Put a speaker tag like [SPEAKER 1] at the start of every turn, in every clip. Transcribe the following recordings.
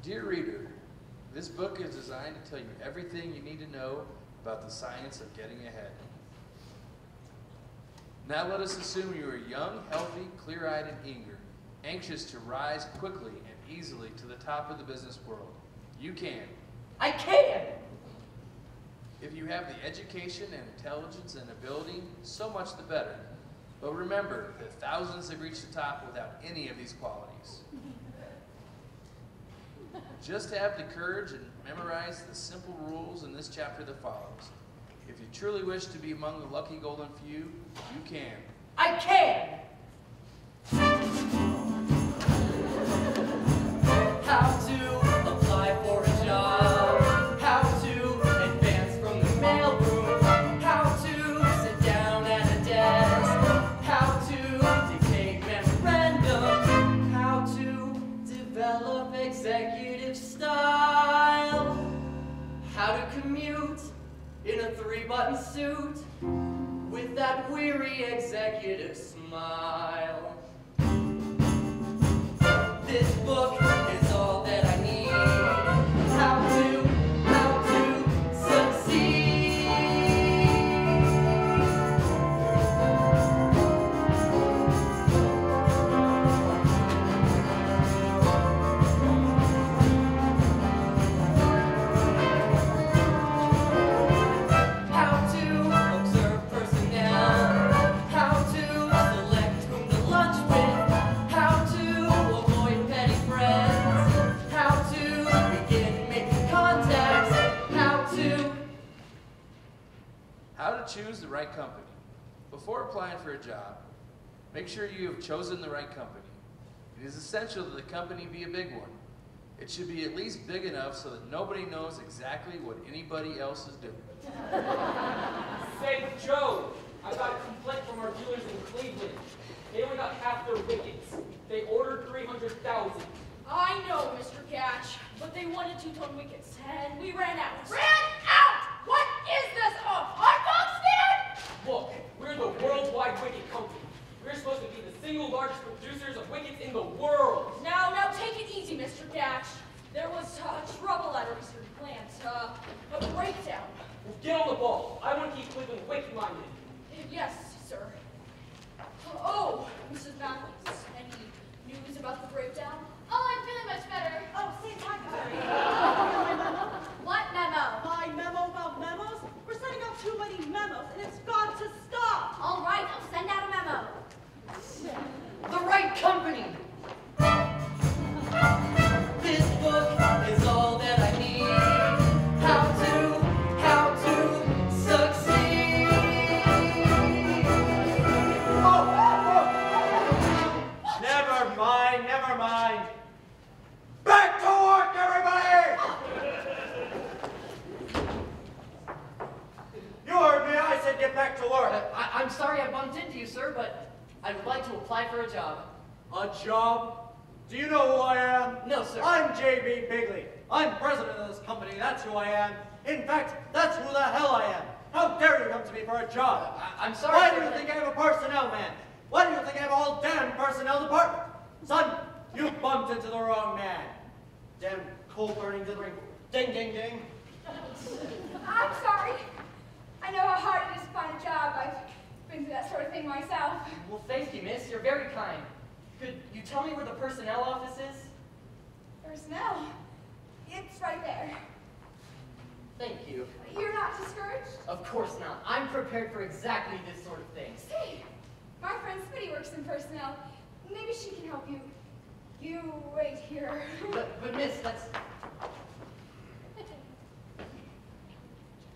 [SPEAKER 1] Dear reader, this book is designed to tell you everything you need to know about the science of getting ahead. Now let us assume you are young, healthy, clear-eyed, and eager, anxious to rise quickly and easily to the top of the business world. You can.
[SPEAKER 2] I can!
[SPEAKER 1] If you have the education and intelligence and ability, so much the better. But remember that thousands have reached the top without any of these qualities. Just have the courage and memorize the simple rules in this chapter that follows. If you truly wish to be among the lucky golden few, you can.
[SPEAKER 2] I can! How to apply for a job, how to advance from the mailroom, how to sit down at a desk, how to dictate memorandum, how to develop executive style, how to commute in a 3-button suit with that weary executive smile. This book is all that I need. How to succeed. How to observe personnel. How to select whom to lunch with. How to avoid petty friends. How to begin making contacts.
[SPEAKER 1] How to choose the right company. Before applying for a job, make sure you have chosen the right company. It is essential that the company be a big one. It should be at least big enough so that nobody knows exactly what anybody else is doing.
[SPEAKER 3] Say, Joe, I got a complaint from our dealers in Cleveland. They only got half their wickets. They ordered 300,000.
[SPEAKER 4] I know, Mr. Catch, but they wanted 2-ton wickets, and we ran out.
[SPEAKER 5] Ran out! What is this, a hot dog stand?
[SPEAKER 3] Look, we're the worldwide wicket company. We're supposed to be the single largest producers of wickets in the world.
[SPEAKER 4] Now, take it easy, Mr. Catch. There was trouble at our research plant, a breakdown.
[SPEAKER 3] Well, get on the ball. I want to keep Cleveland wicket-minded.
[SPEAKER 4] Yes, sir. Oh, Mrs. Matthews, any news about the breakdown?
[SPEAKER 5] Oh, I'm feeling much better. Oh, say hi, What memo?
[SPEAKER 6] My memo about memos? We're sending out too many memos, and it's got to stop.
[SPEAKER 5] All right, I'll send out a memo.
[SPEAKER 2] The right company! This book is all that I need. How to succeed.
[SPEAKER 7] Never mind. Back to work, everybody! You heard me, I said get back to work.
[SPEAKER 2] I'm sorry I bumped into you, sir, but I would like to apply for a job.
[SPEAKER 7] A job? Do you know who I am?
[SPEAKER 2] No, sir.
[SPEAKER 7] I'm J.B. Bigley. I'm president of this company, that's who I am. In fact, that's who the hell I am. How dare you come to me for a job?
[SPEAKER 2] I'm sorry,
[SPEAKER 7] Why
[SPEAKER 2] sir.
[SPEAKER 7] do you think I have a personnel man? Why do you think I have a whole damn personnel department? Son, you bumped into the wrong man. Damn coal-burning dithering. Ding, ding, ding.
[SPEAKER 5] I'm sorry. I know how hard it is to find a job. I've been through that sort of thing myself.
[SPEAKER 2] Well, thank you, miss. You're very kind. Could you tell me where the personnel office is?
[SPEAKER 5] Personnel. It's right there.
[SPEAKER 2] Thank you.
[SPEAKER 5] You're not discouraged?
[SPEAKER 2] Of course not. I'm prepared for exactly this sort of thing.
[SPEAKER 5] Say, my friend Smitty works in personnel. Maybe she can help you. You wait here.
[SPEAKER 2] But miss, that's...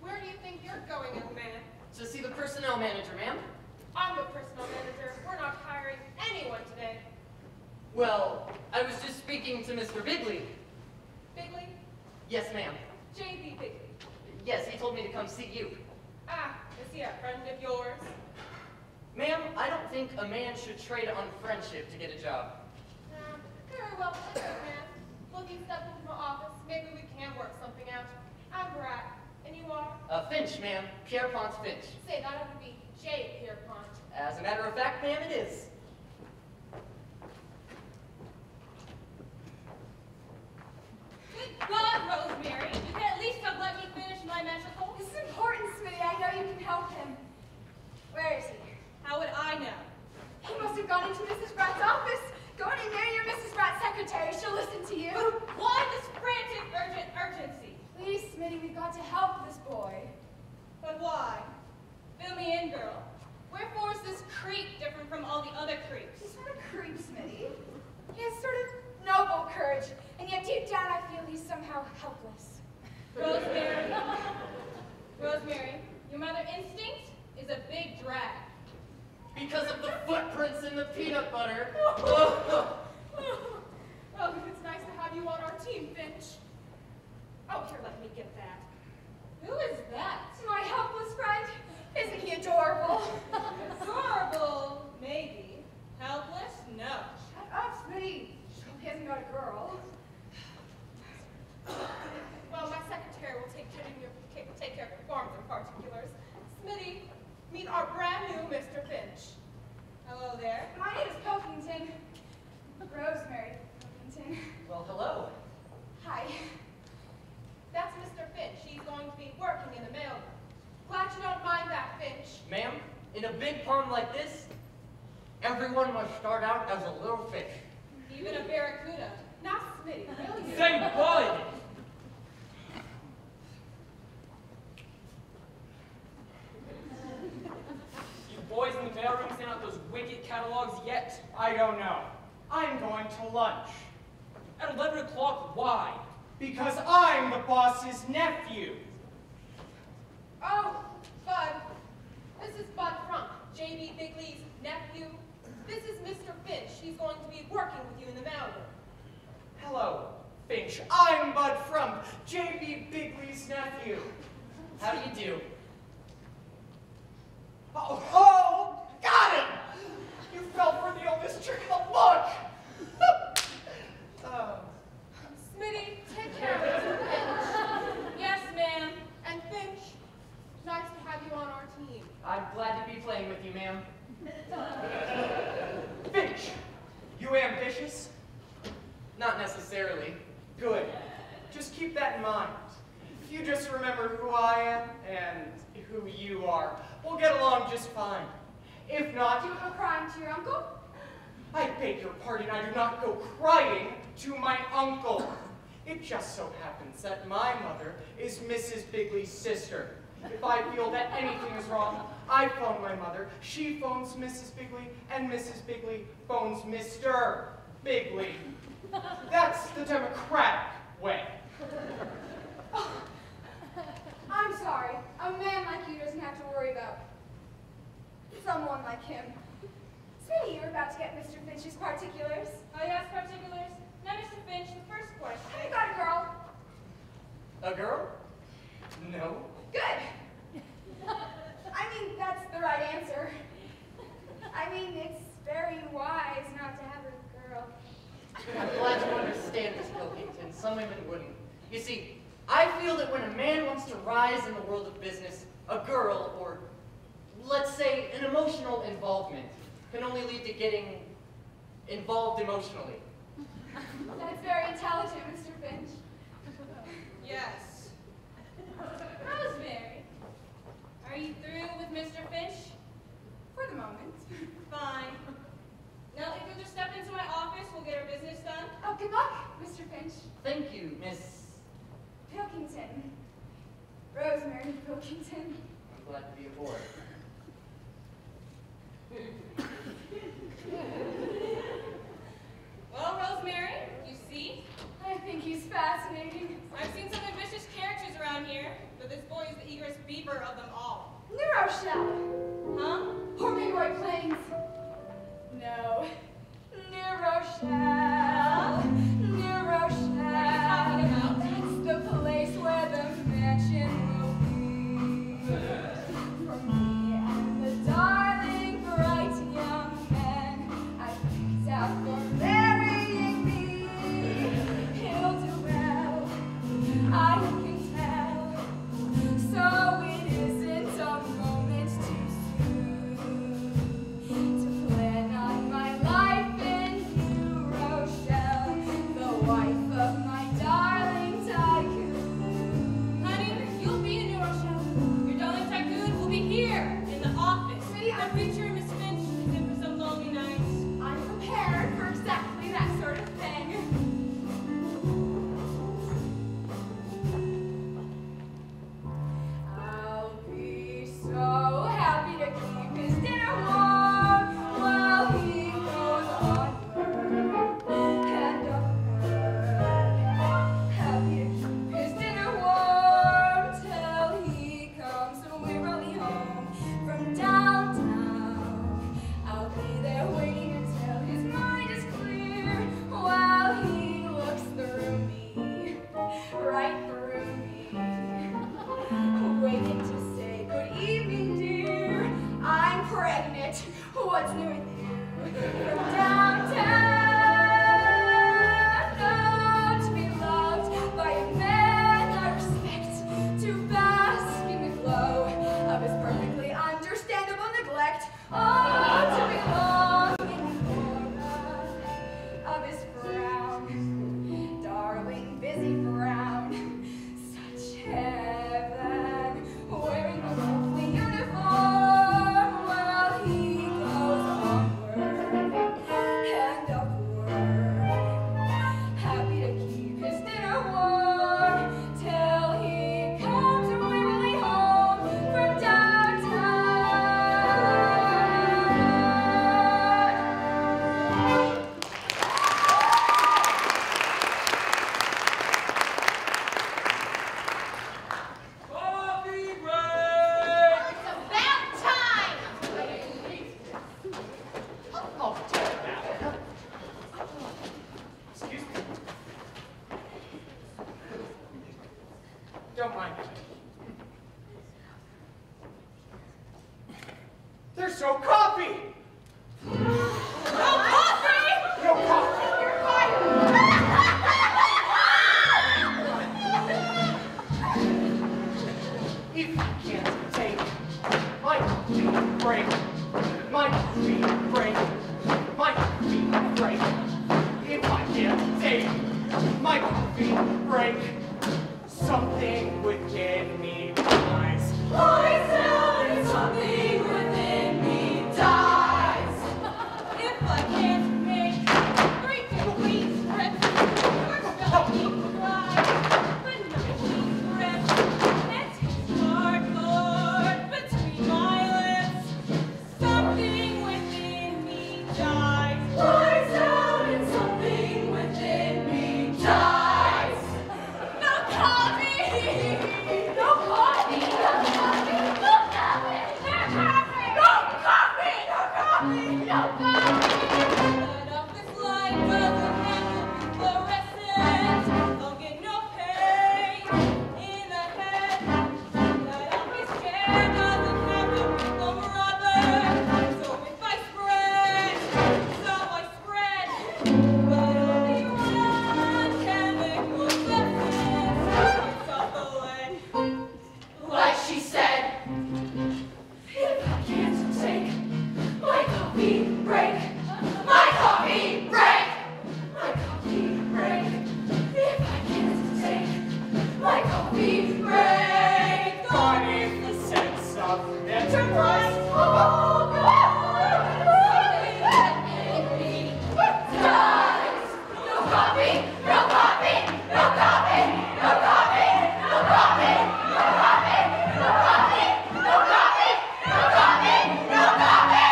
[SPEAKER 8] Where do you think you're going, young man?
[SPEAKER 2] To see the personnel manager, ma'am.
[SPEAKER 8] I'm the personnel manager. We're not hiring anyone today.
[SPEAKER 2] Well, I was just speaking to Mr. Bigley.
[SPEAKER 8] Bigley?
[SPEAKER 2] Yes, ma'am.
[SPEAKER 8] J.B. Bigley.
[SPEAKER 2] Yes, he told me to come see you.
[SPEAKER 8] Ah, is he a friend of yours?
[SPEAKER 2] Ma'am, I don't think a man should trade on friendship to get a job.
[SPEAKER 8] Very well put, young man. Look, you stepped into my office. Maybe we can work something out. I'm Brat, and you are?
[SPEAKER 2] Finch, ma'am. Pierpont Finch.
[SPEAKER 8] Say, that ought to be J. Pierpont.
[SPEAKER 2] As a matter of fact, ma'am, it is.
[SPEAKER 5] Where is he?
[SPEAKER 6] How would I know?
[SPEAKER 5] He must have gone into Mrs. Bratt's office. Go in there, your Mrs. Bratt's secretary. She'll listen to you.
[SPEAKER 6] Why this frantic urgency?
[SPEAKER 5] Please, Smitty, we've got to help this boy.
[SPEAKER 6] But why? Fill me in, girl. Wherefore is this creep different from all the other creeps?
[SPEAKER 5] He's not a creep, Smitty. He has sort of noble courage, and yet deep down I feel he's somehow helpless.
[SPEAKER 6] Rosemary. Rosemary, your mother instinct is a big drag.
[SPEAKER 7] Because of the footprints in the peanut butter.
[SPEAKER 8] Oh, it's nice to have you on our team, Finch. Oh, here, let me get that.
[SPEAKER 6] Who is that?
[SPEAKER 5] My helpless friend. Isn't he adorable?
[SPEAKER 6] Adorable, maybe. Helpless, no.
[SPEAKER 5] Shut up, Smitty. Hope he hasn't got a girl.
[SPEAKER 8] Well, my secretary will take care of your forms and particulars. Smitty, meet our brand new Mr. Finch.
[SPEAKER 6] Hello there.
[SPEAKER 5] My name is Pilkington. Rosemary Pilkington.
[SPEAKER 7] Well, hello.
[SPEAKER 5] Hi.
[SPEAKER 8] That's Mr. Finch. He's going to be working in the mailroom. Glad you don't mind that, Finch.
[SPEAKER 7] Ma'am, in a big pond like this, everyone must start out as a little fish.
[SPEAKER 6] Even a barracuda.
[SPEAKER 8] Now, Smitty, really?
[SPEAKER 3] Say bud! You boys in the mailroom sent out those wicked catalogs yet?
[SPEAKER 9] I don't know. I'm going to lunch.
[SPEAKER 3] At 11 o'clock, why?
[SPEAKER 9] Because I'm the boss's nephew.
[SPEAKER 8] Oh, Bud. This is Bud Crump, J.B. Bigley's nephew. This is Mr. Finch. He's going to be working with you in the mailroom.
[SPEAKER 9] Hello, Finch. I'm Bud Frump, J.B. Bigley's nephew.
[SPEAKER 7] How do you do?
[SPEAKER 9] Oh, got him! You fell for the oldest trick in the book!
[SPEAKER 8] Smitty, take care of Mr. Finch.
[SPEAKER 6] Yes, ma'am.
[SPEAKER 8] And Finch, nice to have you on our team.
[SPEAKER 7] I'm glad to be playing with you, ma'am.
[SPEAKER 9] Finch, you ambitious?
[SPEAKER 7] Not necessarily.
[SPEAKER 9] Good. Just keep that in mind. If you just remember who I am and who you are, we'll get along just fine. If not,
[SPEAKER 5] Do you go crying to your uncle?
[SPEAKER 9] I beg your pardon, I do not go crying to my uncle. It just so happens that my mother is Mrs. Bigley's sister. If I feel that anything is wrong, I phone my mother, she phones Mrs. Bigley, and Mrs. Bigley phones Mr. Bigley. That's the democratic way.
[SPEAKER 5] I'm sorry. A man like you doesn't have to worry about someone like him. Smitty, you're about to get Mr. Finch's particulars.
[SPEAKER 6] Oh, yes, particulars. Now, Mr. Finch, the first question.
[SPEAKER 5] Have you got a girl?
[SPEAKER 7] A girl? No.
[SPEAKER 5] Good. I mean, that's the right answer. I mean, it's very wise not to have a girl.
[SPEAKER 7] I'm glad you understand, Miss Pilkington. Some women wouldn't. You see, I feel that when a man wants to rise in the world of business, a girl, or let's say an emotional involvement, can only lead to getting involved emotionally.
[SPEAKER 5] That's very intelligent, Mr. Finch.
[SPEAKER 8] Yes.
[SPEAKER 6] Rosemary, are you through with Mr. Finch?
[SPEAKER 5] For the moment.
[SPEAKER 6] Fine. Now, if you'll just step into my office, we'll get our business done.
[SPEAKER 5] Oh, good luck, Mr. Finch.
[SPEAKER 7] Thank you, Miss...
[SPEAKER 5] Pilkington. Rosemary Pilkington.
[SPEAKER 7] I'm glad to be aboard.
[SPEAKER 6] Well, Rosemary, you see?
[SPEAKER 5] I think he's fascinating.
[SPEAKER 6] I've seen some ambitious characters around here, but this boy is the eagerest beaver of them all.
[SPEAKER 5] New Rochelle.
[SPEAKER 6] Huh?
[SPEAKER 5] Or Leroy Plains. No. New Rochelle. New Rochelle.
[SPEAKER 6] What are you talking about?
[SPEAKER 5] That's the place where the mansion will be. For me
[SPEAKER 6] a picture of Miss Finch for some lonely nights.
[SPEAKER 5] I'm prepared for exactly that sort of thing. I'll be so happy to keep his dinner warm while he goes onward and upward. Happy to keep his dinner warm till he comes wearily home from downtown. I'll be there waiting until his mind is clear while he looks through me, right through me. Waiting to say good evening, dear. I'm pregnant. What's new with you? From downtown, oh, to be loved by a man I respect, to bask in the glow of his perfectly understandable neglect. Oh, to belong in the aura of his frown, darling, busy frown. Such heaven, wearing a lovely uniform while he goes onward and upward. Happy to keep his dinner warm till he comes wearily home from downtown.
[SPEAKER 3] Coffee break!
[SPEAKER 8] It's about time!
[SPEAKER 9] I'll take that. Excuse me. Don't mind me. There's no coffee!
[SPEAKER 8] No coffee!
[SPEAKER 9] No coffee!
[SPEAKER 8] You're fired!
[SPEAKER 9] If you can't take my coffee break, my coffee break, my coffee break. If I can't take my coffee break, something within me dies.
[SPEAKER 2] Poison, something within me dies.
[SPEAKER 6] If I can't make 3 complete breaths, or keep dry, but not keep breath, and taste cardboard between my lips, something within me dies.
[SPEAKER 2] Poison, something within me dies.
[SPEAKER 6] No coffee!
[SPEAKER 2] No coffee, no coffee, no coffee, no coffee, no coffee, no coffee, no coffee.
[SPEAKER 6] But off this light doesn't have to be fluorescent. I'll get no pain in the head. That off this chair doesn't have to be foam rubber. So if I spread, so I spread. But only one chemical substance is off the lead.
[SPEAKER 2] Like she said, if I can't take my coffee break, my coffee break, my coffee break. If I can't take my coffee break,
[SPEAKER 9] Gone is the sense of enterprise.
[SPEAKER 2] oh, something that in me dies. No coffee, no coffee, no coffee, no coffee, no coffee, no coffee, no coffee, no coffee, no coffee, no coffee.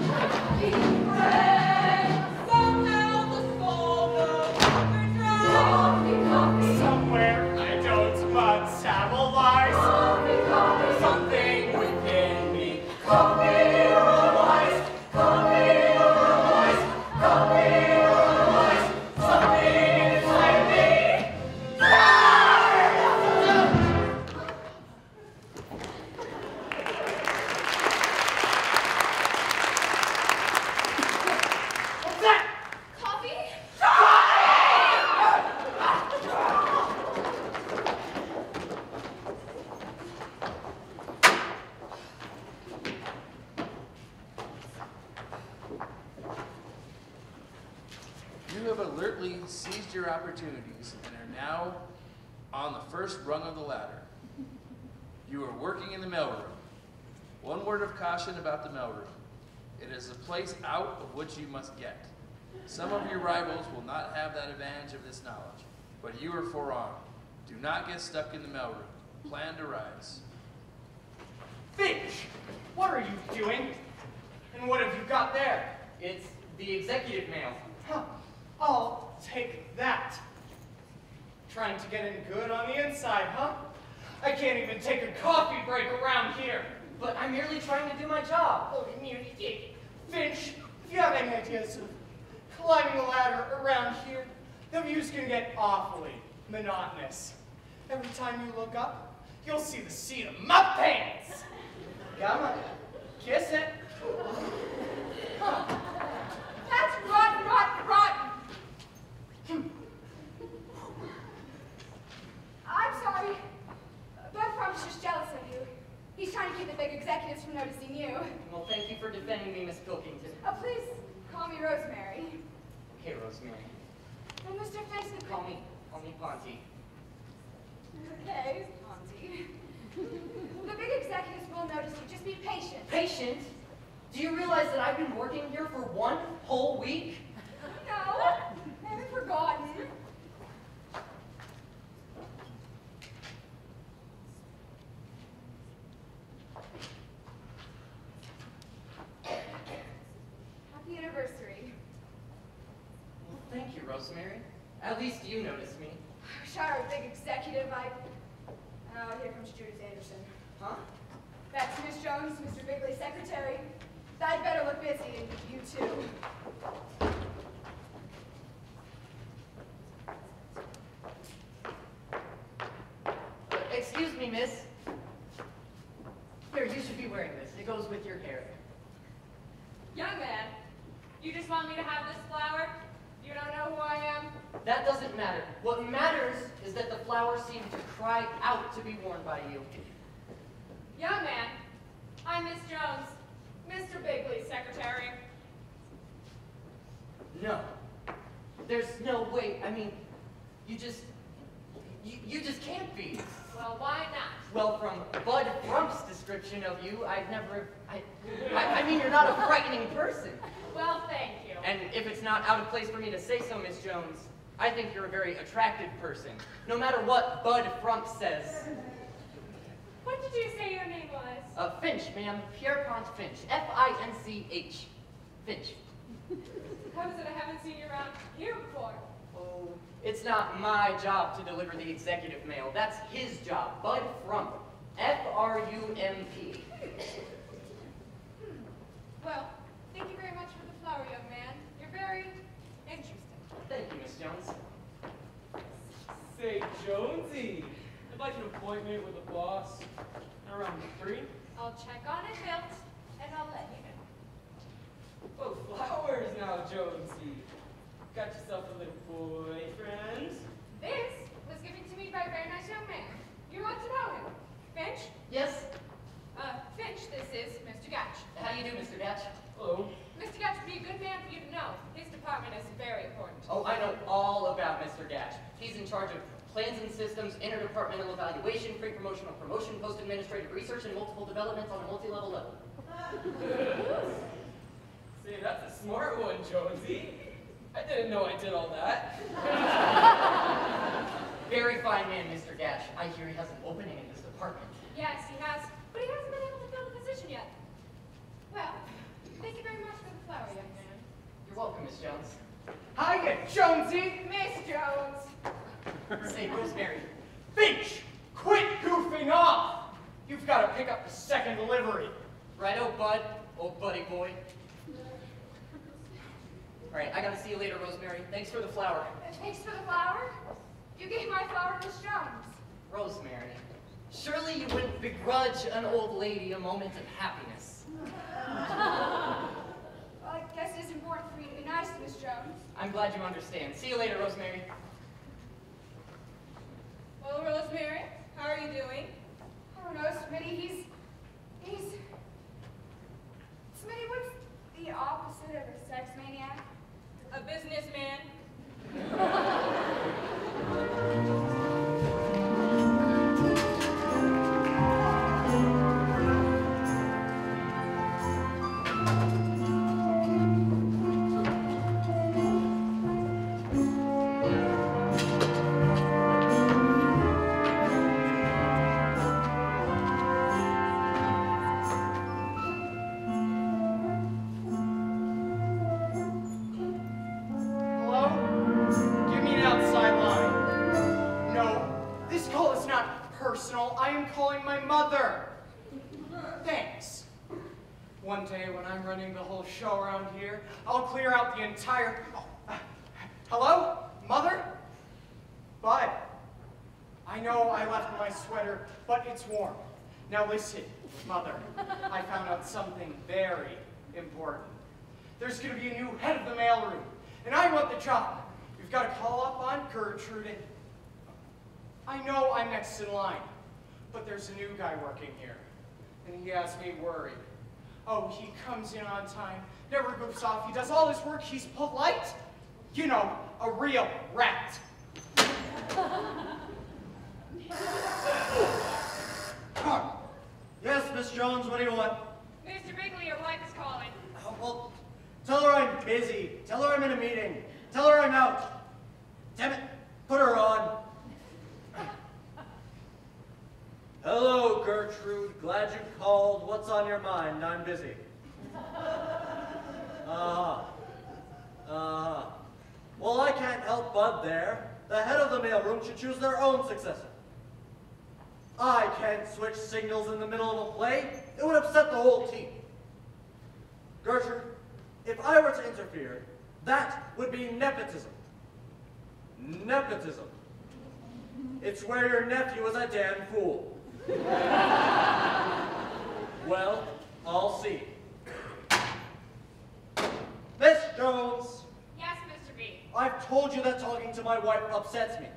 [SPEAKER 2] My coffee break.
[SPEAKER 6] Somehow the soul goes overdrive.
[SPEAKER 2] Coffee, coffee,
[SPEAKER 9] Somewhere I don't metabolize.
[SPEAKER 2] coffee, coffee,
[SPEAKER 9] Something within me.
[SPEAKER 2] coffee, otherwise, coffee, otherwise, coffee, otherwise, something inside me.
[SPEAKER 9] What's that?
[SPEAKER 5] Coffee?
[SPEAKER 1] You have alertly seized your opportunities and are now on the first rung of the ladder. You are working in the mailroom. One word of caution about the mailroom. It is a place out of which you must get. Some of your rivals will not have that advantage of this knowledge, but you are forearmed. Do not get stuck in the mailroom. Plan to rise.
[SPEAKER 9] Finch, what are you doing? And what have you got there?
[SPEAKER 7] It's the executive mail.
[SPEAKER 9] Huh. I'll take that. Trying to get in good on the inside, huh? I can't even take a coffee break around here.
[SPEAKER 7] But I'm merely trying to do my job.
[SPEAKER 9] Oh, you nearly did. Finch, if you have any ideas of climbing a ladder around here, the views can get awfully monotonous. Every time you look up, you'll see the seat of my pants. Come on, kiss it. Huh.
[SPEAKER 5] That's rotten, rotten, rotten. I'm sorry. Bud Frump's just jealous of you. He's trying to keep the big executives from noticing you.
[SPEAKER 7] Well, thank you for defending me, Miss Pilkington.
[SPEAKER 5] Oh, please call me Rosemary.
[SPEAKER 7] Okay, Rosemary.
[SPEAKER 5] And Mr. Finch,
[SPEAKER 7] Call me Ponty.
[SPEAKER 5] Okay, Ponty. The big executives will notice you. Just be patient.
[SPEAKER 7] Patient? Do you realize that I've been working here for 1 whole week?
[SPEAKER 5] No, I haven't forgotten. Happy anniversary.
[SPEAKER 7] Well, thank you, Rosemary. At least you noticed me.
[SPEAKER 5] Shire, big executive, here comes Judith Anderson.
[SPEAKER 7] Huh?
[SPEAKER 5] That's Miss Jones, Mr. Bigley's secretary. I'd better look busy, and you too.
[SPEAKER 7] Excuse me, miss. Here, you should be wearing this. It goes with your hair.
[SPEAKER 6] Young man, you just want me to have this flower? You don't know who I am?
[SPEAKER 7] That doesn't matter. What matters is that the flower seemed to cry out to be worn by you.
[SPEAKER 6] Young man, I'm Miss Jones, Mr. Bigley's secretary.
[SPEAKER 7] No. There's no way. I mean, you just can't be.
[SPEAKER 6] Well, why not?
[SPEAKER 7] Well, from Bud Frump's description of you, I mean, you're not a frightening person.
[SPEAKER 6] Well, thank you.
[SPEAKER 7] And if it's not out of place for me to say so, Miss Jones, I think you're a very attractive person, no matter what Bud Frump says.
[SPEAKER 6] What did you say your name was?
[SPEAKER 7] Finch, ma'am. Pierpont Finch. F-I-N-C-H. Finch.
[SPEAKER 6] How is it I haven't seen you around here before?
[SPEAKER 7] Oh, it's not my job to deliver the executive mail. That's his job. Bud Frump. F-R-U-M-P.
[SPEAKER 6] Well, thank you very much for the flower, young man. You're very interesting.
[SPEAKER 7] Thank you, Miss Jones.
[SPEAKER 3] Say, Jonesy, I'd like an appointment with the boss around 3.
[SPEAKER 6] I'll check on it, Milt, and I'll let you know.
[SPEAKER 3] Oh, flowers now, Jonesy. Got yourself a little boyfriend?
[SPEAKER 6] This was given to me by a very nice young man. You ought to know him. Finch?
[SPEAKER 7] Yes?
[SPEAKER 6] Finch, this is Mr. Gatch.
[SPEAKER 7] How do you do, Mr. Datch?
[SPEAKER 3] Hello.
[SPEAKER 6] Mr. Gatch would be a good man for you to know. His department is very important.
[SPEAKER 7] Oh, I know all about Mr. Gatch. He's in charge of plans and systems, interdepartmental evaluation, pre-promotional promotion, post-administrative research, and multiple developments on a multi-level level.
[SPEAKER 3] Say, that's a smart one, Jonesy. I didn't know I did all that.
[SPEAKER 7] Very fine man, Mr. Gatch. I hear he has an opening in this department.
[SPEAKER 6] Yes, he has, but he hasn't been able to fill the position yet. Well, thank you very much for the flower, young man.
[SPEAKER 7] You're welcome, Miss Jones.
[SPEAKER 9] Hiya, Jonesy.
[SPEAKER 6] Miss Jones!
[SPEAKER 7] Say, Rosemary.
[SPEAKER 9] Finch, quit goofing off. You've got to pick up the second delivery.
[SPEAKER 7] Righto, Bud, old buddy boy. All right, I gotta see you later, Rosemary. Thanks for the flower.
[SPEAKER 5] Thanks for the flower. You gave my flower to Miss Jones.
[SPEAKER 7] Rosemary, surely you wouldn't begrudge an old lady a moment of happiness.
[SPEAKER 5] Well, I guess it is important for me to be nice to Miss Jones.
[SPEAKER 7] I'm glad you understand. See you later, Rosemary.
[SPEAKER 6] Well, Rosemary, how are you doing?
[SPEAKER 5] I don't know, Smitty, he's... Smitty, what's the opposite of a sex maniac?
[SPEAKER 6] A businessman.
[SPEAKER 9] One day when I'm running the whole show around here, I'll clear out the entire... Hello? Mother? Bud. I know I left my sweater, but it's warm. Now listen, Mother. I found out something very important. There's going to be a new head of the mailroom, and I want the job. We've got to call up on Gertrude and... I know I'm next in line, but there's a new guy working here, and he has me worried. Oh, he comes in on time, never goofs off, he does all his work, he's polite. You know, a real rat.
[SPEAKER 10] Yes, Miss Jones, what do you want?
[SPEAKER 6] Mr. Bigley, your wife is calling.
[SPEAKER 10] Oh, well, tell her I'm busy. Tell her I'm in a meeting. Tell her I'm out. Damn it, put her on. Hello, Gertrude. Glad you called. What's on your mind? I'm busy. Well, I can't help Bud there. The head of the mailroom should choose their own successor. I can't switch signals in the middle of a play. It would upset the whole team. Gertrude, if I were to interfere, that would be nepotism. Nepotism. It's where your nephew is a damn fool. Well, I'll see. Miss Jones!
[SPEAKER 6] Yes, Mr. B.
[SPEAKER 10] I've told you that talking to my wife upsets me.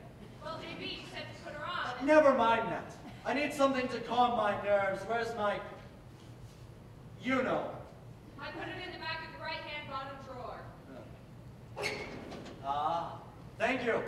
[SPEAKER 6] Well, JB, you said to put her on.
[SPEAKER 10] Never mind that. I need something to calm my nerves. Where's my... You know.
[SPEAKER 6] I put it in the back of the right-hand bottom drawer.
[SPEAKER 10] Ah, thank you.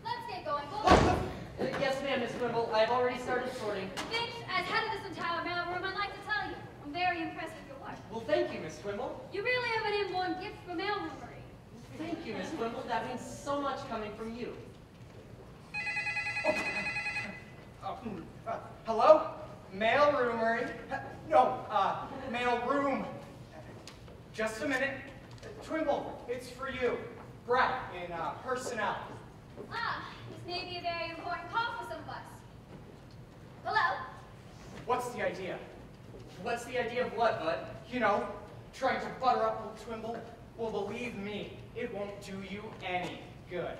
[SPEAKER 5] Let's get going.
[SPEAKER 7] Yes, ma'am, Miss Wimble. I've already started sorting.
[SPEAKER 5] Finch, as head of this entire mailroom, I'd like to tell you, I'm very impressed with your work.
[SPEAKER 7] Well, thank you, Miss Wimble.
[SPEAKER 5] You really have an inborn gift for mailroomery.
[SPEAKER 7] Thank you, Miss Wimble. That means so much coming from you.
[SPEAKER 9] Hello? Mailroomery? No, mailroom. Just a minute. Twimble, it's for you. Brad, in personnel.
[SPEAKER 5] Ah, this may be a very important call for some of us. Hello?
[SPEAKER 9] What's the idea?
[SPEAKER 7] What's the idea of what, Bud?
[SPEAKER 9] You know, trying to butter up old Twimble? Well, believe me, it won't do you any good.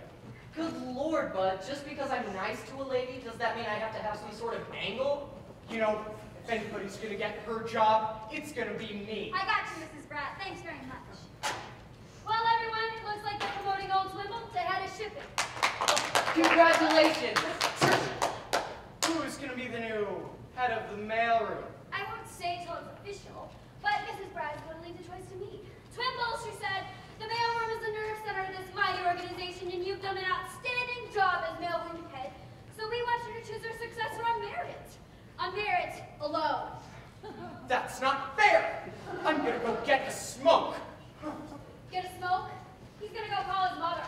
[SPEAKER 7] Good Lord, Bud. Just because I'm nice to a lady, does that mean I have to have some sort of angle?
[SPEAKER 9] You know, if anybody's gonna get her job, it's gonna be me.
[SPEAKER 5] I got you, Mrs. Bratt. Thanks very much. Well, everyone, it looks like they're promoting old Twimble to head of shipping.
[SPEAKER 7] Congratulations!
[SPEAKER 9] Who's gonna be the new head of the mailroom?
[SPEAKER 5] I won't say till it's official, but Mrs. Bratt is going to leave the choice to me. Twimble, she said, the mailroom is the nerve center of this mighty organization, and you've done an outstanding job as mailroom head, so we want you to choose our successor on merit. On merit alone.
[SPEAKER 9] That's not fair! I'm gonna go get a smoke!
[SPEAKER 5] Get a smoke? He's going to go call his mother.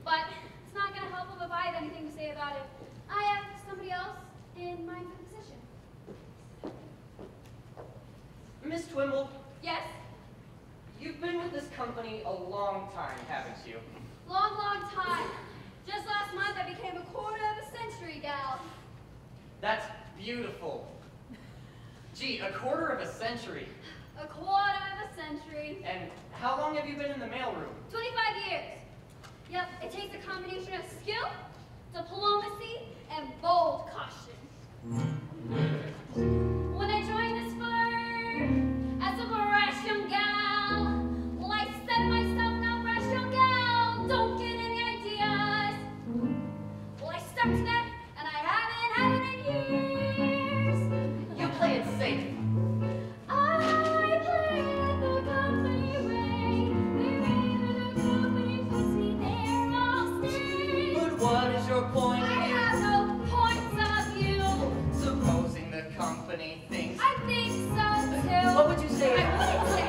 [SPEAKER 5] But it's not going to help him if I have anything to say about it. I have somebody else in mind for the position.
[SPEAKER 7] Miss Twimble,
[SPEAKER 5] Yes?
[SPEAKER 7] you've been with this company a long time, haven't you?
[SPEAKER 5] Long, long time. Just last month, I became a quarter of a century gal.
[SPEAKER 7] That's beautiful. Gee, a quarter of a century.
[SPEAKER 5] A quarter of a century.
[SPEAKER 7] And how long have you been in the mailroom?
[SPEAKER 5] 25 years. Yep, it takes a combination of skill, diplomacy, and bold caution. When I joined this firm, as a brash young gal, well, I said to myself, now, brash young gal, don't get any ideas. Well, I stuck to that, and I haven't had it in years.
[SPEAKER 7] You play it safe.
[SPEAKER 5] I play the company way, wherever the company puts me there.
[SPEAKER 7] your point
[SPEAKER 5] I
[SPEAKER 7] of view?
[SPEAKER 5] have no points of view.
[SPEAKER 7] Supposing the company thinks.
[SPEAKER 5] I think so too.
[SPEAKER 7] What would you say?
[SPEAKER 5] I wouldn't say.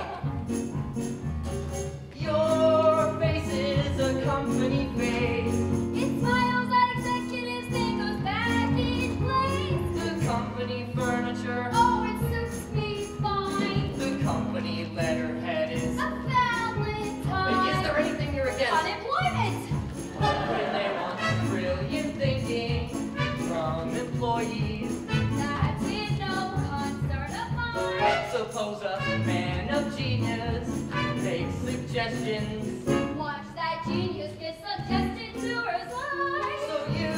[SPEAKER 7] Your face is a company face.
[SPEAKER 5] It smiles at executives, then goes back in place.
[SPEAKER 7] The company furniture.
[SPEAKER 5] Oh, it suits me fine.
[SPEAKER 7] The company letterhead is.
[SPEAKER 5] A Valentine.
[SPEAKER 7] Is there anything you're against?
[SPEAKER 5] Unemployment.
[SPEAKER 7] When they want brilliant thinking from employees.
[SPEAKER 5] That's in no concern of mine.
[SPEAKER 7] Suppose a man of genius makes suggestions.
[SPEAKER 5] Watch that genius get suggested to resign.
[SPEAKER 7] So you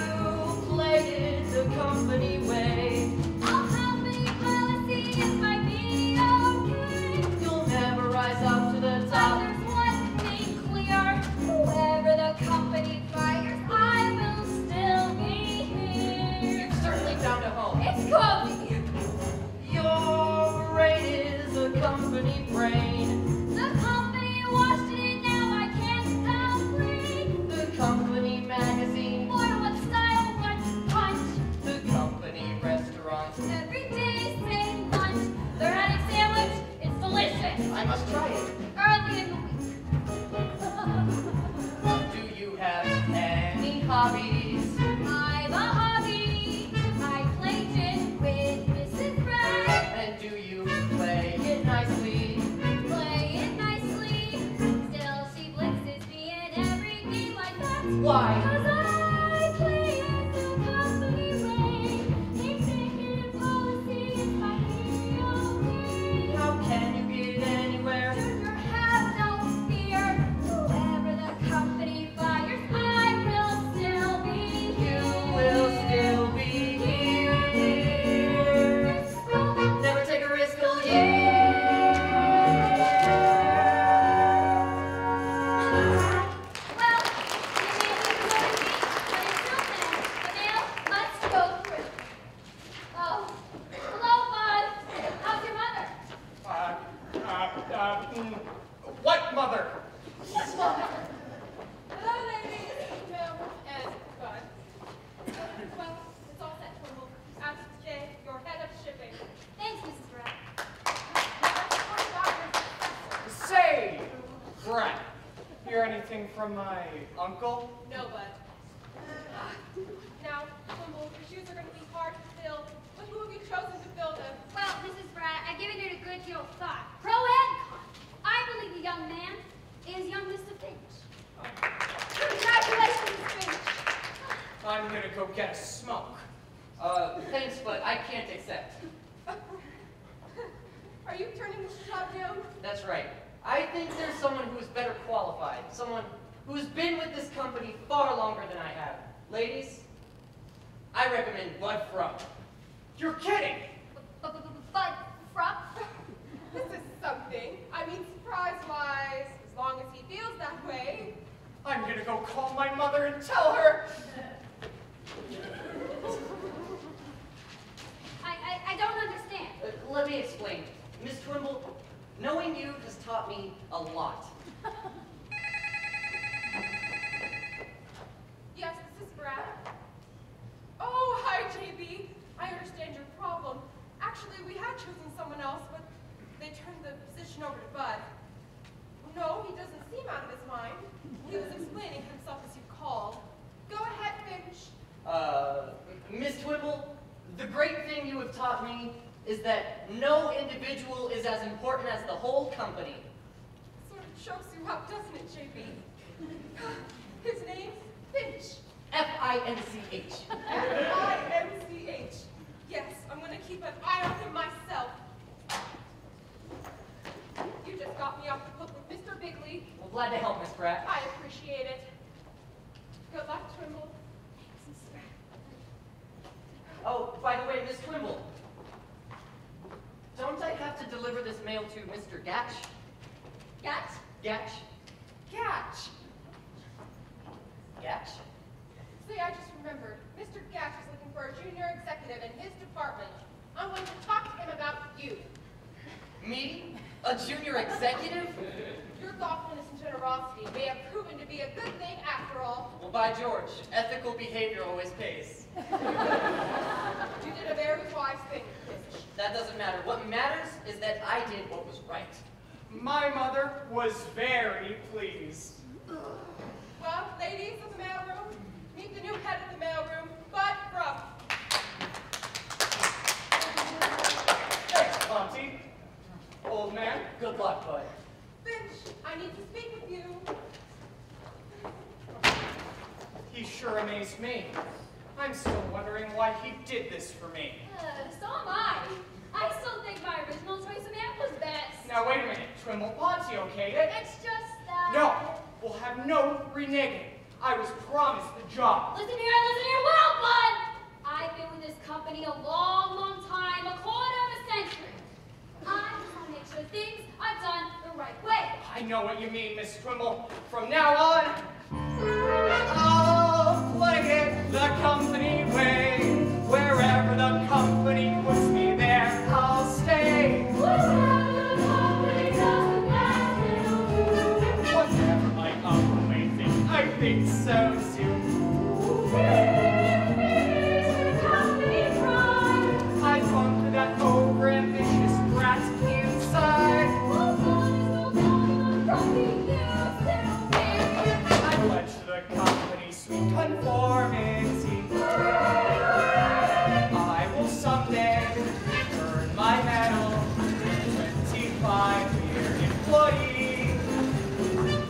[SPEAKER 7] played it the company way.
[SPEAKER 5] All company policies might be okay.
[SPEAKER 7] You'll never rise up to the
[SPEAKER 5] But
[SPEAKER 7] top.
[SPEAKER 5] there's one thing clear. Whoever the company fires, I will still be here.
[SPEAKER 7] You've certainly found a home.
[SPEAKER 5] It's coffee.
[SPEAKER 7] Your brain is a company brain.
[SPEAKER 5] The company washed it, now I can't complain.
[SPEAKER 7] The company magazine.
[SPEAKER 5] Boy, what style, what punch.
[SPEAKER 7] The company restaurant.
[SPEAKER 5] Every day, same lunch. They're having sandwich, it's delicious.
[SPEAKER 7] I must try it.
[SPEAKER 5] Early in the week.
[SPEAKER 7] Do you have any hobbies?
[SPEAKER 5] I've a hobby. I play gin with Mrs. Bragg.
[SPEAKER 7] And do you play it nicely?
[SPEAKER 5] Play it nicely. Still, she blitzes me in every game like that.
[SPEAKER 7] Why?
[SPEAKER 5] 'Cause I play it the company way. Executive policies might be okay.
[SPEAKER 7] How can you get anywhere?
[SPEAKER 5] Junior, have no fear. Whoever the company fires, I will still be
[SPEAKER 7] You
[SPEAKER 5] here.
[SPEAKER 7] will still be here. Never take a risk, oh yeah.
[SPEAKER 5] Well, you may be really weak, but it's still there. But now, let's go through. Oh, hello, Bud. How's your mother?
[SPEAKER 9] What mother?
[SPEAKER 8] Hello, ladies. Mel and Bud. Well, it's all set, Trimble. Ask Jay, your head of shipping.
[SPEAKER 5] Thanks, Mrs. Brett.
[SPEAKER 9] Say, Brett, hear anything from my uncle?
[SPEAKER 8] No, Bud. Now, Trimble, your shoes are going to be hard to fill. But who have you chosen to fill them?
[SPEAKER 5] Well, Mrs. Brett, I've given it a good deal of thought. Pro and con. I believe the young man is young Mr. Finch. Congratulations, Finch.
[SPEAKER 9] I'm gonna go get a smoke.
[SPEAKER 7] Thanks, but I can't accept.
[SPEAKER 8] Are you turning this job down?
[SPEAKER 7] That's right. I think there's someone who's better qualified. Someone who's been with this company far longer than I have. Ladies, I recommend Bud Frump.
[SPEAKER 9] You're kidding!
[SPEAKER 5] Bud Frump.
[SPEAKER 8] This is something. I mean, surprise-wise, as long as he feels that way.
[SPEAKER 9] I'm gonna go call my mother and tell her.
[SPEAKER 5] I don't understand.
[SPEAKER 7] Let me explain. Miss Twimble, knowing you has taught me a lot.
[SPEAKER 8] Yes, this is Brad. Oh, hi, JB. I understand your problem. Actually, we had chosen someone else, but they turned the position over to Bud. No, he doesn't seem out of his mind. He was explaining himself as you called. Go ahead, Finch.
[SPEAKER 7] Miss Twimble, the great thing you have taught me is that no individual is as important as the whole company.
[SPEAKER 8] Sort of chokes you up, doesn't it, JB? His name's Finch.
[SPEAKER 7] F-I-N-C-H.
[SPEAKER 8] F-I-N-C-H. Yes, I'm going to keep an eye on him myself. You just got me off the hook with Mr. Bigley.
[SPEAKER 7] Well, glad to help, Miss Pratt.
[SPEAKER 8] I appreciate it. Good luck, Trimble.
[SPEAKER 7] Oh, by the way, Miss Twimble, don't I have to deliver this mail to Mr. Gatch?
[SPEAKER 5] Gatch?
[SPEAKER 7] Gatch?
[SPEAKER 8] Gatch.
[SPEAKER 7] Gatch?
[SPEAKER 8] See, I just remembered. Mr. Gatch is looking for a junior executive in his department. I'm going to talk to him about you.
[SPEAKER 7] Me? A junior executive?
[SPEAKER 8] Your thoughtfulness and generosity may have proven to be a good thing after all.
[SPEAKER 7] Well, by George, ethical behavior always pays.
[SPEAKER 8] You did a very wise thing, Fish.
[SPEAKER 7] That doesn't matter. What matters is that I did what was right.
[SPEAKER 9] My mother was very pleased.
[SPEAKER 8] Well, ladies of the mailroom, meet the new head of the mailroom, Bud Rupp.
[SPEAKER 9] Thanks, Monty. Old man.
[SPEAKER 7] Good luck, bud.
[SPEAKER 8] Finch, I need to speak with you.
[SPEAKER 9] He sure amazed me. I'm still wondering why he did this for me.
[SPEAKER 5] So am I. I still think my original choice of man was best.
[SPEAKER 9] Now wait a minute, Trimble Ponty okayed it.
[SPEAKER 5] It's just that...
[SPEAKER 9] No, we'll have no reneging. I was promised the job.
[SPEAKER 5] Listen here, well, bud! I've been with this company a long, long time, a quarter of a century. I just want to make sure things are done the right way.
[SPEAKER 9] I know what you mean, Miss Trimble. From now on, I'll play it the company way. Wherever the company puts me there, I'll stay. Whatever my uncle may think, I think so too. I conquer that over-ambitious brat inside. I pledge to the company sweet conformity. I will someday earn my medal. 25-year employee.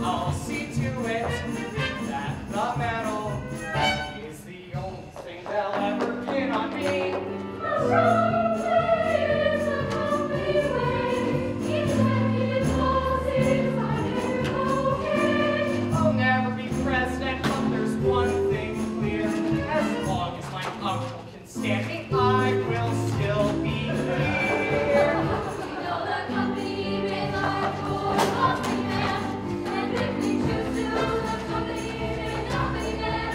[SPEAKER 9] I'll see to it that the medal is the only thing they'll ever pin on me. I'll never be president, but there's one thing clear. As long as my uncle can stand me, I will still be here.
[SPEAKER 5] You know the company may lie for a company man, and if we choose to, the company may not be there,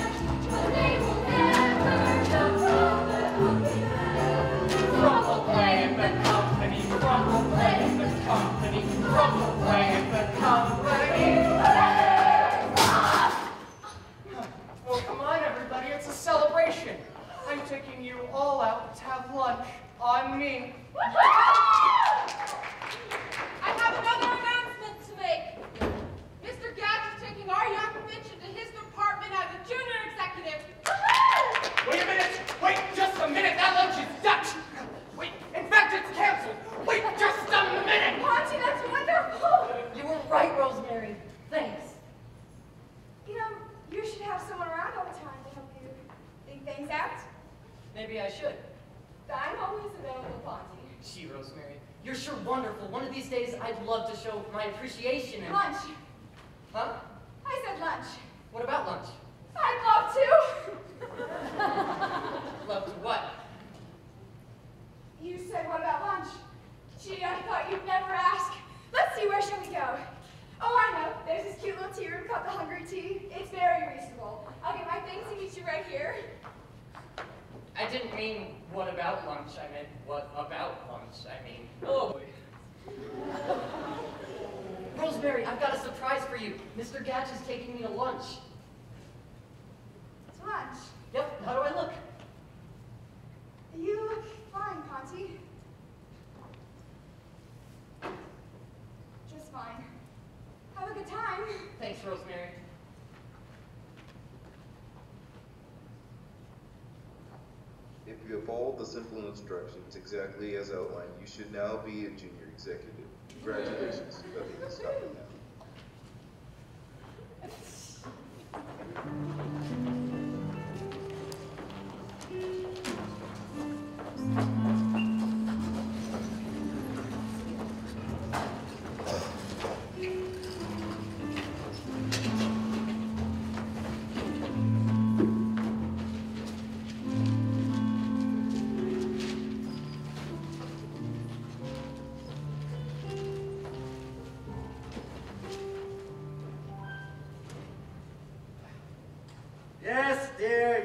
[SPEAKER 5] but they will never jump from the company man.
[SPEAKER 9] Crumble play in the company, crumble play in the company, crumble play in the company. Well, come on, everybody, it's a celebration. I'm taking you all out to have lunch on me.
[SPEAKER 8] I have another announcement to make. Mr. Gatch is taking our young Finch into his department as a junior executive.
[SPEAKER 9] Wait a minute! Wait just a minute! That lunch is Dutch! Wait, in fact, it's canceled! Wait just a minute!
[SPEAKER 5] Monty, that's wonderful!
[SPEAKER 7] You were right, Rosemary. Thanks.
[SPEAKER 5] You know, you should have someone around all the time to help you think things out.
[SPEAKER 7] Maybe I should.
[SPEAKER 5] I'm always available, Monty.
[SPEAKER 7] Gee, Rosemary, you're sure wonderful. One of these days, I'd love to show my appreciation and...
[SPEAKER 5] Lunch.
[SPEAKER 7] Huh?
[SPEAKER 5] I said lunch.
[SPEAKER 7] What about lunch?
[SPEAKER 5] I'd love to.
[SPEAKER 7] Love to what?
[SPEAKER 5] You said, what about lunch? Gee, I thought you'd never ask. Let's see, where shall we go? Oh, I know. There's this cute little tea room called the Hungry Tea. It's very reasonable. I'll get my things and meet you right here.
[SPEAKER 7] I didn't mean what about lunch. I meant what about lunch. I mean, oh boy. Rosemary, I've got a surprise for you. Mr. Gatch is taking me to lunch.
[SPEAKER 5] To lunch.
[SPEAKER 7] Yep, how do I look?
[SPEAKER 5] You look fine, Ponty. Just fine. Have a good time.
[SPEAKER 7] Thanks, Rosemary.
[SPEAKER 11] If you have followed the simple instructions exactly as outlined, you should now be a junior executive. Congratulations. Okay, let's stop it now.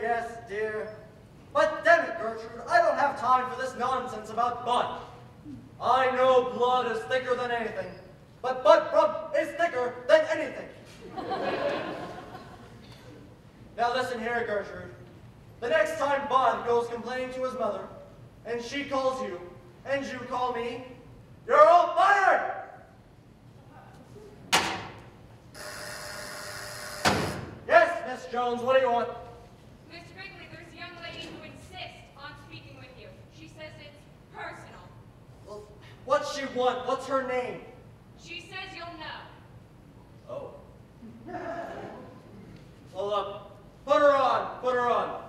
[SPEAKER 10] Yes, dear. But damn it, Gertrude, I don't have time for this nonsense about Bud. I know blood is thicker than anything, but Bud Brump is thicker than anything. listen here, Gertrude. The next time Bud goes complaining to his mother, and she calls you, and you call me, you're all fired! Yes, Miss Jones, what do you want?
[SPEAKER 5] Mr. Wrigley, there's a young lady who insists on speaking with you. She says it's personal.
[SPEAKER 10] Well, what's she want? What's her name?
[SPEAKER 5] She says you'll know.
[SPEAKER 10] Oh. Well, put her on, put her on.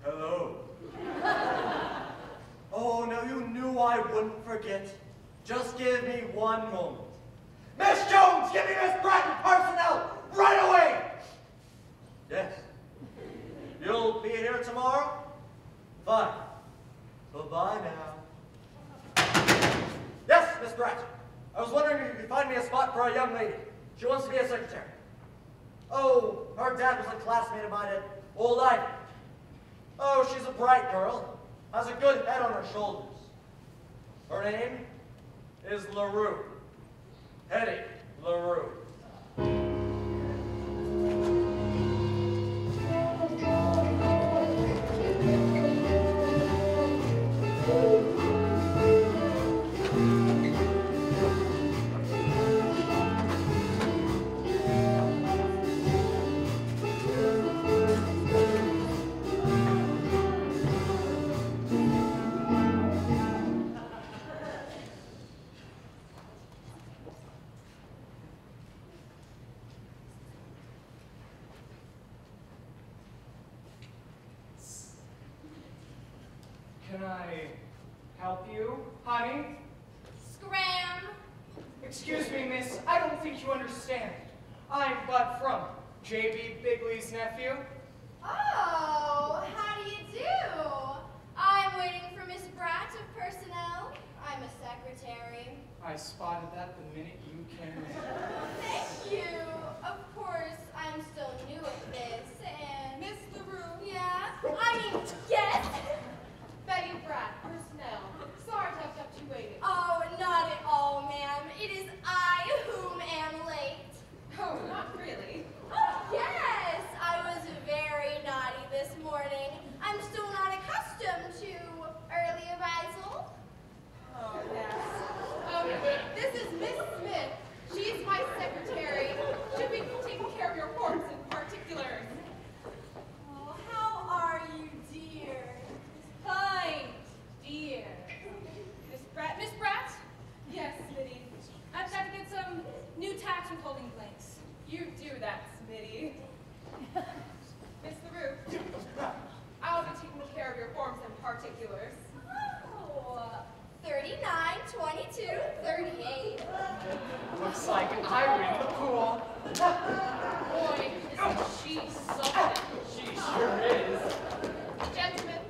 [SPEAKER 10] Hello. Oh, now you knew I wouldn't forget. Just give me one moment. Miss Jones, give me Miss Bratton personnel right away! Yes. You'll be here tomorrow? Fine. Bye-bye now. Yes, Miss Bratton. I was wondering if you could find me a spot for a young lady. She wants to be a secretary. Oh, her dad was a classmate of mine at Old Ivy. Oh, she's a bright girl. Has a good head on her shoulders. Her name is LaRue. Hetty LaRue.
[SPEAKER 9] Can I help you, honey?
[SPEAKER 5] Scram!
[SPEAKER 9] Excuse me, miss. I don't think you understand. I'm Bud Frump, J.B. Bigley's nephew.
[SPEAKER 4] Oh, how do you do? I'm waiting for Miss Bratt of Personnel. I'm a secretary.
[SPEAKER 9] I spotted that the minute you came in.
[SPEAKER 4] Thank you. Of course, I'm still new at this, and...
[SPEAKER 8] Miss LaRue.
[SPEAKER 4] Yeah? I mean, yes?
[SPEAKER 8] Betty Bratt, personnel. Sorry to have kept you waiting.
[SPEAKER 4] Oh, not at all, ma'am. It is I whom am late.
[SPEAKER 8] Oh, not really.
[SPEAKER 4] Oh, yes! I was very naughty this morning. I'm still not accustomed to early arrival.
[SPEAKER 8] Oh, yes. This is Miss Smith. She's my secretary. She'll be taking care of your forms and particulars.
[SPEAKER 4] Oh, how are you, dear?
[SPEAKER 5] Fine, dear. Miss Bratt? Miss Bratt?
[SPEAKER 8] Yes, Smitty.
[SPEAKER 5] I've got to get some new tax withholding blanks.
[SPEAKER 8] You do that, Smitty. Miss LaRue, I'll be taking care of your forms and particulars.
[SPEAKER 4] Oh, 39, 22, 38.
[SPEAKER 9] Looks like I win the pool.
[SPEAKER 8] Boy, isn't she something.
[SPEAKER 9] She sure is.
[SPEAKER 8] Gentlemen,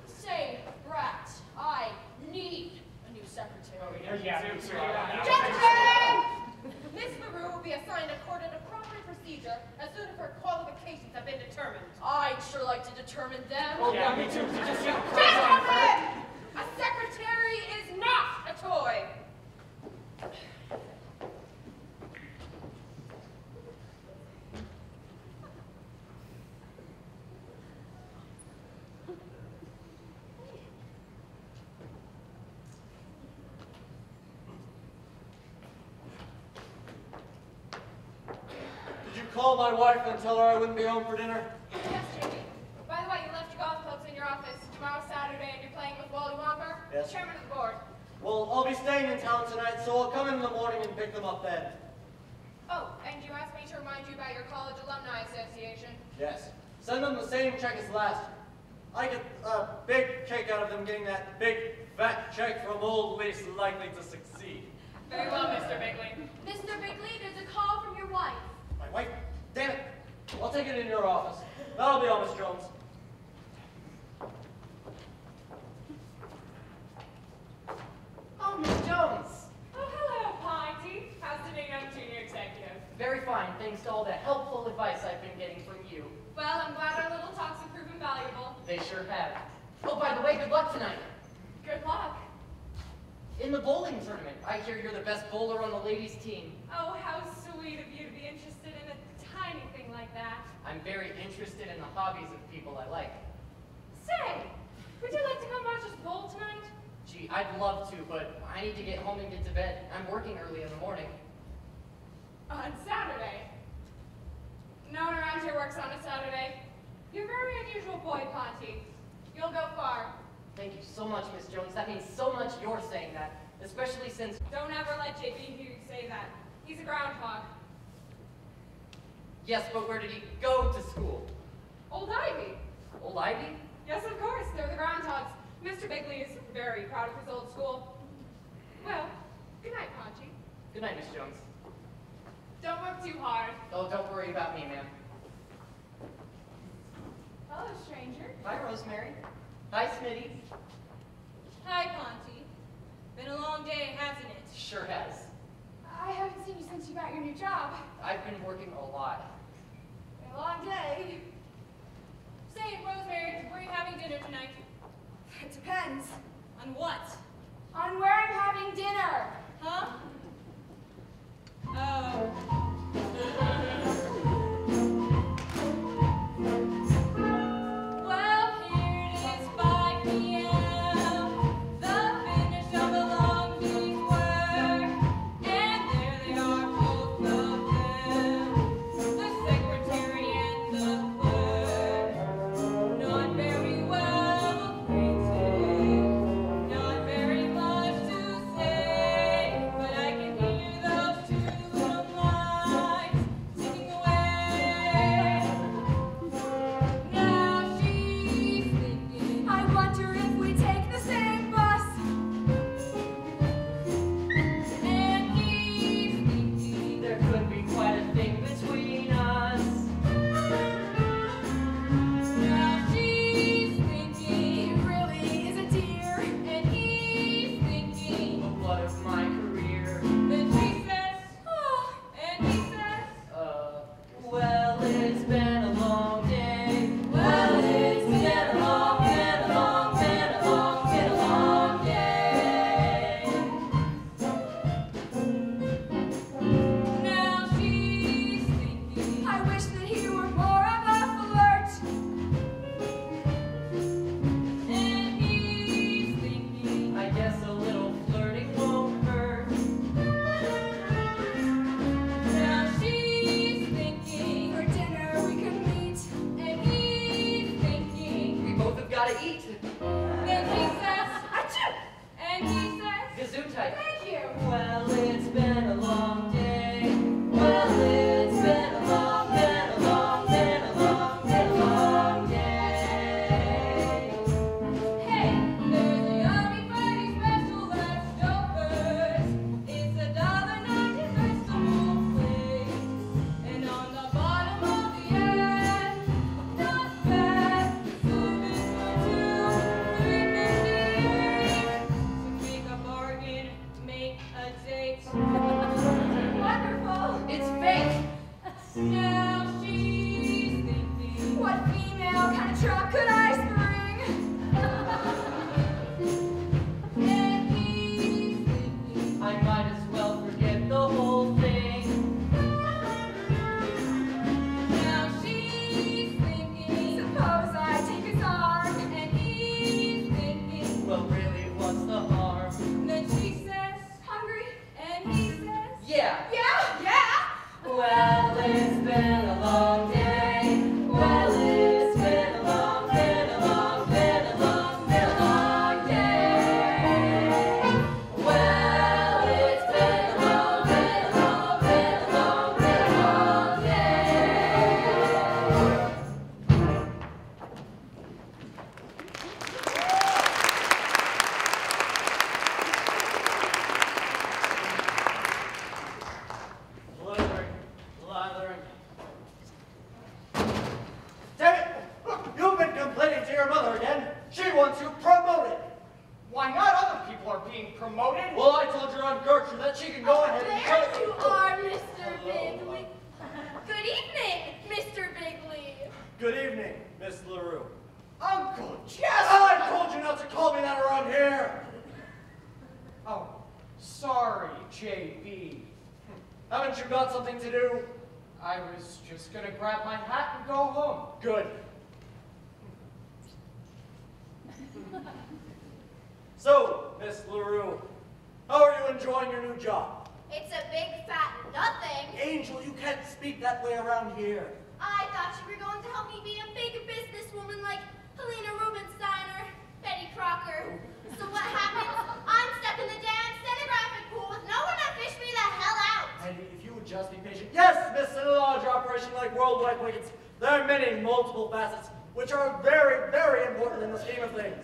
[SPEAKER 8] say, Bratt, I need a new secretary. Gentlemen! Miss LaRue will be assigned according to proper procedure as soon as her qualifications have been determined. I'd sure like to determine them.
[SPEAKER 9] Oh, yeah, me too.
[SPEAKER 8] Gentlemen! A secretary is not a toy.
[SPEAKER 10] Did you call my wife and tell her I wouldn't be home for dinner?
[SPEAKER 8] Yes, Jamie. By the way, you left your golf clubs in your office. Tomorrow's Saturday and you're playing with Wally Womper,
[SPEAKER 10] Yes.
[SPEAKER 8] chairman of the board.
[SPEAKER 10] Well, I'll be staying in town tonight, so I'll come in the morning and pick them up then.
[SPEAKER 8] Oh, and you asked me to remind you about your college alumni association.
[SPEAKER 10] Yes. Send them the same check as last year. I get a big kick out of them getting that big, fat check from old least likely to succeed.
[SPEAKER 8] Very well, Mr. Bigley.
[SPEAKER 4] Mr. Bigley, there's a call from your wife.
[SPEAKER 10] My wife? Damn it. I'll take it in your office. That'll be all, Miss Jones.
[SPEAKER 7] Oh, Miss Jones.
[SPEAKER 8] Oh, hello, Pinty. How's the new young junior executive?
[SPEAKER 7] Very fine, thanks to all the helpful advice I've been getting from you.
[SPEAKER 8] Well, I'm glad our little talks have proven valuable.
[SPEAKER 7] They sure have. Oh, by the way, good luck tonight.
[SPEAKER 8] Good luck.
[SPEAKER 7] In the bowling tournament. I hear you're the best bowler on the ladies' team.
[SPEAKER 6] Oh, how sweet of you to be interested in a tiny thing like that.
[SPEAKER 7] I'm very interested in the hobbies of people I like.
[SPEAKER 6] Say, would you like to come watch us bowl tonight?
[SPEAKER 7] Gee, I'd love to, but I need to get home and get to bed. I'm working early in the morning.
[SPEAKER 8] On Saturday. No one around here works on a Saturday. You're a very unusual boy, Ponty. You'll go far.
[SPEAKER 7] Thank you so much, Miss Jones. That means so much you're saying that, especially since...
[SPEAKER 8] Don't ever let JB hear you say that. He's a groundhog.
[SPEAKER 7] Yes, but where did he go to school?
[SPEAKER 8] Old Ivy.
[SPEAKER 7] Old Ivy?
[SPEAKER 8] Yes, of course. They're the groundhogs. Mr. Bigley is very proud of his old school. Well, good night, Ponty.
[SPEAKER 7] Good night, Miss Jones.
[SPEAKER 8] Don't work too hard.
[SPEAKER 7] Oh, don't worry about me, ma'am.
[SPEAKER 8] Hello, stranger.
[SPEAKER 7] Hi, Rosemary. Hi, Smitty.
[SPEAKER 6] Hi, Ponty. Been a long day, hasn't it?
[SPEAKER 7] Sure has.
[SPEAKER 5] I haven't seen you since you got your new job.
[SPEAKER 7] I've been working a lot.
[SPEAKER 5] Been a long day.
[SPEAKER 6] Say, Rosemary, where are you having dinner tonight?
[SPEAKER 5] It depends.
[SPEAKER 6] On what?
[SPEAKER 5] On where I'm having dinner.
[SPEAKER 6] Huh? Oh. Well, here it is, 5 p.m. The finish of a long day's work. And there they are, both of them. The secretary and the clerk. Not very well acquainted. Not very much to say. But I can hear those two little lights ticking away. Now she's thinking,
[SPEAKER 5] I wonder if we take the same bus.
[SPEAKER 6] and he's thinking,
[SPEAKER 7] There could be quite a thing between us.
[SPEAKER 6] now she's
[SPEAKER 5] He
[SPEAKER 6] thinking,
[SPEAKER 5] really is a dear.
[SPEAKER 6] and he's thinking.
[SPEAKER 7] But what of my career?
[SPEAKER 6] Then she says, oh, and he says,
[SPEAKER 7] Well, it's been a long day.
[SPEAKER 6] well, it's been a long, been a long, been a long, been a long day. Now she's thinking,
[SPEAKER 5] I wish that he were more of a flirt.
[SPEAKER 6] and he's thinking,
[SPEAKER 7] I guess a little flirting won't hurt.
[SPEAKER 6] now she's thinking,
[SPEAKER 5] For dinner we could meet.
[SPEAKER 6] and he's thinking.
[SPEAKER 7] We both have got to eat.
[SPEAKER 6] Then he says,
[SPEAKER 5] Achoo!
[SPEAKER 6] and he says,
[SPEAKER 7] Gesundheit.
[SPEAKER 5] Thank you.
[SPEAKER 7] Well, it's been a long day. Well, it's been a long, been a long, been a long, been a long day.
[SPEAKER 6] hey, there's a yummy Friday special that's Stouffer's. It's $1.90 vegetable plate. And on the bottom of the end, not bad, soup is for $3.58. To make a bargain, make a date.
[SPEAKER 5] Wonderful.
[SPEAKER 7] It's fake.
[SPEAKER 6] Now she's thinking,
[SPEAKER 5] What female kind of truck could I spring?
[SPEAKER 6] and he's thinking,
[SPEAKER 7] I might as well forget the whole thing.
[SPEAKER 6] now she's thinking,
[SPEAKER 5] Suppose I take his arm.
[SPEAKER 6] and he's thinking.
[SPEAKER 7] Well, really, what's the harm?
[SPEAKER 6] Then she says,
[SPEAKER 5] Hungry?
[SPEAKER 6] and he says,
[SPEAKER 7] Yeah.
[SPEAKER 5] Yeah, yeah.
[SPEAKER 7] Well, it's been a long day. Well, it's been a long, been a long, been a long, been a long day. Well, it's been a long, been a long, been a long, been a long day.
[SPEAKER 10] Lathering. Damn it! You've been complaining to your mother again. She wants you promoted.
[SPEAKER 9] Why not? Other people are being promoted.
[SPEAKER 10] Well, I told your Aunt Gertrude that she can go ahead and
[SPEAKER 4] There you are, Mr.
[SPEAKER 10] Hello.
[SPEAKER 4] Bigley. Good evening, Mr. Bigley.
[SPEAKER 10] Good evening, Miss LaRue.
[SPEAKER 9] Uncle Jesse!
[SPEAKER 10] I told you not to call me that around here. Haven't you got something to do?
[SPEAKER 9] I was just gonna grab my hat and go home.
[SPEAKER 10] Good. So, Miss LaRue, how are you enjoying your new job?
[SPEAKER 4] It's a big fat nothing.
[SPEAKER 10] Angel, you can't speak that way around here.
[SPEAKER 4] I thought you were going to help me be a big businesswoman like Helena Rubinstein or Betty Crocker. So what happens? I'm stuck in the damn stenographic pool with no one to fish me the hell out.
[SPEAKER 10] Hetty, if you would just be patient. Yes, Miss, in a larger operation like Worldwide Wickets, there are many multiple facets which are very, very important in the scheme of things.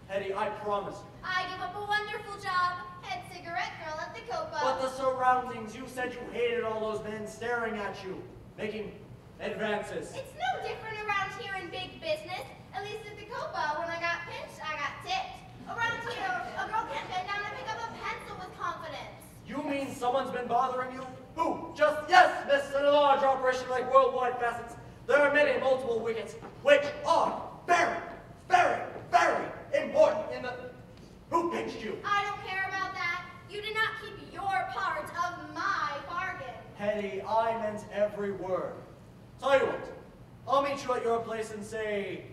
[SPEAKER 10] Hetty, I promise you.
[SPEAKER 4] I give up a wonderful job. Head cigarette girl at the Copa.
[SPEAKER 10] But the surroundings, you said you hated all those men staring at you, making advances.
[SPEAKER 4] It's no different around here in big business. At least at the Copa, when I got pinched, I got tipped. Around here, a girl can't bend down and pick up a pencil with confidence.
[SPEAKER 10] You mean someone's been bothering you? Who? Just, yes, Miss, in a large operation like Worldwide Facets, there are many multiple wickets, which are very, very, very important in the... Who pinched you?
[SPEAKER 4] I don't care about that. You did not keep your part of my bargain.
[SPEAKER 10] Hetty, I meant every word. Tell you what, I'll meet you at your place in, say,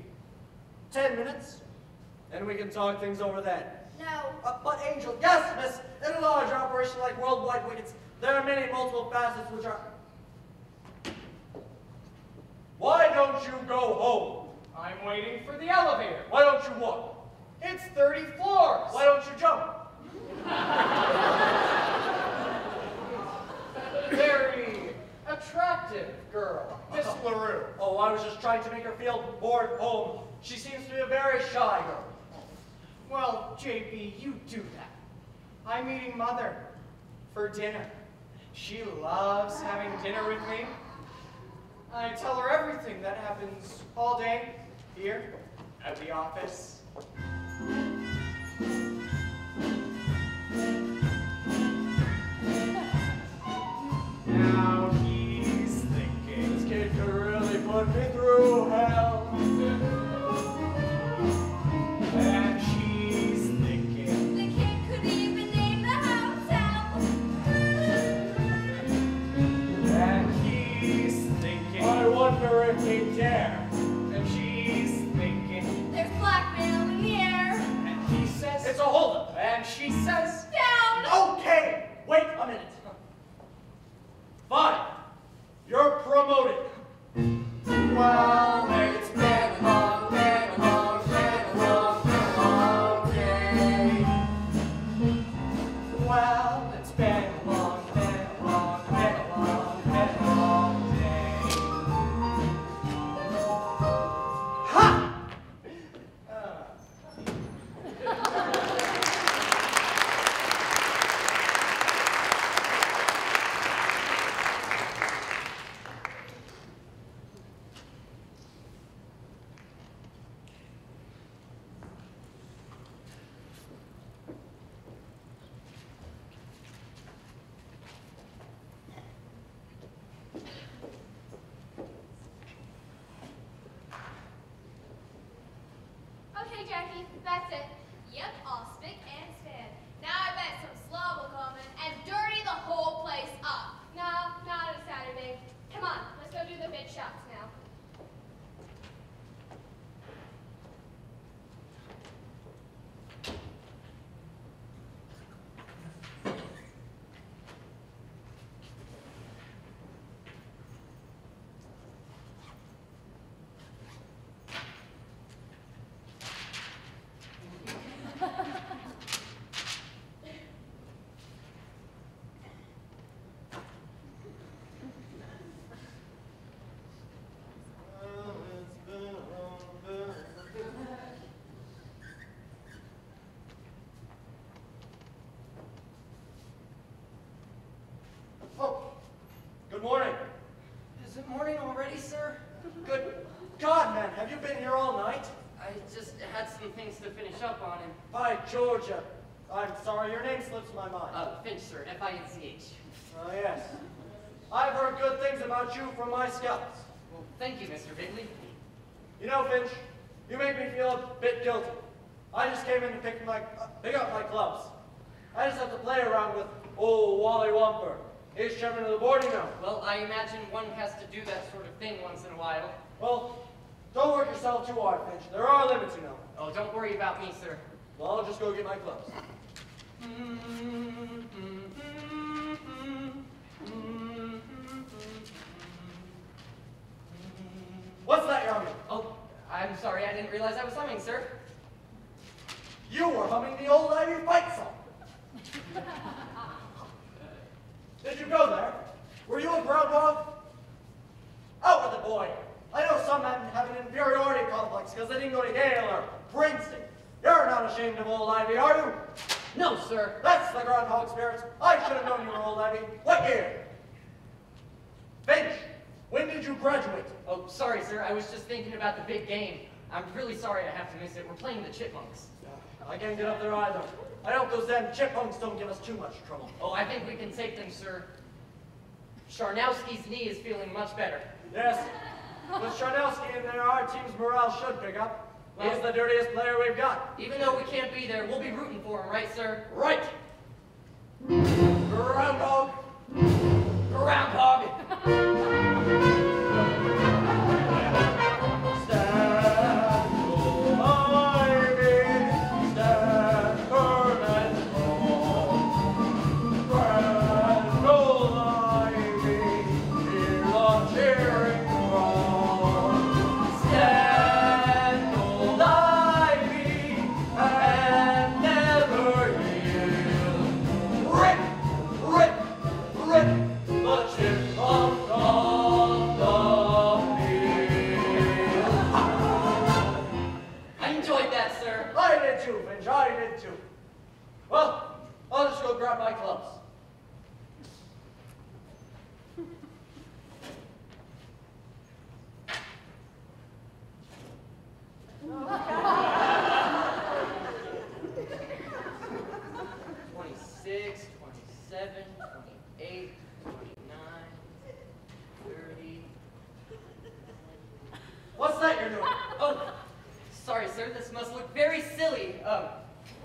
[SPEAKER 10] 10 minutes, and we can talk things over then.
[SPEAKER 4] No.
[SPEAKER 10] But Angel, yes, Miss, in a large operation like Worldwide Wickets, there are many multiple facets which are... Why don't you go home?
[SPEAKER 9] I'm waiting for the elevator.
[SPEAKER 10] Why don't you walk?
[SPEAKER 9] It's 30 floors.
[SPEAKER 10] Why don't you jump?
[SPEAKER 9] Very attractive girl, Miss LaRue.
[SPEAKER 10] Oh, I was just trying to make her feel more at home. She seems to be a very shy girl.
[SPEAKER 9] Well, JB, you do that. I'm meeting Mother for dinner. She loves having dinner with me. I tell her everything that happens all day here at the office. Now he's thinking,
[SPEAKER 10] This kid could really put me through hell.
[SPEAKER 9] and she's thinking,
[SPEAKER 4] The kid could even name the hotel.
[SPEAKER 9] and he's thinking,
[SPEAKER 10] I wonder if he dare.
[SPEAKER 9] and she's thinking,
[SPEAKER 4] There's blackmail in the air.
[SPEAKER 9] and he says,
[SPEAKER 10] It's a holdup.
[SPEAKER 9] and she says,
[SPEAKER 4] Down.
[SPEAKER 10] Okay, wait a minute. Fine, you're promoted.
[SPEAKER 9] well, it's been a long, been a long, been a long, been a long day. Well, it's been a long, been a long, been a long, been a long day.
[SPEAKER 10] Ha!
[SPEAKER 4] Okay, Jackie, that's it. Yep, all spick and span. Now I bet some slob will come in and dirty the whole place up. No, not on a Saturday. Come on, let's go do the big shots now. Oh, good morning.
[SPEAKER 7] Is it morning already, sir?
[SPEAKER 10] Good God, man, have you been here all night?
[SPEAKER 7] I just had some things to finish up on him.
[SPEAKER 10] By Georgia. I'm sorry, your name slips my mind.
[SPEAKER 7] Finch, sir, F-I-N-C-H.
[SPEAKER 10] Oh, yes. I've heard good things about you from my scouts.
[SPEAKER 7] Well, thank you, Mr. Bigley.
[SPEAKER 10] You know, Finch, you make me feel a bit guilty. I just came in to pick up my clubs. I just have to play around with old Wally Wumper. He's chairman of the board, you know.
[SPEAKER 7] Well, I imagine one has to do that sort of thing once in a while.
[SPEAKER 10] Well, don't work yourself too hard, Finch. There are limits, you know.
[SPEAKER 7] Oh, don't worry about me, sir.
[SPEAKER 10] Well, I'll just go get my clubs. What's that you're humming?
[SPEAKER 7] Oh, I'm sorry, I didn't realize I was humming, sir.
[SPEAKER 10] You were humming the old Ivy fight song. Did you go there? Were you a groundhog? Out with it, boy. I know some men have an inferiority complex because they didn't go to Yale or Princeton. You're not ashamed of old Ivy, are you?
[SPEAKER 7] No, sir.
[SPEAKER 10] That's the groundhog spirit. I should have known you were old Ivy. What year? Finch, when did you graduate?
[SPEAKER 7] Oh, sorry, sir. I was just thinking about the big game. I'm really sorry I have to miss it. We're playing the Chipmunks.
[SPEAKER 10] I can't get up there either. I hope those damn chipmunks don't give us too much trouble.
[SPEAKER 7] Oh, I think we can take them, sir. Charnowski's knee is feeling much better.
[SPEAKER 10] Yes. With Charnowski in there, our team's morale should pick up. He's the dirtiest player we've got.
[SPEAKER 7] Even though we can't be there, we'll be rooting for him, right, sir?
[SPEAKER 10] Right. Groundhog.
[SPEAKER 7] Groundhog!
[SPEAKER 10] Well, I'll just go grab my clubs. What's that you're doing?
[SPEAKER 7] Oh, sorry, sir. This must look very silly.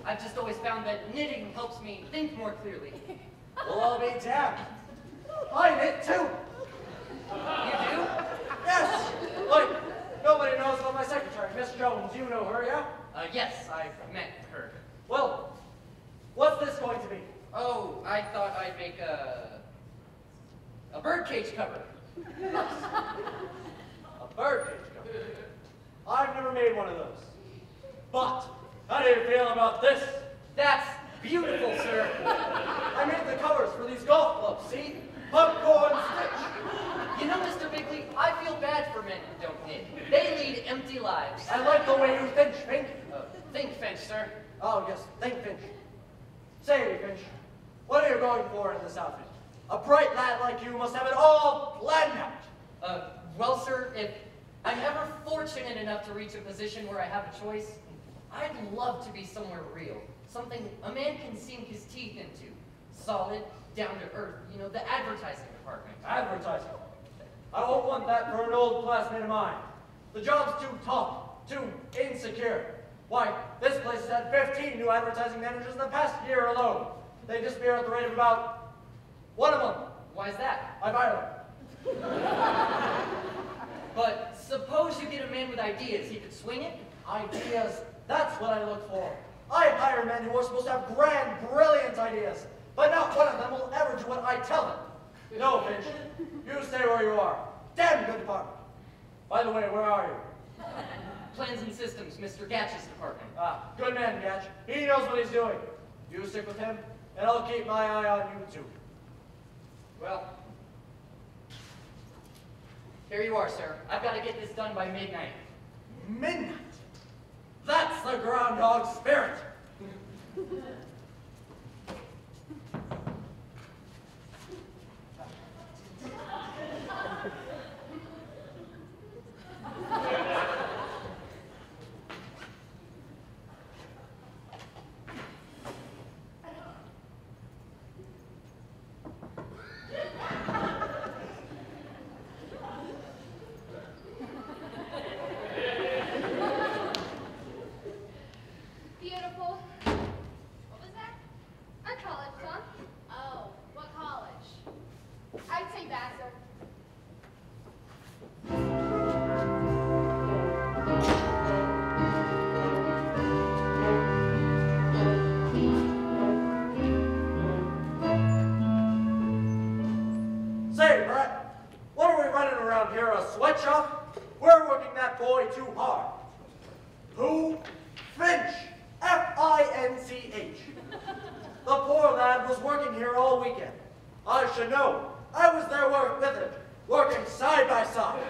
[SPEAKER 7] I've just always found that knitting helps me think more clearly.
[SPEAKER 10] Well, I'll be damned. I knit too.
[SPEAKER 7] You do?
[SPEAKER 10] Yes. Like, nobody knows about my secretary, Miss Jones. You know her, yeah?
[SPEAKER 7] Yes, I've met her.
[SPEAKER 10] Well, what's this going to be?
[SPEAKER 7] Oh, I thought I'd make a birdcage cover.
[SPEAKER 10] A birdcage cover? I've never made one of those. But, how do you feel about this?
[SPEAKER 7] That's beautiful, sir.
[SPEAKER 10] I made the covers for these golf clubs, see? Popcorn Stitch.
[SPEAKER 7] You know, Mr. Bigley, I feel bad for men who don't knit. They lead empty lives.
[SPEAKER 10] I like the way you think, Finch.
[SPEAKER 7] Think, Finch, sir.
[SPEAKER 10] Oh, yes, think, Finch. Say, Finch, what are you going for in this outfit? A bright lad like you must have it all planned out.
[SPEAKER 7] Well, sir, if I'm ever fortunate enough to reach a position where I have a choice, I'd love to be somewhere real. Something a man can sink his teeth into. Solid, down to earth. You know, the advertising department.
[SPEAKER 10] Advertising. I won't want that for an old classmate of mine. The job's too tough, too insecure. Why, this place has had 15 new advertising managers in the past year alone. They disappear at the rate of about one a month.
[SPEAKER 7] Why's that?
[SPEAKER 10] I fire them.
[SPEAKER 7] But suppose you get a man with ideas, he could swing it?
[SPEAKER 10] Ideas, that's what I look for. I hire men who are supposed to have grand, brilliant ideas, but not one of them will ever do what I tell them. No, Finch, you stay where you are. Damn good department. By the way, where are you?
[SPEAKER 7] Plans and Systems, Mr. Gatch's department.
[SPEAKER 10] Ah, good man, Gatch. He knows what he's doing. You stick with him, and I'll keep my eye on you too.
[SPEAKER 7] Well, here you are, sir. I've got to get this done by midnight.
[SPEAKER 10] Midnight? That's the groundhog spirit.
[SPEAKER 4] Beautiful.
[SPEAKER 10] weekend. I should know. I was there with him, working side by side.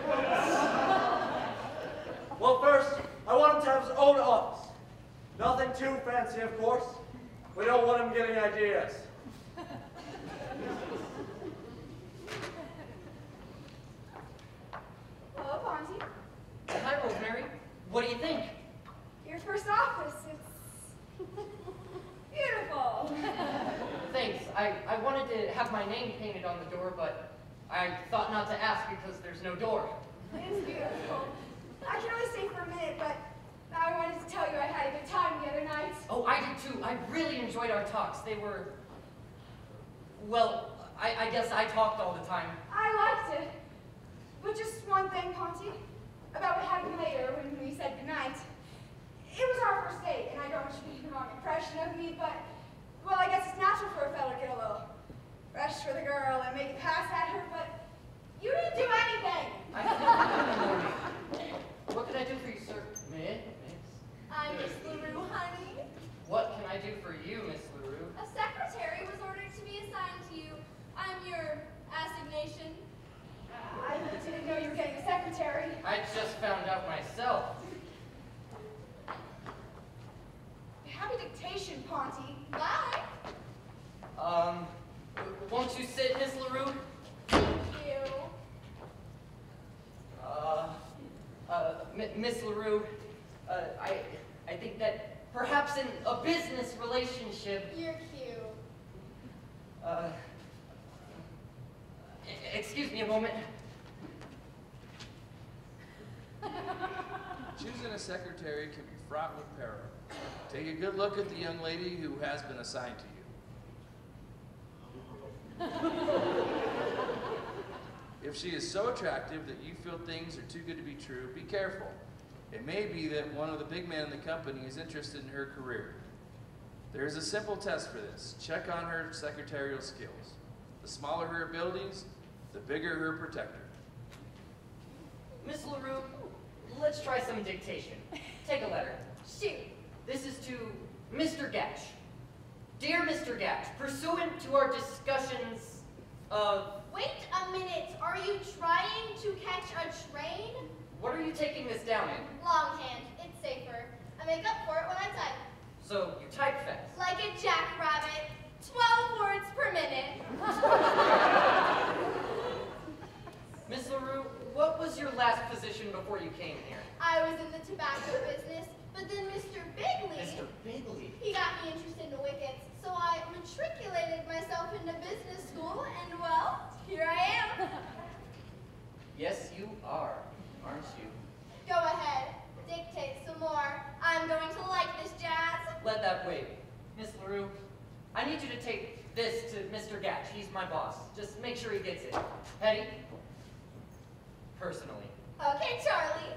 [SPEAKER 10] Well, first, I want him to have his own office. Nothing too fancy, of course. We don't want him getting ideas.
[SPEAKER 5] Hello, Ponty.
[SPEAKER 7] Hi, Rosemary. What do you think?
[SPEAKER 5] Your first office. It's beautiful.
[SPEAKER 7] Thanks. I wanted to have my name painted on the door, but I thought not to ask because there's no door.
[SPEAKER 5] It's beautiful. I can only stay for a minute, but I wanted to tell you I had a good time the other night.
[SPEAKER 7] Oh, I did too. I really enjoyed our talks. They were, well, I guess I talked all the time.
[SPEAKER 5] I liked it. But just one thing, Ponty, about what happened later when we said goodnight. It was our first date, and I don't want you to get the wrong impression of me, but, well, I guess it's natural for a fellow to get a little rush for the girl and make a pass at her, but you didn't do anything.
[SPEAKER 7] I didn't. What can I do for you, sir? Miss?
[SPEAKER 4] I'm Miss LaRue, honey.
[SPEAKER 7] What can I do for you, Miss LaRue?
[SPEAKER 4] A secretary was ordered to be assigned to you. I'm your assignation.
[SPEAKER 5] I didn't know you were getting a secretary.
[SPEAKER 7] I just found out myself.
[SPEAKER 5] Happy dictation, Ponty.
[SPEAKER 4] Bye.
[SPEAKER 7] Won't you sit, Miss LaRue?
[SPEAKER 4] Thank you.
[SPEAKER 7] Miss LaRue, I think that perhaps in a business relationship,
[SPEAKER 4] You're cute.
[SPEAKER 7] Excuse me a moment.
[SPEAKER 1] Choosing a secretary can be fraught with peril. Take a good look at the young lady who has been assigned to you. If she is so attractive that you feel things are too good to be true, be careful. It may be that one of the big men in the company is interested in her career. There is a simple test for this. Check on her secretarial skills. The smaller her abilities, the bigger her protector.
[SPEAKER 7] Miss LaRue, let's try some dictation. Take a letter.
[SPEAKER 5] Shoot.
[SPEAKER 7] This is to Mr. Gatch. Dear Mr. Gatch, pursuant to our discussions of...
[SPEAKER 4] Wait a minute. Are you trying to catch a train?
[SPEAKER 7] What are you taking this down in?
[SPEAKER 4] Longhand. It's safer. I make up for it when I type.
[SPEAKER 7] So, you type fast.
[SPEAKER 4] Like a jackrabbit. 12 words per minute.
[SPEAKER 7] Miss LaRue, what was your last position before you came here?
[SPEAKER 4] I was in the tobacco business, but then Mr. Bigley,
[SPEAKER 7] Mr. Bigley.
[SPEAKER 4] he got me interested in wickets, so I matriculated myself into business school, and well, here I am.
[SPEAKER 7] Yes, you are, aren't you?
[SPEAKER 4] Go ahead, dictate some more. I'm going to like this jazz.
[SPEAKER 7] Let that wait. Miss LaRue, I need you to take this to Mr. Gatch. He's my boss. Just make sure he gets it. Hetty? Personally.
[SPEAKER 4] Okay, Charlie.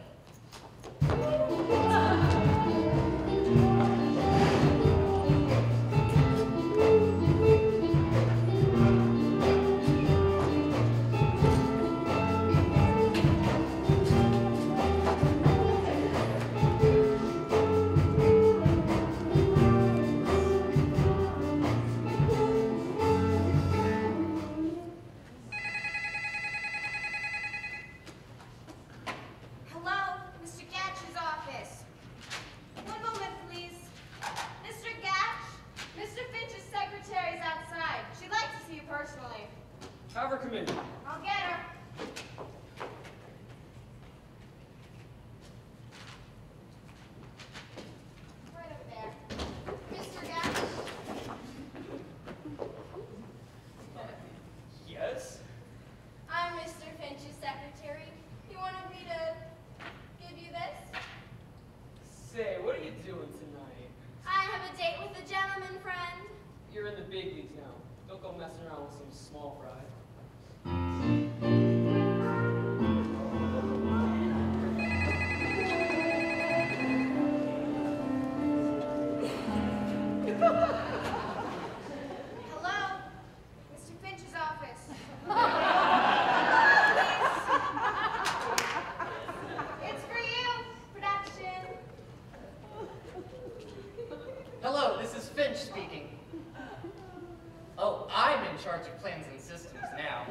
[SPEAKER 5] Hello, Mr. Gatch's office. One moment, please. Mr. Gatch, Mr. Finch's secretary's outside. She'd like to see you personally.
[SPEAKER 3] Have her come in.
[SPEAKER 5] I'll get her.
[SPEAKER 4] Right over there. Mr. Gatch,
[SPEAKER 3] Yes?
[SPEAKER 4] I'm Mr. Finch's secretary. He wanted me to give you this.
[SPEAKER 3] Say, what are you doing tonight?
[SPEAKER 4] I have a date with a gentleman friend.
[SPEAKER 3] You're in the big leagues now. Don't go messing around with some small fry.
[SPEAKER 5] Hello, Mr. Finch's office. It's for you, production.
[SPEAKER 7] Hello, this is Finch speaking. Oh, I'm in in charge of plans and systems now.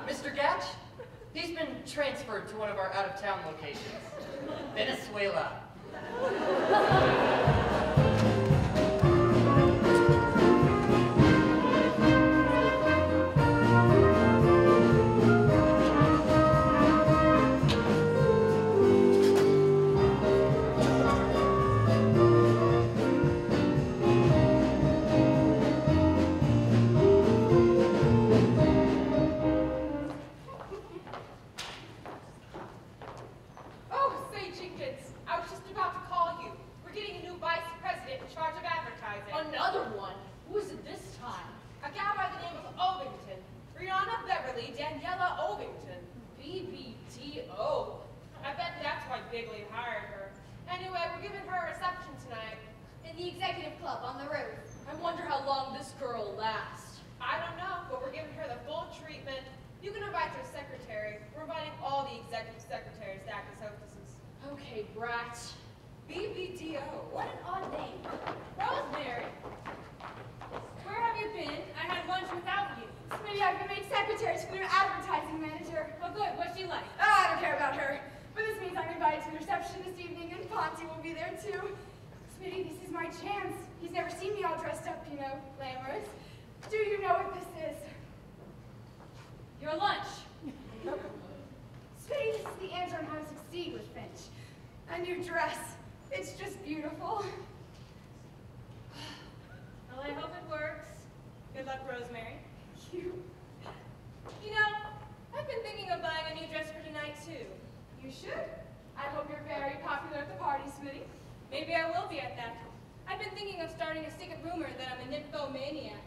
[SPEAKER 7] Mr. Gatch, he's been transferred to one of our out-of-town locations, Venezuela.
[SPEAKER 8] Oh, say, Jenkins, I was just about to call you. We're getting a new vice president in charge of advertising.
[SPEAKER 2] Another one? Who is it this time?
[SPEAKER 8] A gal by the name of Ovington. Brianna Beverly Daniela Ovington.
[SPEAKER 2] BBDO.
[SPEAKER 8] I bet that's why Bigley hired her. Anyway, we're giving her a reception tonight.
[SPEAKER 4] In the executive club on the roof.
[SPEAKER 2] I wonder how long this girl lasts.
[SPEAKER 8] I don't know, but we're giving her the full treatment. You can invite your secretary. We're inviting all the executive secretaries to act as hostesses.
[SPEAKER 2] Okay, brat.
[SPEAKER 8] BBDO.
[SPEAKER 4] What an odd name.
[SPEAKER 6] Rosemary, where have you been? I had lunch without you.
[SPEAKER 5] Maybe I've been made secretary to the new advertising manager.
[SPEAKER 6] Oh, good. What's she like?
[SPEAKER 5] I don't care about her. But this means I'm invited to the reception this evening, and Ponty will be there too. Smitty, this is my chance. He's never seen me all dressed up, you know, glamorous. Do you know what this is?
[SPEAKER 6] Your lunch.
[SPEAKER 5] Smitty, this is the answer on how to succeed with Finch. A new dress. It's just beautiful.
[SPEAKER 6] Well, I hope it works. Good luck, Rosemary.
[SPEAKER 5] You
[SPEAKER 6] know, I've been thinking of buying a new dress for tonight, too.
[SPEAKER 5] should. I hope you're very popular at the party, Smitty.
[SPEAKER 6] Maybe I will be at that. I've been thinking of starting a secret rumor that I'm a nymphomaniac.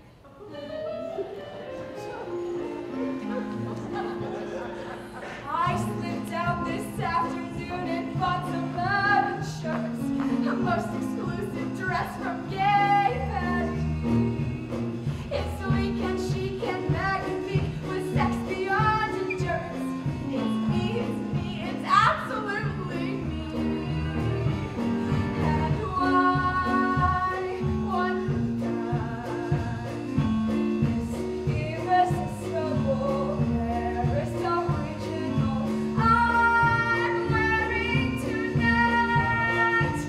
[SPEAKER 5] I slipped out this afternoon and bought some love shirts, a most exclusive dress from Gay Patty. It's sleek and chic and magnifique with sex beyond endurance. It's me, it's absolutely me. And why one guy is irresistible, Paris original I'm wearing tonight.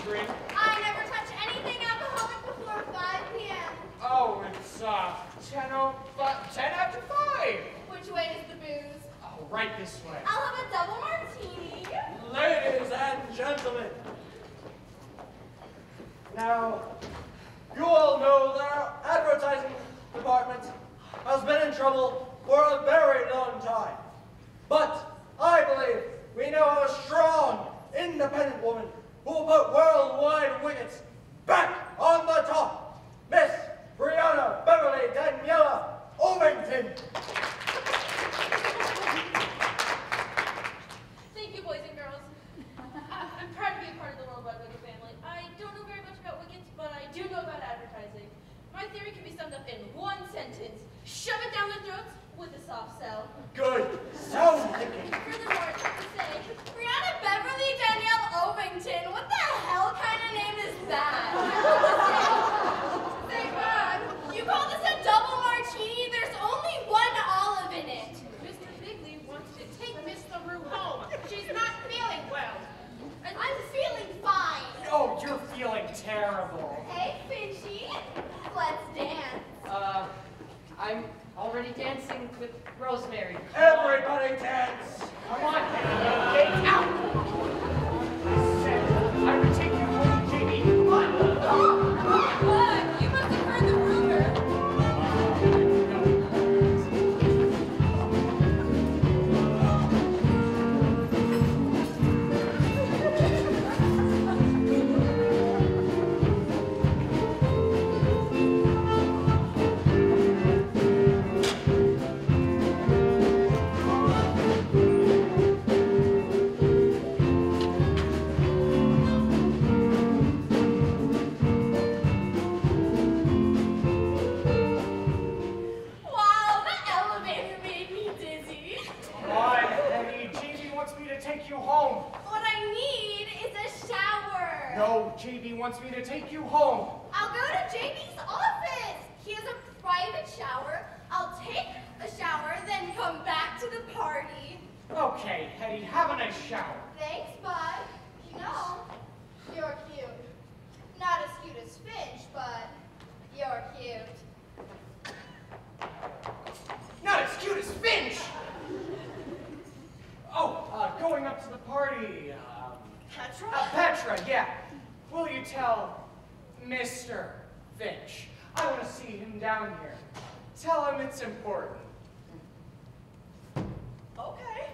[SPEAKER 9] drink?
[SPEAKER 4] I never touch anything alcoholic before 5 p.m.
[SPEAKER 9] Oh, it's 10 after 5.
[SPEAKER 4] Which way is the booze?
[SPEAKER 9] Oh, right this way.
[SPEAKER 4] I'll have a double martini.
[SPEAKER 10] Ladies and gentlemen, now, you all know that our advertising department has been in trouble for a very long time. But I believe we now have a strong, independent woman who will put worldwide wickets back on the top. Miss Brianna Beverly Daniela Ovington.
[SPEAKER 6] Thank you, boys and girls. I'm proud to be a part of the Worldwide Wicket family. I don't know very much about wickets, but I do know about advertising. My theory can be summed up in one sentence. Shove it down their throats with a soft sell.
[SPEAKER 10] Good. Sound thinking.
[SPEAKER 6] Furthermore, I have to say,
[SPEAKER 4] Brianna Beverly Danielle Ovington. What the hell kind of name is that? Say, Bud, you call this a double martini? There's only one olive in it.
[SPEAKER 8] Mr. Bigley wants to take Miss LaRue home. She's not feeling well.
[SPEAKER 4] I'm feeling fine.
[SPEAKER 9] Oh, you're feeling terrible.
[SPEAKER 4] Hey, Finchy, let's dance.
[SPEAKER 7] I'm already dancing with Rosemary.
[SPEAKER 10] Everybody dance.
[SPEAKER 9] Come on, Penny, get out! I said I would take you home, Jamie. Come on.
[SPEAKER 6] Bud, you must have heard the rumor.
[SPEAKER 4] Wow, the elevator made me dizzy.
[SPEAKER 9] Come on, Penny. Jamie wants me to take you home.
[SPEAKER 4] What I need is a shower.
[SPEAKER 9] No, JB wants me to take you home.
[SPEAKER 4] I'll go to JB's office. He has a private shower. I'll take a shower, then come back to the party.
[SPEAKER 9] Okay, Hetty, have a nice shower.
[SPEAKER 4] Thanks, bud. You know, you're cute. Not as cute as Finch, but you're cute.
[SPEAKER 9] Not as cute as Finch! Oh, going up to the party.
[SPEAKER 4] Petra?
[SPEAKER 9] Petra, yeah. Will you tell Mr. Finch? I want to see him down here. Tell him it's important.
[SPEAKER 4] Okay.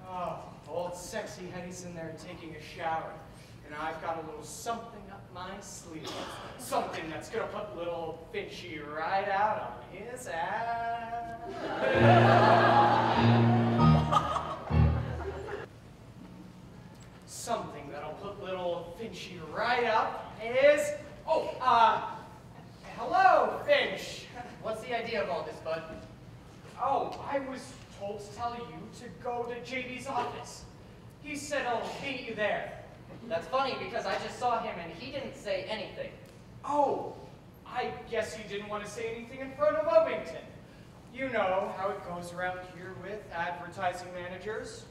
[SPEAKER 9] Oh, old sexy Hetty's in there taking a shower. And I've got a little something up my sleeve. Something that's gonna put little Finchy right out on his ass. Something that'll put little Finchy right up his... Oh, hello, Finch.
[SPEAKER 7] What's the idea of all this, Bud?
[SPEAKER 9] Oh, I was told to tell you to go to JB's office. He said he'll meet you there.
[SPEAKER 7] That's funny because I just saw him and he didn't say anything.
[SPEAKER 9] Oh, I guess you didn't want to say anything in front of Ovington. You know how it goes around here with advertising managers.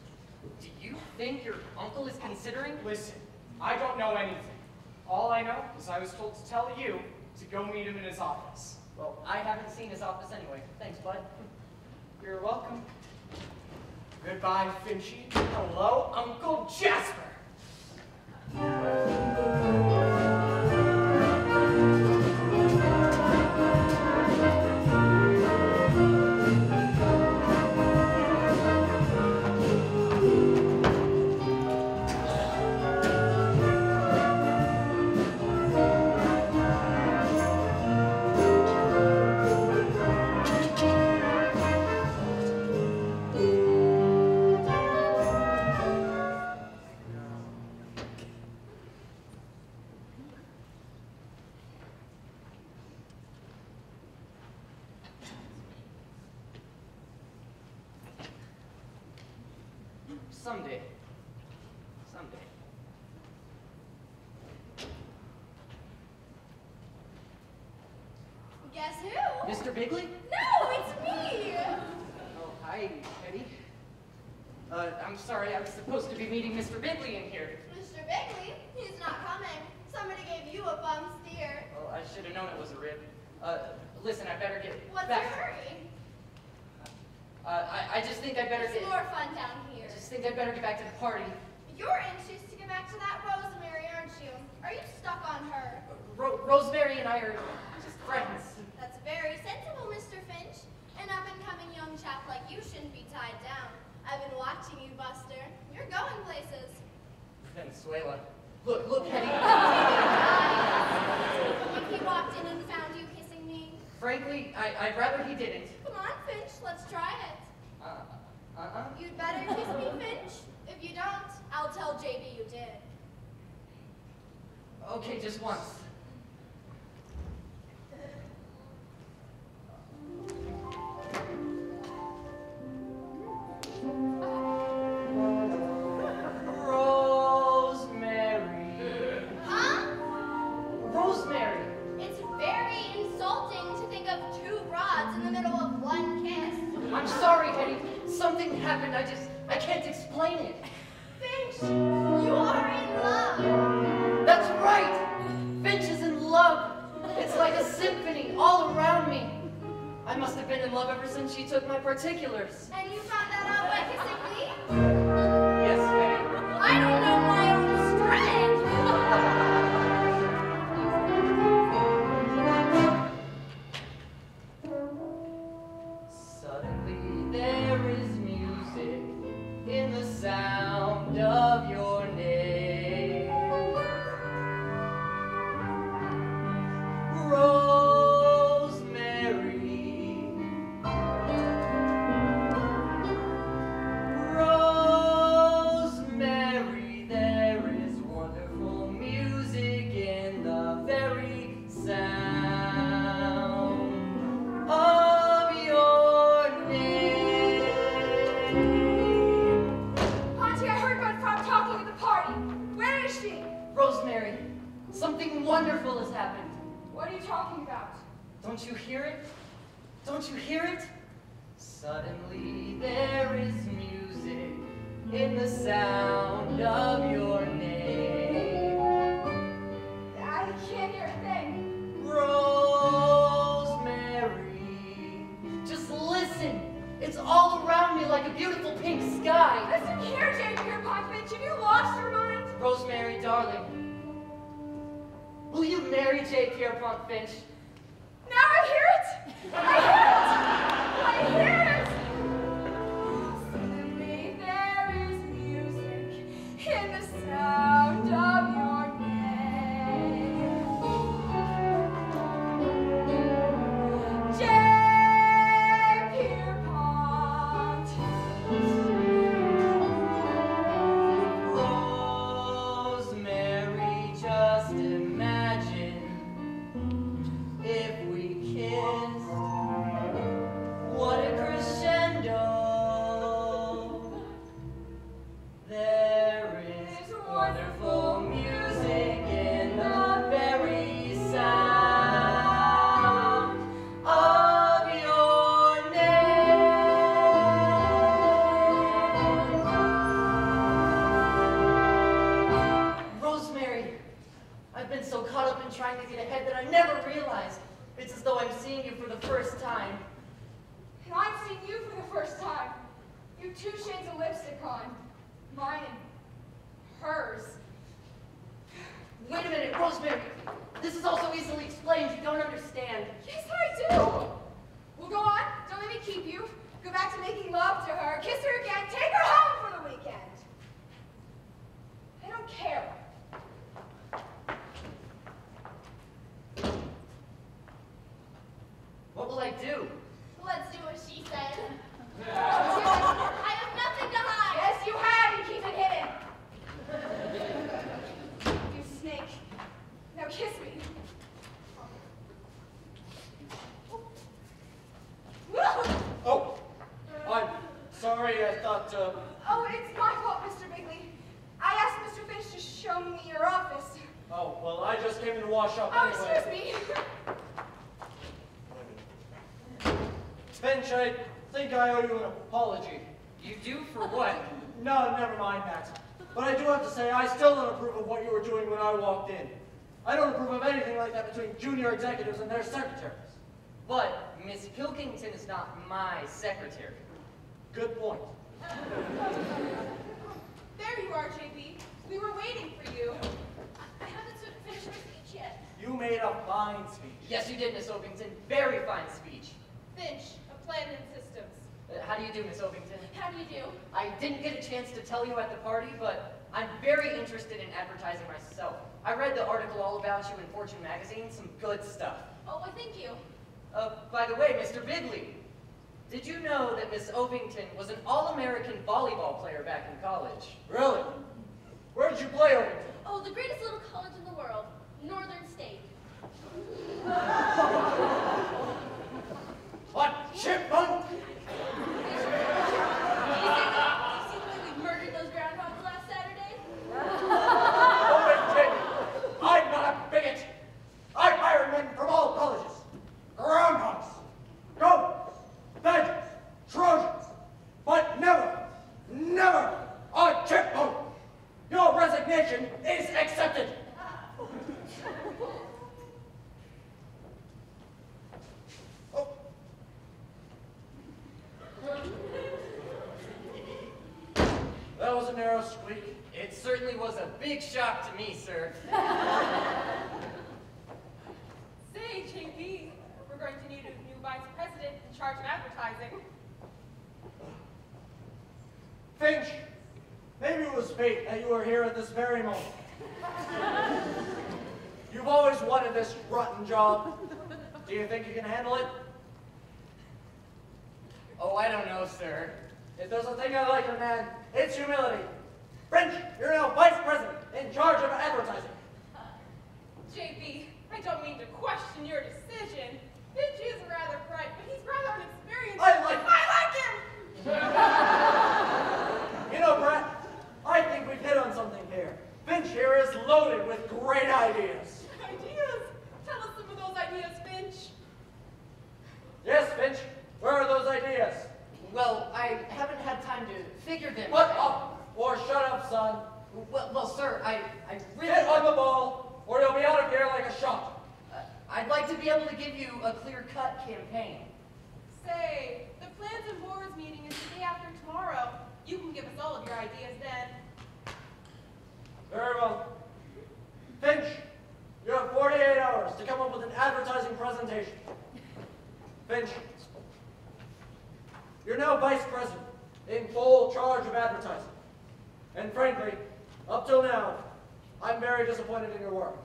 [SPEAKER 7] Do you think your uncle is considering?
[SPEAKER 9] Listen, I don't know anything. All I know is I was told to tell you to go meet him in his office.
[SPEAKER 7] Well, I haven't seen his office anyway. Thanks, Bud.
[SPEAKER 9] You're welcome. Goodbye, Finchy. Hello, Uncle Jasper.
[SPEAKER 7] Someday. Someday.
[SPEAKER 4] Guess who?
[SPEAKER 7] Mr. Bigley?
[SPEAKER 4] No, it's me.
[SPEAKER 7] Oh, hi, Hetty. I'm sorry, I was supposed to be meeting Mr. Bigley in here.
[SPEAKER 4] Mr. Bigley, he's not coming. Somebody gave you a bum steer.
[SPEAKER 7] Well, I should have known it was a rib. Listen, I better get
[SPEAKER 4] What's
[SPEAKER 7] back.
[SPEAKER 4] your hurry?
[SPEAKER 7] I just think I better
[SPEAKER 4] It's
[SPEAKER 7] get...
[SPEAKER 4] more fun down here.
[SPEAKER 7] I just think I better get back to the party.
[SPEAKER 4] You're anxious to get back to that Rosemary, aren't you? Are you stuck on her?
[SPEAKER 7] Rosemary and I are just friends.
[SPEAKER 4] That's very sensible, Mr. Finch. An up-and-coming young chap like you shouldn't be tied down. I've been watching you, Buster. You're going places.
[SPEAKER 7] Venezuela. Look, Hetty.
[SPEAKER 4] If he walked in and found you kissing me.
[SPEAKER 7] Frankly, I'd rather he didn't.
[SPEAKER 4] Come on, Finch, let's try it.
[SPEAKER 7] Uh-uh.
[SPEAKER 4] You'd better kiss me, Finch. If you don't, I'll tell JB you did.
[SPEAKER 7] Okay, just once. Rosemary.
[SPEAKER 4] Huh?
[SPEAKER 7] Rosemary.
[SPEAKER 4] It's very insulting to think of two broads in the middle of one kiss.
[SPEAKER 7] I'm sorry, Hetty. Something happened. I can't explain it.
[SPEAKER 4] Finch, you are in love.
[SPEAKER 7] That's right. Finch is in love. It's like a symphony all around me. I must have been in love ever since she took my particulars.
[SPEAKER 4] And you found that out by kissing me?
[SPEAKER 7] Yes, Hetty.
[SPEAKER 4] I don't know my own strength.
[SPEAKER 7] Suddenly there is music in the sound of your name. Rosemary. Rosemary, there is wonderful music in the very sound of your name.
[SPEAKER 5] Auntie, I heard Bud Frog talking at the party. Where is she?
[SPEAKER 7] Rosemary, something wonderful has happened.
[SPEAKER 5] What are you talking about?
[SPEAKER 7] Don't you hear it? Don't you hear it? Suddenly there is music in the sound of your name.
[SPEAKER 5] I can't hear a thing.
[SPEAKER 7] Rosemary, just listen. It's all around me like a beautiful pink sky.
[SPEAKER 5] Listen here, Jane Pierpont Finch. Have you lost your mind?
[SPEAKER 7] Rosemary, darling, will you marry J. Pierpont Finch?
[SPEAKER 5] Now I hear it! I hear it! I hear it! Suddenly there is music in the sound of your name. J. Pierpont.
[SPEAKER 7] Rosemary, just imagine if we kissed. What a crescendo. There is wonderful music in the very sound of your name. Rosemary, I've been so caught up in trying to get ahead that I never realized. It's as though I'm seeing you for the first time.
[SPEAKER 5] And I'm seeing you for the first time. You have 2 shades of lipstick on. Mine and hers.
[SPEAKER 7] Wait a minute, Rosemary. This is also easily explained. You don't understand.
[SPEAKER 5] Yes, I do. Well, go on. Don't let me keep you. Go back to making love to her. Kiss her again. Take her home for the weekend. I don't care.
[SPEAKER 7] What will I do?
[SPEAKER 4] Let's do what she said. I have nothing to hide.
[SPEAKER 5] Yes, you have. You keep it hidden. You snake. Now kiss me.
[SPEAKER 10] Oh, I'm sorry. I thought.
[SPEAKER 5] Oh, it's my fault, Mr. Bigley. I asked Mr. Finch to show me your office.
[SPEAKER 10] Oh, well, I just came in to wash up
[SPEAKER 5] Oh,
[SPEAKER 10] anyway.
[SPEAKER 5] excuse me.
[SPEAKER 10] Finch, I think I owe you an apology.
[SPEAKER 7] You do for what?
[SPEAKER 10] No, never mind that. But I do have to say, I still don't approve of what you were doing when I walked in. I don't approve of anything like that between junior executives and their secretaries.
[SPEAKER 7] But Miss Pilkington is not my secretary.
[SPEAKER 10] Good point.
[SPEAKER 8] There you are, JB. We were waiting for you.
[SPEAKER 4] I haven't finished my speech yet.
[SPEAKER 10] You made a fine speech.
[SPEAKER 7] Yes, you did, Miss Ovington. Very fine speech.
[SPEAKER 8] Finch, of Plan and Systems.
[SPEAKER 7] How do you do, Miss Ovington?
[SPEAKER 4] How do you do?
[SPEAKER 7] I didn't get a chance to tell you at the party, but I'm very interested in advertising myself. I read the article all about you in Fortune magazine, some good stuff.
[SPEAKER 4] Oh, well, thank you.
[SPEAKER 7] By the way, Mr. Bigley, did you know that Miss Ovington was an All-American volleyball player back in college?
[SPEAKER 10] Really? Where did you play, Ovington?
[SPEAKER 4] Oh, the greatest little college in the world, Northern State.
[SPEAKER 10] What, chipmunk?
[SPEAKER 4] You see the way we murdered those groundhogs last Saturday?
[SPEAKER 10] Ovington, I'm not a bigot. I've hired men from all colleges. Groundhogs, gophers, badgers, Trojans, but never, never a chipmunk. Your resignation is accepted. Oh. That was a narrow squeak.
[SPEAKER 7] It certainly was a big shock to me, sir.
[SPEAKER 8] Say, JB, we're going to need a new vice president in charge of advertising.
[SPEAKER 10] Finch, maybe it was fate that you were here at this very moment. You've always wanted this rotten job. Do you think you can handle it?
[SPEAKER 7] Oh, I don't know, sir.
[SPEAKER 10] If there's a thing I like in man, it's humility. Finch, you're now vice president in charge of advertising.
[SPEAKER 8] JB, I don't mean to question your decision. Finch is rather bright, but he's rather inexperienced.
[SPEAKER 10] I like
[SPEAKER 8] him!
[SPEAKER 10] You know, Brett, I think we've hit on something here. Finch here is loaded with great ideas.
[SPEAKER 8] Ideas? Tell us some of those ideas, Finch.
[SPEAKER 10] Yes, Finch, where are those ideas?
[SPEAKER 7] Well, I haven't had time to figure them
[SPEAKER 10] Shut
[SPEAKER 7] out.
[SPEAKER 10] up, or shut up, son.
[SPEAKER 7] Well, sir, I really...
[SPEAKER 10] Get on the ball, or you'll be out of here like a shot.
[SPEAKER 7] I'd like to be able to give you a clear-cut campaign.
[SPEAKER 8] Say, the plans and boards meeting is the day after tomorrow. You can give us all of your ideas then.
[SPEAKER 10] Very well. Finch, you have 48 hours to come up with an advertising presentation. Finch, you're now vice president in full charge of advertising. And frankly, up till now, I'm very disappointed in your work.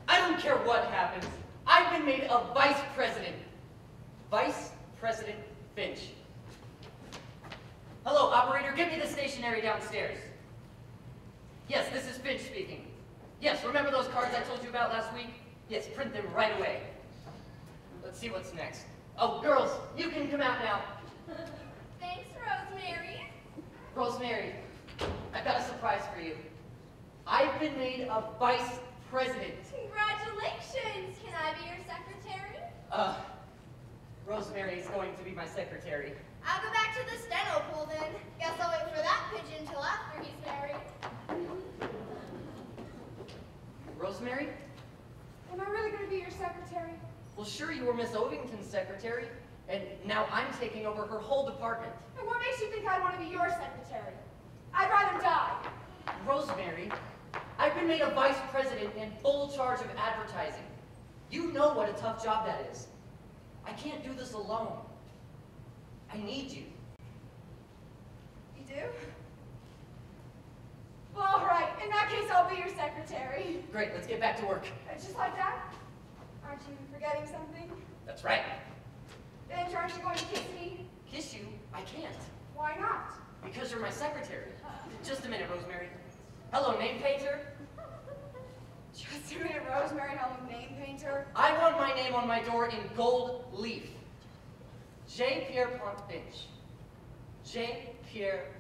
[SPEAKER 7] I don't care what happens. I've been made a vice president. Vice President Finch. Hello, operator, give me the stationery downstairs. Yes, this is Finch speaking. Yes, remember those cards I told you about last week? Yes, print them right away. Let's see what's next. Oh, girls, you can come out now.
[SPEAKER 4] Thanks, Rosemary.
[SPEAKER 7] Rosemary, I've got a surprise for you. I've been made a vice president.
[SPEAKER 4] Congratulations. Can I be your secretary?
[SPEAKER 7] Rosemary is going to be my secretary.
[SPEAKER 4] I'll go back to the steno pool then. Guess I'll wait for that pigeon till after he's married.
[SPEAKER 7] Rosemary?
[SPEAKER 5] Am I really going to be your secretary?
[SPEAKER 7] Well, sure, you were Miss Ovington's secretary, and now I'm taking over her whole department.
[SPEAKER 5] And what makes you think I'd want to be your secretary? I'd rather die.
[SPEAKER 7] Rosemary, I've been made a vice president in full charge of advertising. You know what a tough job that is. I can't do this alone. I need you.
[SPEAKER 5] You do? Well, all right. In that case, I'll be your secretary.
[SPEAKER 7] Great, let's get back to work.
[SPEAKER 5] Just like that? Aren't you forgetting something?
[SPEAKER 7] That's right.
[SPEAKER 5] Finch, aren't you going to kiss me?
[SPEAKER 7] Kiss you? I can't.
[SPEAKER 5] Why not?
[SPEAKER 7] Because you're my secretary. Just a minute, Rosemary. Hello, name painter.
[SPEAKER 5] Just a minute, Rosemary. Hello, name painter.
[SPEAKER 7] I want my name on my door in gold leaf. J. Pierpont Finch. J. Pierpont.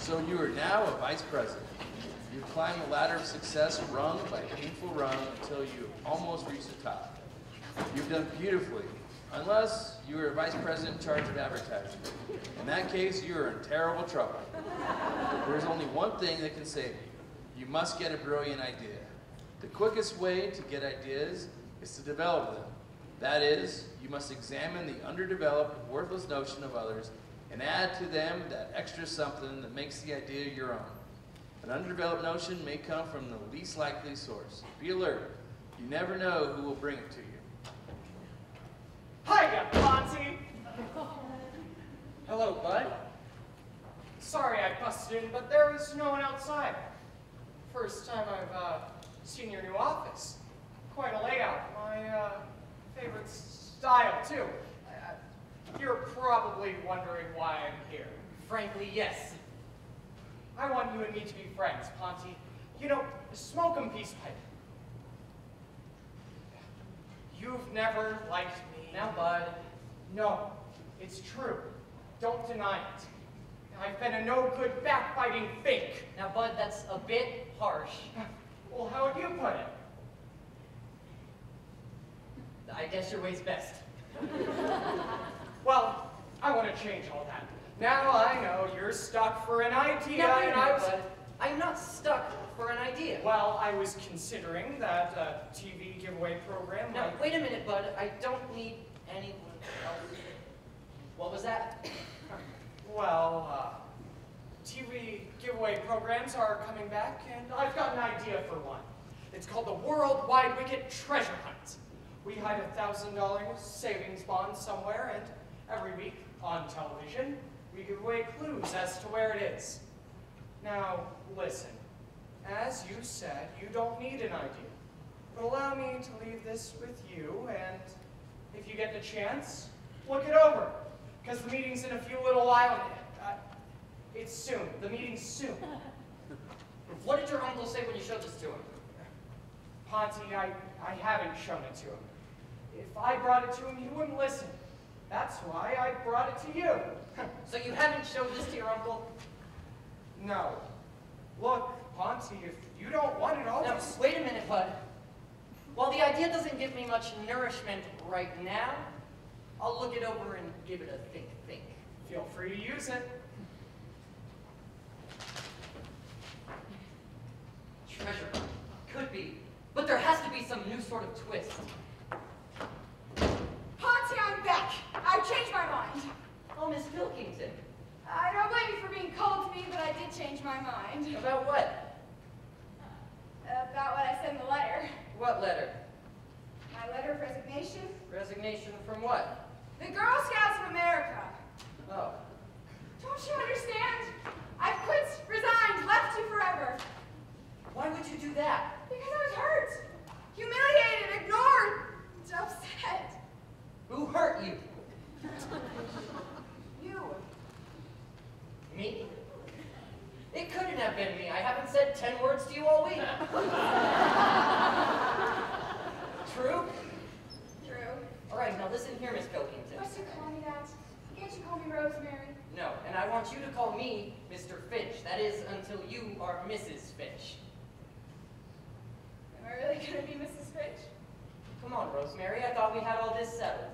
[SPEAKER 1] So you are now a vice president. You climb the ladder of success rung by painful rung until you almost reach the top. You've done beautifully, unless you are a vice president in charge of advertising. In that case, you are in terrible trouble. There's only one thing that can save you. You must get a brilliant idea. The quickest way to get ideas is to develop them. That is, you must examine the underdeveloped, worthless notion of others and add to them that extra something that makes the idea your own. An underdeveloped notion may come from the least likely source. Be alert. You never know who will bring it to you.
[SPEAKER 9] Hiya, Monty!
[SPEAKER 7] Hello, bud.
[SPEAKER 9] Sorry I busted in, but there was no one outside. First time I've seen your new office. Quite a layout. My favorite style, too. You're probably wondering why I'm here.
[SPEAKER 7] Frankly, yes.
[SPEAKER 9] I want you and me to be friends, Ponty. You know, smoke 'em peace pipe. You've never liked me.
[SPEAKER 7] Now, bud.
[SPEAKER 9] No, it's true. Don't deny it. I've been a no-good, backbiting fink.
[SPEAKER 7] Now, bud, that's a bit harsh.
[SPEAKER 9] Well, how would you put it?
[SPEAKER 7] I guess your way's best.
[SPEAKER 9] Well, I want to change all that. Now I know you're stuck for an idea,
[SPEAKER 7] Now, wait a
[SPEAKER 9] and I
[SPEAKER 7] minute,
[SPEAKER 9] was...
[SPEAKER 7] bud. I'm not stuck for an idea.
[SPEAKER 9] Well, I was considering that TV giveaway program.
[SPEAKER 7] Now,
[SPEAKER 9] like-
[SPEAKER 7] wait a minute, bud. I don't need anyone else. What was that?
[SPEAKER 9] Well, TV giveaway programs are coming back, and I've got an idea for one. It's called the Worldwide Wicket Treasure Hunt. We hide $1,000 savings bond somewhere, and every week on television, we give away clues as to where it is. Now, listen. As you said, you don't need an idea. But allow me to leave this with you, and if you get the chance, look it over. Because the meeting's in a few little while. It's soon. The meeting's soon.
[SPEAKER 7] What did your uncle say when you showed this to him?
[SPEAKER 9] Ponty, I haven't shown it to him. If I brought it to him, he wouldn't listen. That's why I brought it to you.
[SPEAKER 7] So you haven't showed this to your uncle?
[SPEAKER 9] No. Look, Ponty, if you don't want it, I'll
[SPEAKER 7] Now,
[SPEAKER 9] just...
[SPEAKER 7] wait a minute, bud. While the idea doesn't give me much nourishment right now, I'll look it over and give it a think.
[SPEAKER 9] Feel free to use it.
[SPEAKER 7] Treasure hunt. Could be. But there has to be some new sort of twist.
[SPEAKER 5] Ponty, I'm back. I've changed my mind.
[SPEAKER 7] Oh, Miss Pilkington.
[SPEAKER 5] I don't blame you for being cold to me, but I did change my mind.
[SPEAKER 7] About what?
[SPEAKER 5] About what I said in the letter.
[SPEAKER 7] What letter?
[SPEAKER 5] My letter of resignation.
[SPEAKER 7] resignation from what?
[SPEAKER 5] The Girl Scouts of America.
[SPEAKER 7] Oh.
[SPEAKER 5] Don't you understand? I've quit, resigned, left you forever.
[SPEAKER 7] Why would you do that?
[SPEAKER 5] Because I was hurt, humiliated, ignored, and upset.
[SPEAKER 7] Who hurt you?
[SPEAKER 5] You.
[SPEAKER 7] Me? It couldn't have been me. I haven't said 10 words to you all week. True?
[SPEAKER 5] True.
[SPEAKER 7] All right, now listen here, Miss Pilkington.
[SPEAKER 5] Must you call me that? Can't you call me Rosemary?
[SPEAKER 7] No, and I want you to call me Mr. Finch. That is, until you are Mrs. Finch.
[SPEAKER 5] Am I really gonna be Mrs. Finch?
[SPEAKER 7] Come on, Rosemary. I thought we had all this settled.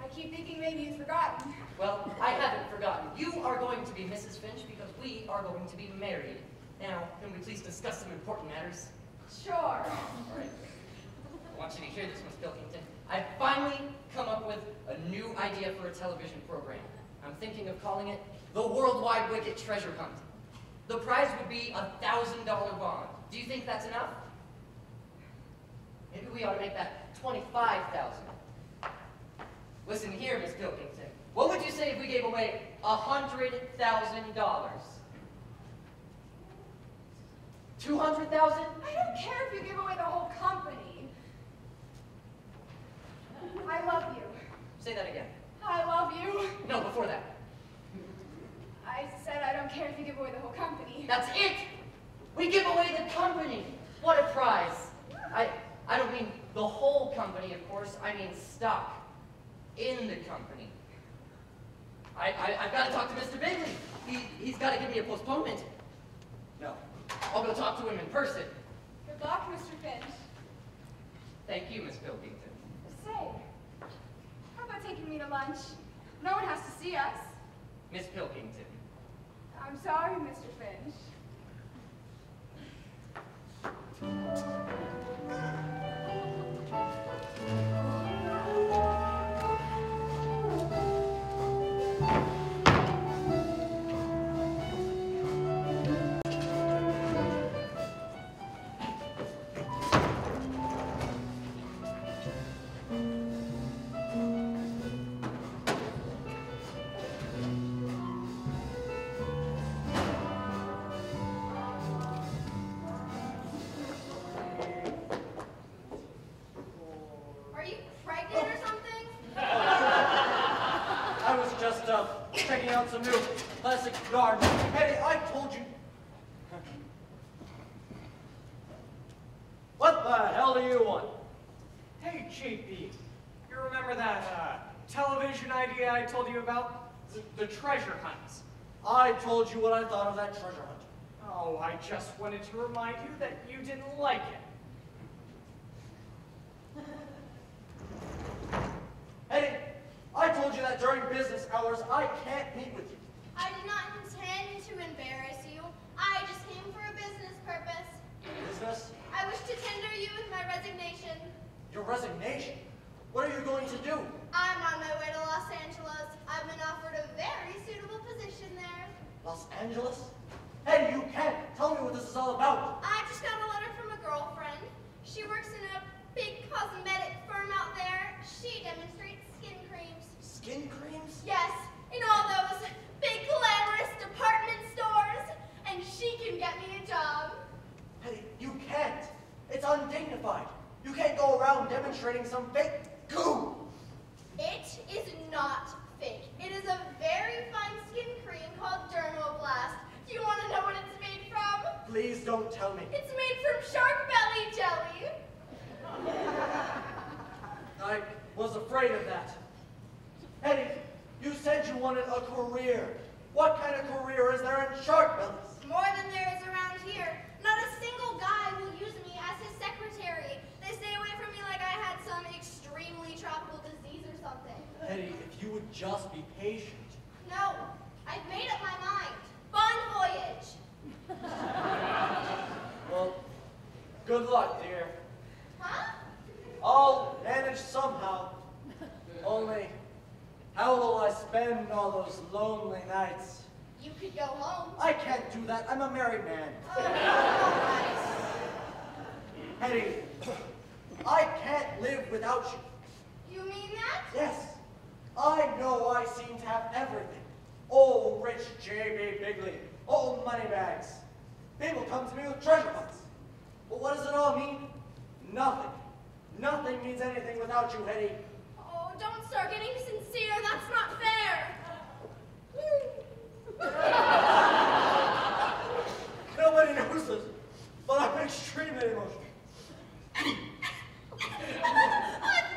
[SPEAKER 5] I keep thinking maybe you've forgotten.
[SPEAKER 7] Well, I haven't forgotten. You are going to be Mrs. Finch because we are going to be married. Now, can we please discuss some important matters?
[SPEAKER 5] Sure.
[SPEAKER 7] All right. I want you to hear this, Miss Pilkington. I've finally come up with a new idea for a television program. I'm thinking of calling it the Worldwide Wicked Treasure Hunt. The prize would be a $1,000 bond. Do you think that's enough? Maybe we ought to make that $25,000. Listen here, Miss Pilkington. What would you say if we gave away $100,000? 200,000?
[SPEAKER 5] I don't care if you give away the whole company. I love you.
[SPEAKER 7] Say that again.
[SPEAKER 5] I love you.
[SPEAKER 7] No, before that.
[SPEAKER 5] I said I don't care if you give away the whole company.
[SPEAKER 7] That's it! We give away the company! What a prize! I don't mean the whole company, of course. I mean stock in the company. I've got to talk to Mr. Bigley. He's got to give me a postponement. No. I'll go talk to him in person.
[SPEAKER 5] Good luck, Mr. Finch.
[SPEAKER 7] Thank you, Miss Pilkington.
[SPEAKER 5] Say, how about taking me to lunch? No one has to see us.
[SPEAKER 7] Miss Pilkington.
[SPEAKER 5] I'm sorry, Mr. Finch.
[SPEAKER 4] Are you pregnant or something?
[SPEAKER 10] I was just checking out some new plastic garbage. Hey, I told you. What the hell do you want?
[SPEAKER 9] Hey, JP, you remember that television idea I told you about? The treasure hunt.
[SPEAKER 10] I told you what I thought of that treasure hunt.
[SPEAKER 9] Oh, I just wanted to remind you that you didn't like it.
[SPEAKER 10] Hey, I told you that during business hours I can't meet with you.
[SPEAKER 4] I did not intend to embarrass you. I just came for a business purpose.
[SPEAKER 10] Business?
[SPEAKER 4] I wish to tender you with my resignation.
[SPEAKER 10] Your resignation? What are you going to do?
[SPEAKER 4] I'm on my way to Los Angeles. I've been offered a very suitable position there.
[SPEAKER 10] Los Angeles? Hey, you can't tell me what this is all about.
[SPEAKER 4] I just got a letter from a girlfriend. She works in a big cosmetic firm out there. She demonstrates skin creams.
[SPEAKER 10] Skin creams?
[SPEAKER 4] Yes, in all those big glamorous department stores. And she can get me a job.
[SPEAKER 10] Hey, you can't. It's undignified. You can't go around demonstrating some fake goo.
[SPEAKER 4] It is not fake. It is a very fine skin cream called Dermoblast. Do you want to know what it's made from?
[SPEAKER 10] Please don't tell me.
[SPEAKER 4] It's made from shark belly jelly.
[SPEAKER 10] I was afraid of that. Hetty, you said you wanted a career. What kind of career is there in shark bellies?
[SPEAKER 4] More than there is around here. Not a single guy will use me as his secretary. They stay away from me like I had some extremely tropical disease or something.
[SPEAKER 10] Hetty, if you would just be patient.
[SPEAKER 4] No, I've made up my mind. Bon voyage.
[SPEAKER 10] Well, good luck, dear.
[SPEAKER 4] Huh?
[SPEAKER 10] I'll manage somehow. Only, how will I spend all those lonely nights?
[SPEAKER 4] You could go home.
[SPEAKER 10] I can't do that. I'm a married man.
[SPEAKER 4] Oh, all right.
[SPEAKER 10] Hetty, I can't live without you.
[SPEAKER 4] You mean
[SPEAKER 10] Yes, I know I seem to have everything. Oh, rich J.B. Bigley. Oh, money bags. People come to me with treasure hunts. But what does it all mean? Nothing. Nothing means anything without you, Hetty.
[SPEAKER 4] Oh, don't start getting sincere. That's not fair.
[SPEAKER 10] Nobody knows this, but I'm extremely emotional.
[SPEAKER 4] Oh,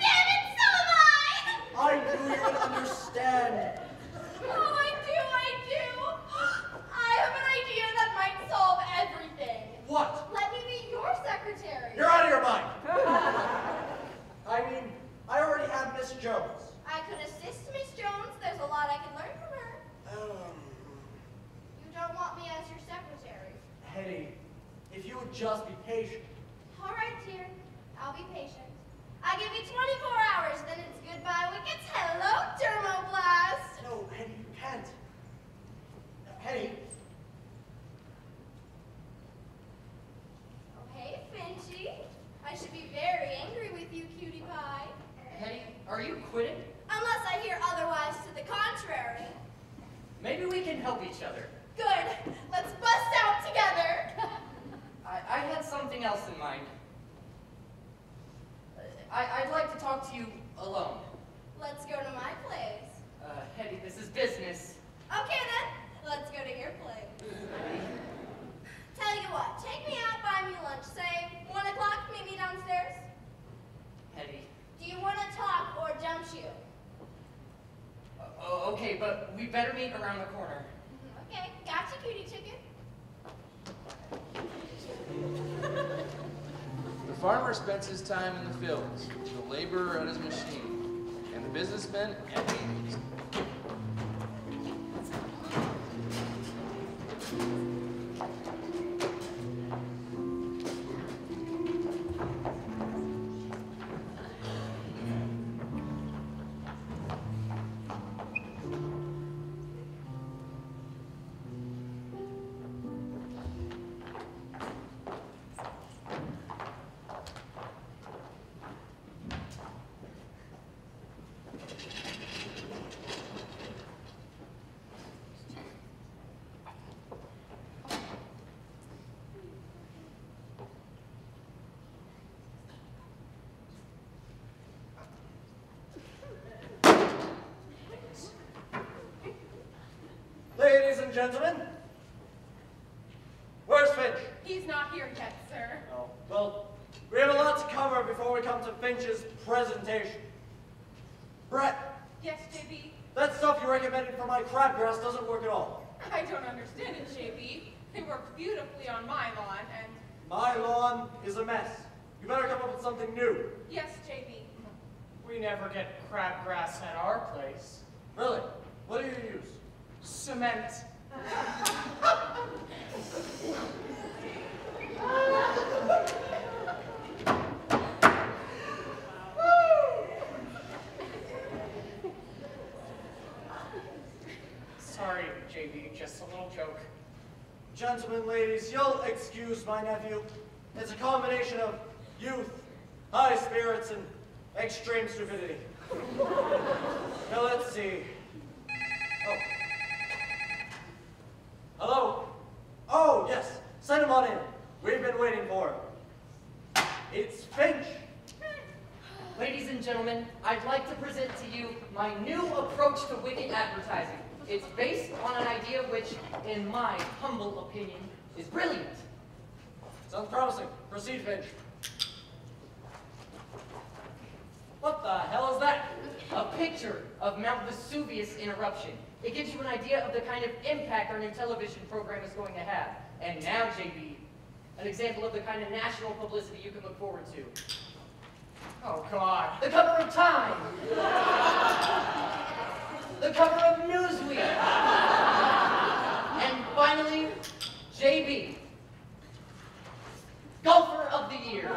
[SPEAKER 4] damn it, so am I!
[SPEAKER 10] I knew you would understand.
[SPEAKER 4] Oh, I do. I have an idea that might solve everything.
[SPEAKER 10] What?
[SPEAKER 4] Let me be your secretary.
[SPEAKER 10] You're out of your mind. I mean, I already have Miss Jones.
[SPEAKER 4] I could assist Miss Jones. There's a lot I can learn from her. You don't want me as your secretary.
[SPEAKER 10] Hetty, if you would just be patient.
[SPEAKER 4] All right, dear. I'll be patient. I give you 24 hours, then it's goodbye wickets. Hello, Dermoblast.
[SPEAKER 10] No, Hetty, you can't. Hetty.
[SPEAKER 4] Oh, hey, Finchy. I should be very angry with you, cutie pie.
[SPEAKER 7] Hetty, are you quitting?
[SPEAKER 4] Unless I hear otherwise to the contrary.
[SPEAKER 7] Maybe we can help each other.
[SPEAKER 4] Good. Let's bust out together.
[SPEAKER 7] I had something else in mind. I'd like to talk to you alone.
[SPEAKER 4] Let's go to my place.
[SPEAKER 7] Hetty, this is business.
[SPEAKER 4] Okay, then. Let's go to your place. Tell you what. Take me out, buy me lunch. Say 1 o'clock, meet me downstairs.
[SPEAKER 7] Hetty.
[SPEAKER 4] Do you want to talk or jump shoot?
[SPEAKER 7] Okay, but we better meet around the corner.
[SPEAKER 4] Okay, gotcha, cutie chicken.
[SPEAKER 1] The farmer spends his time in the fields, the laborer at his machine, and the businessman at meetings.
[SPEAKER 10] Ladies and gentlemen, where's Finch?
[SPEAKER 8] He's not here yet, sir.
[SPEAKER 10] Oh, well, we have a lot to cover before we come to Finch's presentation. Brett,
[SPEAKER 8] Yes, JB.
[SPEAKER 10] that stuff you recommended for my crabgrass doesn't work at all.
[SPEAKER 8] I don't understand it, JB. It works beautifully on my lawn, and
[SPEAKER 10] My lawn is a mess. You better come up with something new.
[SPEAKER 8] yes, JB.
[SPEAKER 9] We never get crabgrass at our place.
[SPEAKER 10] Really? What do you use?
[SPEAKER 9] Cement. Sorry, JB, just a little joke.
[SPEAKER 10] Gentlemen, ladies, you'll excuse my nephew. It's a combination of youth, high spirits, and extreme stupidity. Now let's see. Oh. Hello? Oh, yes. Send him on in. We've been waiting for him. It's Finch.
[SPEAKER 7] Ladies and gentlemen, I'd like to present to you my new approach to wicked advertising. It's based on an idea which, in my humble opinion, is brilliant.
[SPEAKER 10] Sounds promising. Proceed, Finch. What the hell is that?
[SPEAKER 7] A picture of Mount Vesuvius in eruption. It gives you an idea of the kind of impact our new television program is going to have. And now, JB, an example of the kind of national publicity you can look forward to.
[SPEAKER 9] Oh, God.
[SPEAKER 7] The cover of Time. The cover of Newsweek. And finally, JB, Golfer of the Year.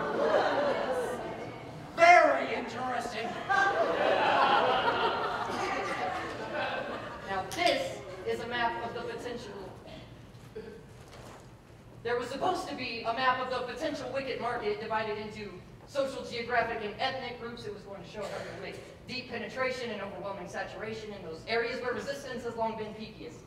[SPEAKER 10] Very interesting.
[SPEAKER 7] Now this is a map of the potential. There was supposed to be a map of the potential wicket market divided into social, geographic, and ethnic groups. It was going to show how to make deep penetration and overwhelming saturation in those areas where resistance has long been peakiest.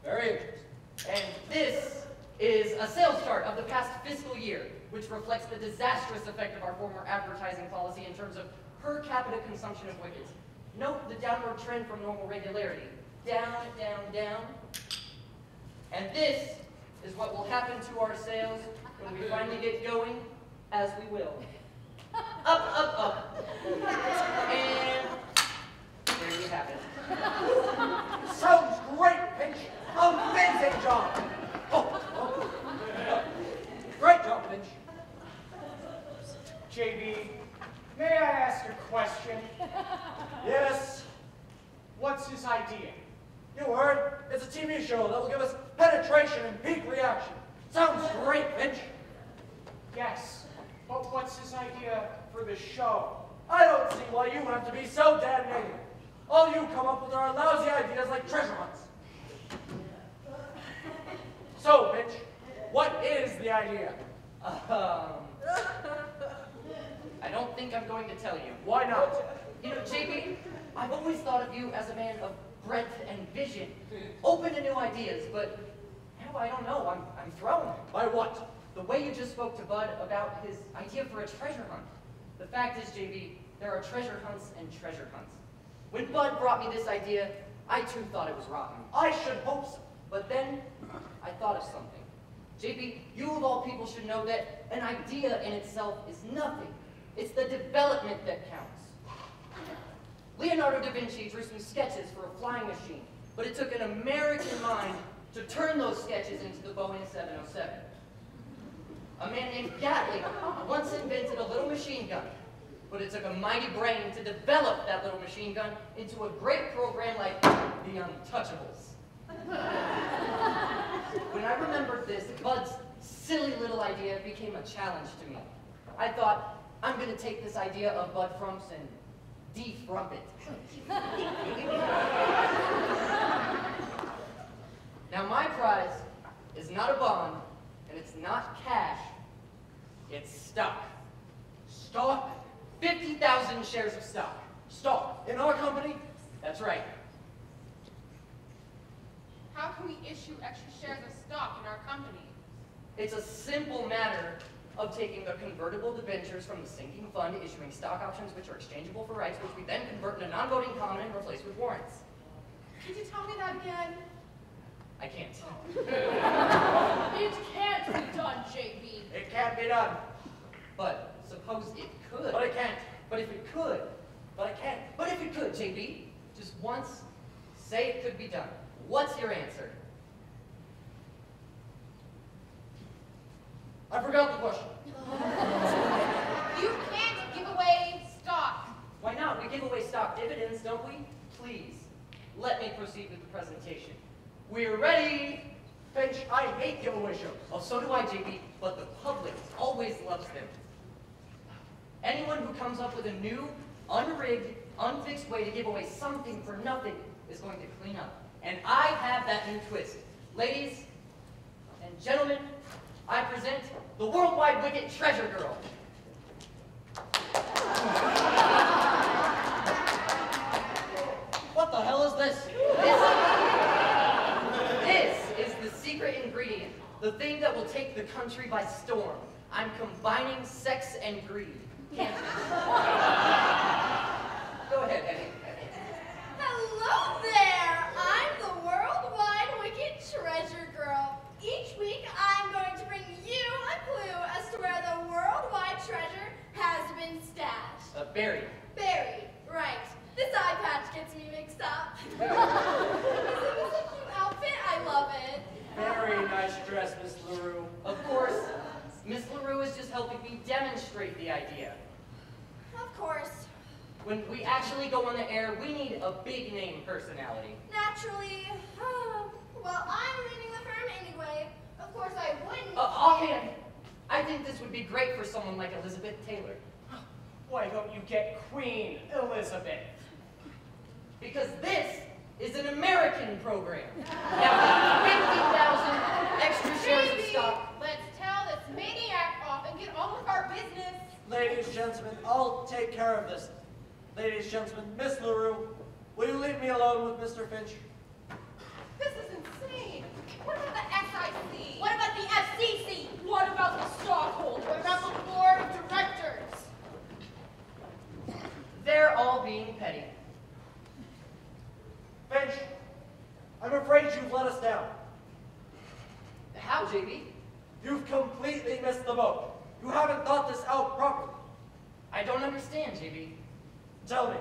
[SPEAKER 10] Very interesting.
[SPEAKER 7] And this is a sales chart of the past fiscal year, which reflects the disastrous effect of our former advertising policy in terms of per capita consumption of wickets. Note the downward trend from normal regularity. Down, down, down. And this is what will happen to our sales when we finally get going, as we will. Up, up, up. And there you have it.
[SPEAKER 10] Sounds great, Finch. Amazing job. Oh. Great job, Finch.
[SPEAKER 9] JB, may I ask a question?
[SPEAKER 10] Yes.
[SPEAKER 9] What's his idea?
[SPEAKER 10] You heard? It's a TV show that will give us penetration and peak reaction. Sounds great, Finch.
[SPEAKER 9] Yes, but what's his idea for the show?
[SPEAKER 10] I don't see why you have to be so damn negative. All you come up with are lousy ideas like treasure hunts. So, Finch, what is the idea?
[SPEAKER 7] I don't think I'm going to tell you.
[SPEAKER 10] Why not?
[SPEAKER 7] You know, JB, I've always thought of you as a man of breadth and vision, open to new ideas, but now I don't know, I'm thrown.
[SPEAKER 10] By what?
[SPEAKER 7] The way you just spoke to Bud about his idea for a treasure hunt. The fact is, JB, there are treasure hunts and treasure hunts. When Bud brought me this idea, I too thought it was rotten.
[SPEAKER 10] I should hope so.
[SPEAKER 7] But then, I thought of something. JB, you of all people should know that an idea in itself is nothing. It's the development that counts. Leonardo da Vinci drew some sketches for a flying machine, but it took an American mind to turn those sketches into the Boeing 707. A man named Gatling once invented a little machine gun, but it took a mighty brain to develop that little machine gun into a great program like The Untouchables. When I remembered this, Bud's silly little idea became a challenge to me. I thought, I'm going to take this idea of Bud Frump's and defrump it. Now my prize is not a bond, and it's not cash. It's stock. Stock? 50,000 shares of stock.
[SPEAKER 10] Stock in our company?
[SPEAKER 7] That's right.
[SPEAKER 8] How can we issue extra shares of stock in our company?
[SPEAKER 7] It's a simple matter of taking the convertible debentures from the sinking fund, issuing stock options which are exchangeable for rights, which we then convert into non-voting common and replace with warrants.
[SPEAKER 8] Could you tell me that again?
[SPEAKER 7] I can't.
[SPEAKER 6] It can't be done, JB.
[SPEAKER 10] It can't be done.
[SPEAKER 7] But suppose it could.
[SPEAKER 10] But it can't.
[SPEAKER 7] But if it could.
[SPEAKER 10] But it can't.
[SPEAKER 7] But if it could, JB, just once, say it could be done. What's your answer?
[SPEAKER 10] I forgot the question.
[SPEAKER 8] You can't give away stock.
[SPEAKER 7] Why not? We give away stock dividends, don't we? Please, let me proceed with the presentation. We're ready.
[SPEAKER 10] Finch, I hate giveaway shows.
[SPEAKER 7] Oh, so do I, JB, but the public always loves them. Anyone who comes up with a new, unrigged, unfixed way to give away something for nothing is going to clean up. And I have that new twist. Ladies and gentlemen, I present the Worldwide Wicket Treasure Girl.
[SPEAKER 10] What the hell is this?
[SPEAKER 7] This is the secret ingredient, the thing that will take the country by storm. I'm combining sex and greed. Can't you? Go ahead, Eddie.
[SPEAKER 4] Hello there! I'm the Worldwide Wicked Treasure Girl. Each week I'm going to bring you a clue as to where the worldwide treasure has been stashed.
[SPEAKER 7] Barry.
[SPEAKER 4] Buried, right. This eye patch gets me mixed up. Isn't this a cute outfit? I love it.
[SPEAKER 10] Very nice dress, Miss LaRue.
[SPEAKER 7] Of course, Miss LaRue is just helping me demonstrate the idea.
[SPEAKER 4] Of course.
[SPEAKER 7] When we actually go on the air, we need a big name personality.
[SPEAKER 4] Naturally. Well, I'm leaving the firm anyway. Of course I wouldn't.
[SPEAKER 7] Offhand, I think this would be great for someone like Elizabeth Taylor.
[SPEAKER 9] Why don't you get Queen Elizabeth?
[SPEAKER 7] Because this is an American program. Now, 50,000 extra shares of
[SPEAKER 8] Baby,
[SPEAKER 7] stock.
[SPEAKER 8] let's tell this maniac off and get on with our business.
[SPEAKER 10] done with Mr. Finch?
[SPEAKER 8] This is insane. What about the SIC?
[SPEAKER 4] What about the FCC?
[SPEAKER 8] What about the stockholders?
[SPEAKER 4] What about the board of directors?
[SPEAKER 7] They're all being petty.
[SPEAKER 10] Finch, I'm afraid you've let us down.
[SPEAKER 7] How, JB?
[SPEAKER 10] You've completely missed the boat. You haven't thought this out properly.
[SPEAKER 7] I don't understand, JB.
[SPEAKER 10] Tell me,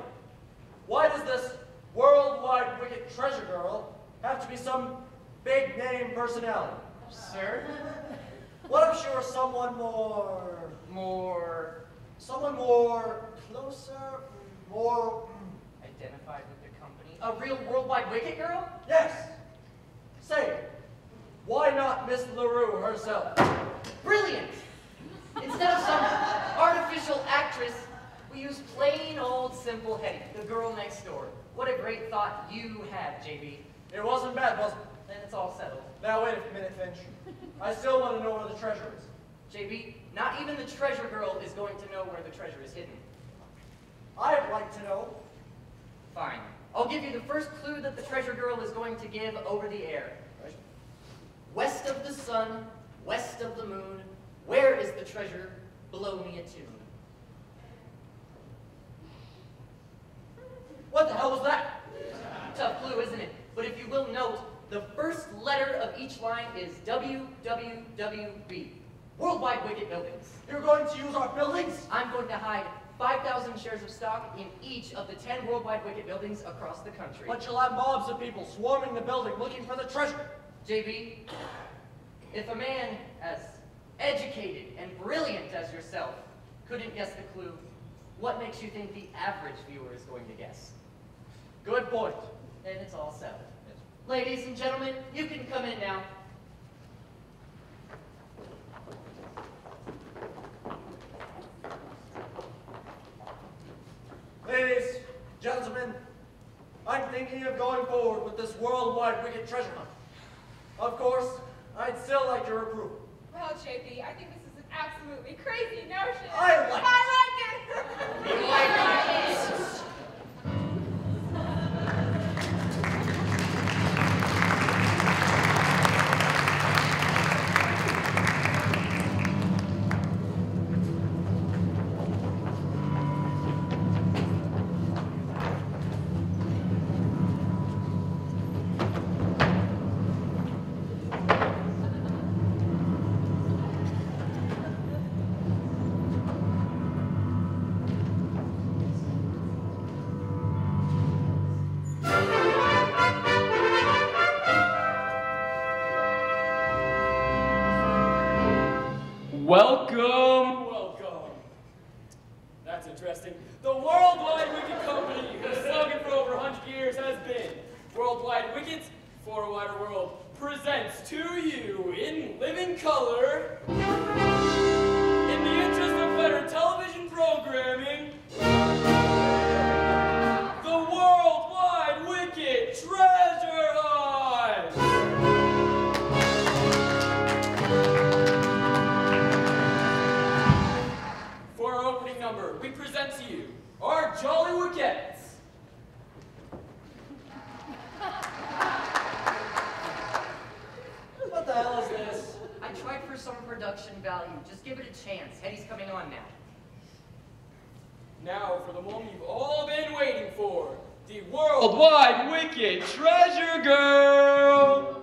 [SPEAKER 10] why does this worldwide wicked treasure girl have to be some big name personality?
[SPEAKER 7] Sir?
[SPEAKER 10] What if she were someone someone more closer, more...
[SPEAKER 7] Identified with the company? A real worldwide wicked girl?
[SPEAKER 10] Yes! Say, why not Miss LaRue herself?
[SPEAKER 7] Brilliant! Instead of some artificial actress, we use plain old simple Hetty, the girl next door. What a great thought you had, JB.
[SPEAKER 10] It wasn't bad, was it?
[SPEAKER 7] Then it's all settled.
[SPEAKER 10] Now wait a minute, Finch. I still want to know where the treasure is.
[SPEAKER 7] JB, not even the treasure girl is going to know where the treasure is hidden.
[SPEAKER 10] I'd like to know.
[SPEAKER 7] Fine. I'll give you the first clue that the treasure girl is going to give over the air. West of the sun, west of the moon, where is the treasure? Blow me a tune.
[SPEAKER 10] What the hell was that?
[SPEAKER 7] Tough clue, isn't it? But if you will note, the first letter of each line is WWWB. Worldwide Wicked Buildings.
[SPEAKER 10] You're going to use our buildings?
[SPEAKER 7] I'm going to hide 5,000 shares of stock in each of the 10 Worldwide Wicked Buildings across the country.
[SPEAKER 10] But you'll have mobs of people swarming the building looking for the treasure.
[SPEAKER 7] JB, if a man as educated and brilliant as yourself couldn't guess the clue, what makes you think the average viewer is going to guess?
[SPEAKER 10] Good point.
[SPEAKER 7] Then it's all settled. Ladies and gentlemen, you can come in now.
[SPEAKER 10] Ladies, gentlemen, I'm thinking of going forward with this worldwide wicked treasure hunt. Of course, I'd still like your approval.
[SPEAKER 8] Well, JB, I think this is an absolutely crazy notion.
[SPEAKER 10] I like it.
[SPEAKER 3] Welcome. That's interesting. The Worldwide Wicked Company, whose slogan for over 100 years has been Worldwide Wickets for a Wider World, presents to you in living color, in the interest of better television programming, the Worldwide Wicked Treasure Hunt! For our opening number, we present to you our Jolly Wickettes.
[SPEAKER 10] What the hell is this?
[SPEAKER 7] I tried for some production value. Just give it a chance. Hetty's coming on now.
[SPEAKER 3] Now for the moment you've all been waiting for, the Worldwide Wicked Treasure Girl!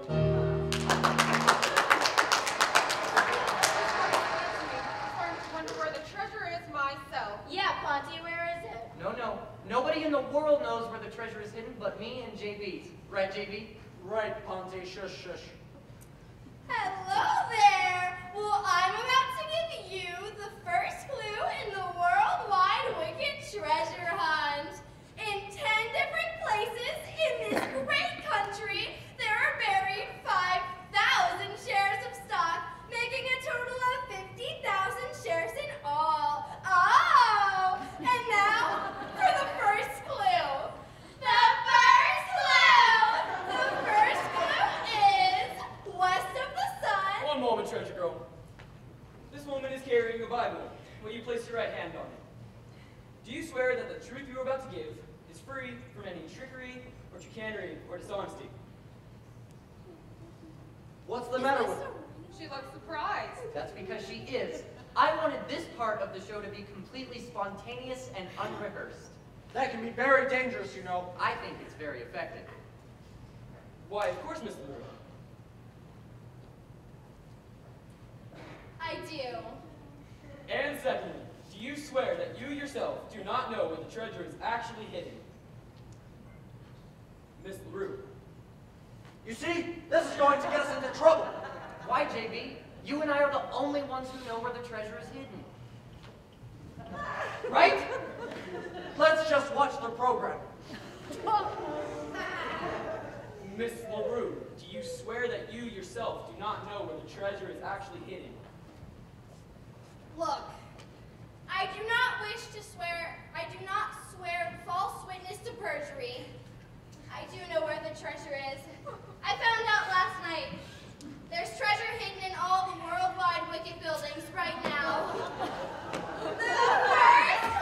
[SPEAKER 8] Starting to wonder where the treasure is myself.
[SPEAKER 4] Yeah, Ponty, where is it?
[SPEAKER 7] No. Nobody in the world knows where the treasure is hidden but me and JB. Right, JB?
[SPEAKER 10] Right, Ponte, shush, shush.
[SPEAKER 4] Hello there! Well, I'm about to give you the first clue in the Worldwide Wicked Treasure Hunt. In 10 different places in this great country, there are buried 5,000 shares of stock, making a total of 50,000 shares in all. Oh! And now for the first clue. The first clue is west of the sun.
[SPEAKER 3] One moment, Treasure Girl. This woman is carrying a Bible. Will you place your right hand on it? Do you swear that the truth you are about chicanery, or dishonesty.
[SPEAKER 10] What's the matter with her?
[SPEAKER 8] She looks surprised.
[SPEAKER 7] That's because she is. I wanted this part of the show to be completely spontaneous and unrehearsed.
[SPEAKER 9] That can be very dangerous, you know.
[SPEAKER 7] I think it's very effective.
[SPEAKER 3] Why, of course, Miss LaRue.
[SPEAKER 4] I do.
[SPEAKER 3] And secondly, do you swear that you yourself do not know where the treasure is actually hidden? Miss LaRue.
[SPEAKER 10] You see, this is going to get us into trouble.
[SPEAKER 7] Why, JB? You and I are the only ones who know where the treasure is hidden.
[SPEAKER 10] Right? Let's just watch the program.
[SPEAKER 3] Miss LaRue, do you swear that you yourself do not know where the treasure is actually hidden?
[SPEAKER 4] Look, I do not swear false witness to perjury. I do know where the treasure is. I found out last night. There's treasure hidden in all the worldwide wicked buildings right now. The first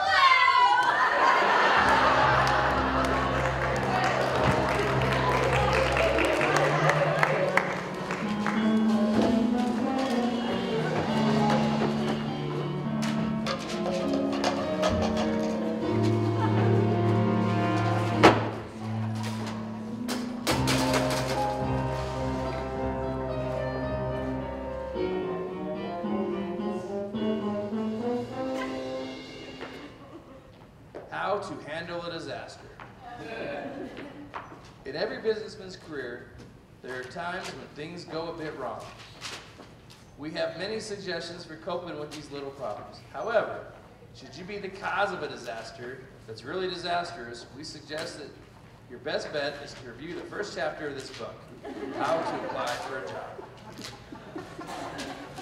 [SPEAKER 1] How to handle a disaster. In every businessman's career, there are times when things go a bit wrong. We have many suggestions for coping with these little problems. However, should you be the cause of a disaster that's really disastrous, we suggest that your best bet is to review the first chapter of this book, How to Apply for a Job.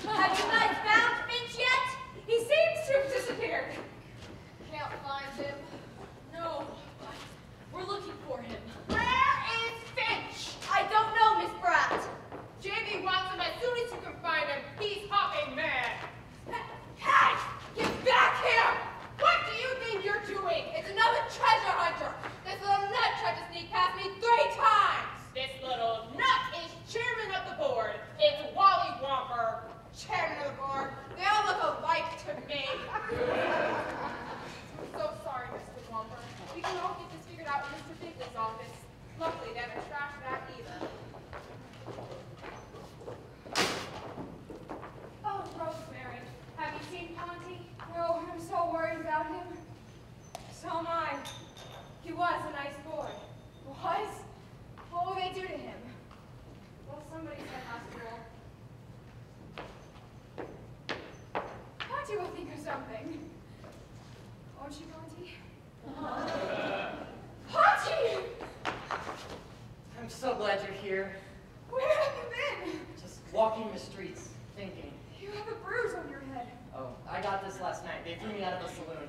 [SPEAKER 5] Have you guys found Finch yet? He seems to have disappeared.
[SPEAKER 4] Can't find him.
[SPEAKER 8] No, but we're looking for him.
[SPEAKER 5] Where is Finch?
[SPEAKER 8] I don't know, Miss Bratt. JB wants him as soon as you can find him. He's hopping mad. Hey! Get back here! What do you think you're doing? It's another treasure hunter. This little nut tried to sneak past me 3 times. This little nut is chairman of the board. It's Wally Whomper, chairman of the board. They all look alike to me. I'm so sorry, Mr. Whomper. We can all get this figured out in Mr. Bigley's office. Luckily, they haven't trashed that either.
[SPEAKER 5] Oh, Rosemary, have you seen Ponty? No, I'm so worried about him. So am I. He was a nice boy. Was? What will they do to him? Well, somebody said hospital. Ponty will think of something. Won't you, Ponty? Ponty!
[SPEAKER 7] I'm so glad you're here.
[SPEAKER 5] Where have you been?
[SPEAKER 7] Just walking the streets, thinking.
[SPEAKER 5] You have a bruise on your head.
[SPEAKER 7] Oh, I got this last night. They threw me out of the saloon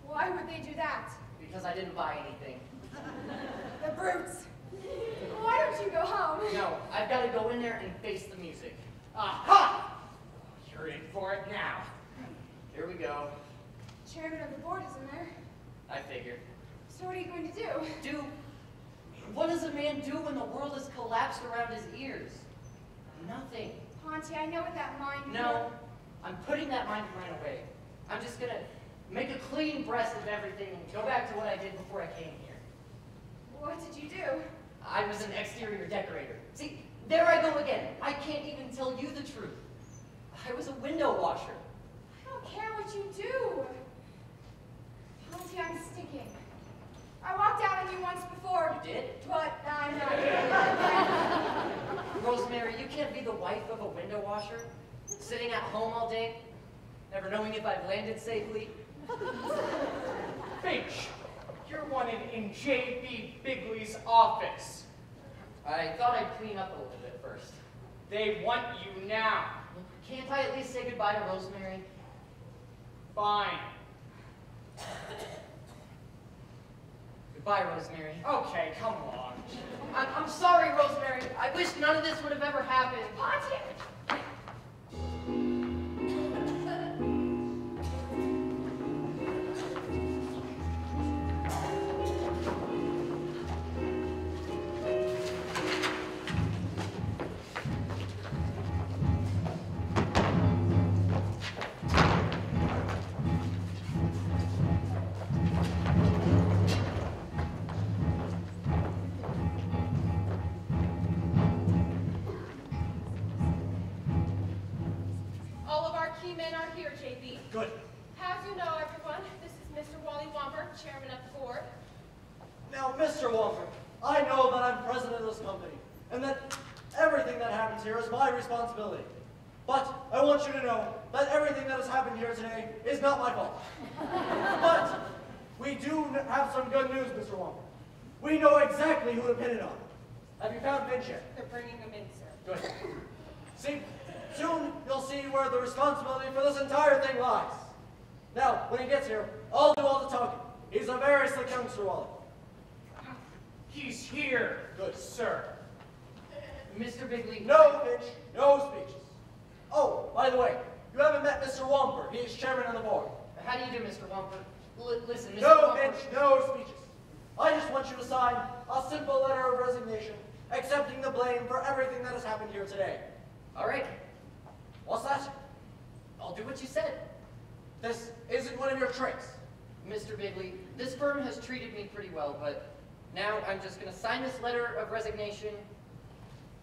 [SPEAKER 5] Why would they do that?
[SPEAKER 7] because I didn't buy anything.
[SPEAKER 5] The brutes. Why don't you go home?
[SPEAKER 7] No, I've got to go in there and face the music. Aha! You're in for it now. Here we go.
[SPEAKER 5] Chairman of the board isn't there.
[SPEAKER 7] I figured.
[SPEAKER 5] So what are you going to do?
[SPEAKER 7] What does a man do when the world is collapsed around his ears? Nothing.
[SPEAKER 5] Ponty, I know what that mind
[SPEAKER 7] No, I'm putting that mind of mine away. I'm just gonna make a clean breast of everything and go back to what I did before I came here.
[SPEAKER 5] What did you do?
[SPEAKER 7] I was an exterior decorator. See, there I go again. I can't even tell you the truth. I was a window washer.
[SPEAKER 5] I don't care what you do. Ponty, I'm sticking. I walked out on you once before.
[SPEAKER 7] You did?
[SPEAKER 5] But I'm not.
[SPEAKER 7] Rosemary, you can't be the wife of a window washer, sitting at home all day, never knowing if I've landed safely.
[SPEAKER 9] Finch, you're wanted in J.B. Bigley's office.
[SPEAKER 7] I thought I'd clean up a little bit first.
[SPEAKER 9] They want you now.
[SPEAKER 7] Can't I at least say goodbye to Rosemary?
[SPEAKER 9] Fine.
[SPEAKER 7] Goodbye, Rosemary.
[SPEAKER 9] Okay, come along.
[SPEAKER 7] I'm sorry, Rosemary. I wish none of this would have ever happened.
[SPEAKER 5] Ponty!
[SPEAKER 8] many men are here, JB?
[SPEAKER 10] Good.
[SPEAKER 8] As you know, everyone, this is Mr. Wally Womper, chairman of the board.
[SPEAKER 10] Now, Mr. Walker, I know that I'm president of this company, and that everything that happens here is my responsibility. But I want you to know that everything that has happened here today is not my fault. But we do have some good news, Mr. Walker. We know exactly who to pin it on. Have you found Finch yet?
[SPEAKER 8] They're bringing him in, sir.
[SPEAKER 10] Good. See, soon you'll see where the responsibility for this entire thing lies. Now, when he gets here, I'll do all the talking. He's a very slick youngster, Wally.
[SPEAKER 9] He's here, good sir.
[SPEAKER 7] Mr. Bigley.
[SPEAKER 10] No, Finch. No speeches. Oh, by the way, you haven't met Mr. Womper. He is chairman of the board.
[SPEAKER 7] How do you do, Mr. Womper? Listen, Mr.
[SPEAKER 10] No,
[SPEAKER 7] Womper.
[SPEAKER 10] Finch. No speeches. I just want you to sign a simple letter of resignation, accepting the blame for everything that has happened here today.
[SPEAKER 7] All right.
[SPEAKER 10] What's that?
[SPEAKER 7] I'll do what you said.
[SPEAKER 10] This isn't one of your tricks.
[SPEAKER 7] Mr. Bigley, this firm has treated me pretty well, but now I'm just going to sign this letter of resignation,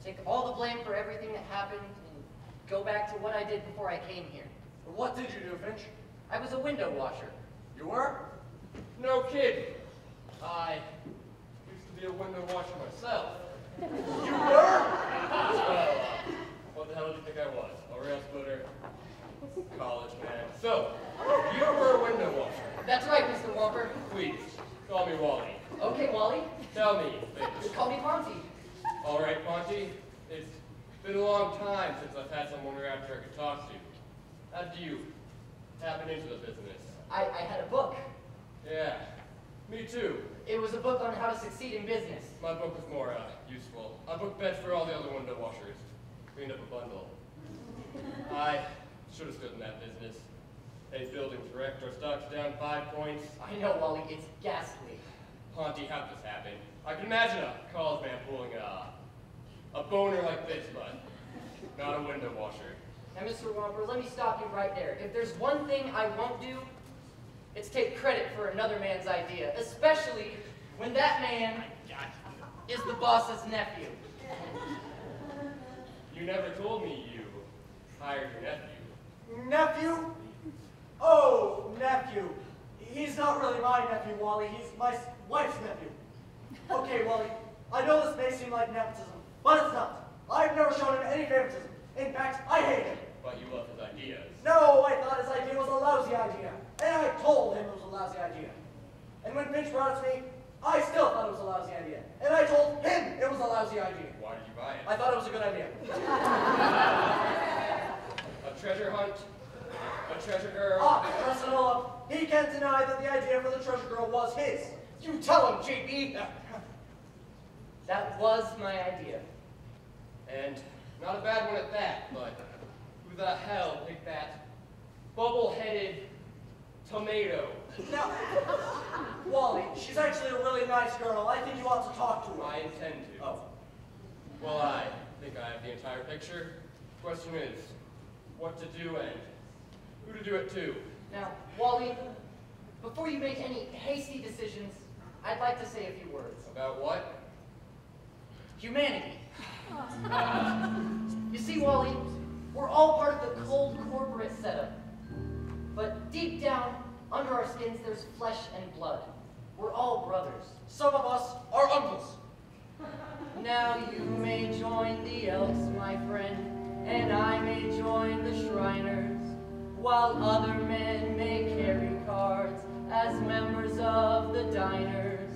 [SPEAKER 7] take all the blame for everything that happened, and go back to what I did before I came here.
[SPEAKER 10] What did you do, Finch?
[SPEAKER 7] I was a window washer.
[SPEAKER 10] You were?
[SPEAKER 3] No kidding. I used to be a window washer myself.
[SPEAKER 10] You were?
[SPEAKER 3] Well, what the hell did you think I was? A rail splitter? College man. So, you were a window washer.
[SPEAKER 7] That's right, Mr. Womper.
[SPEAKER 3] Please, call me Wally.
[SPEAKER 7] Okay, Wally.
[SPEAKER 3] Tell me, Finch.
[SPEAKER 7] Just call me Ponty.
[SPEAKER 3] All right, Ponty. It's been a long time since I've had someone around here I could talk to. How did you happen into the business?
[SPEAKER 7] I had a book.
[SPEAKER 3] Yeah, me too.
[SPEAKER 7] It was a book on how to succeed in business.
[SPEAKER 3] My book was more useful. I booked beds for all the other window washers. Cleaned up a bundle. I should have stood in that business. Hey, buildings wrecked, our stock's down 5 points.
[SPEAKER 7] I know, Wally. It's ghastly.
[SPEAKER 3] Ponty, how'd this happen? I can imagine a college man pulling a boner like this, but not a window washer.
[SPEAKER 7] Now, Mr. Womper, let me stop you right there. If there's one thing I won't do, it's take credit for another man's idea, especially when that man is the boss's nephew.
[SPEAKER 3] You never told me you hired your nephew.
[SPEAKER 10] Nephew? Oh, nephew. He's not really my nephew, Wally. He's my wife's nephew. Okay, Wally, I know this may seem like nepotism, but it's not. I've never shown him any favoritism. In fact, I hate him.
[SPEAKER 3] But you love his ideas.
[SPEAKER 10] No, I thought his idea was a lousy idea. And I told him it was a lousy idea. And when Finch brought it to me, I still thought it was a lousy idea. And I told him it was a lousy idea.
[SPEAKER 3] Why did you buy it?
[SPEAKER 10] I thought it was a good idea.
[SPEAKER 3] A treasure hunt? A treasure girl?
[SPEAKER 10] Ah, President, he can't deny that the idea for the treasure girl was his.
[SPEAKER 9] You tell him, JB.
[SPEAKER 7] That was my idea.
[SPEAKER 3] And not a bad one at that, but who the hell picked that bubble-headed tomato?
[SPEAKER 10] Now, Wally, she's actually a really nice girl. I think you ought to talk to her.
[SPEAKER 3] I intend to.
[SPEAKER 10] Oh.
[SPEAKER 3] Well, I think I have the entire picture. Question is, what to do and who to do it to.
[SPEAKER 7] Now, Wally, before you make any hasty decisions, I'd like to say a few words.
[SPEAKER 3] About what?
[SPEAKER 7] Humanity. You see, Wally, we're all part of the cold corporate setup. But deep down, under our skins, there's flesh and blood. We're all brothers.
[SPEAKER 10] Some of us are uncles.
[SPEAKER 7] Now you may join the Elks, my friend, and I may join the Shriners, while other men may carry cards as members of the Diners.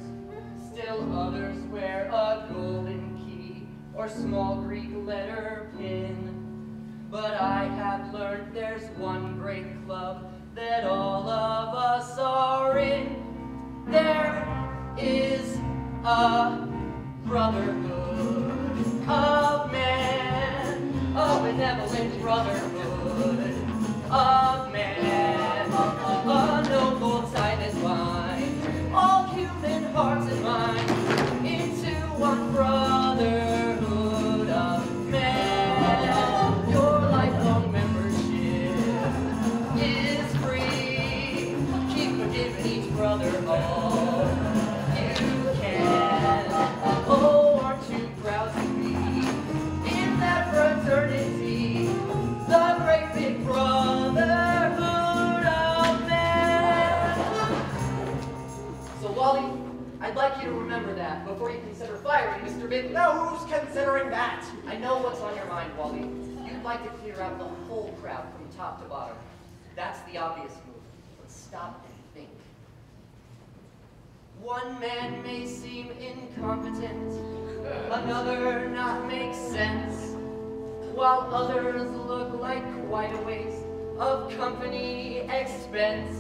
[SPEAKER 7] Still others wear a golden key or small Greek letter pin. But I have learned there's one great club that all of us are in. There is a brotherhood of men, a benevolent brotherhood of men, a noble tie that binds all human hearts and minds into one brotherhood of men. Your lifelong membership is free. Keep forgiving each brother all you can. Oh, aren't you proud to be in that fraternity, the great big brother? Mr. Bidley.
[SPEAKER 9] Now who's considering that?
[SPEAKER 7] I know what's on your mind, Wally. You'd like to clear out the whole crowd from top to bottom. That's the obvious move. But stop and think. One man may seem incompetent, another not make sense, while others look like quite a waste of company expense.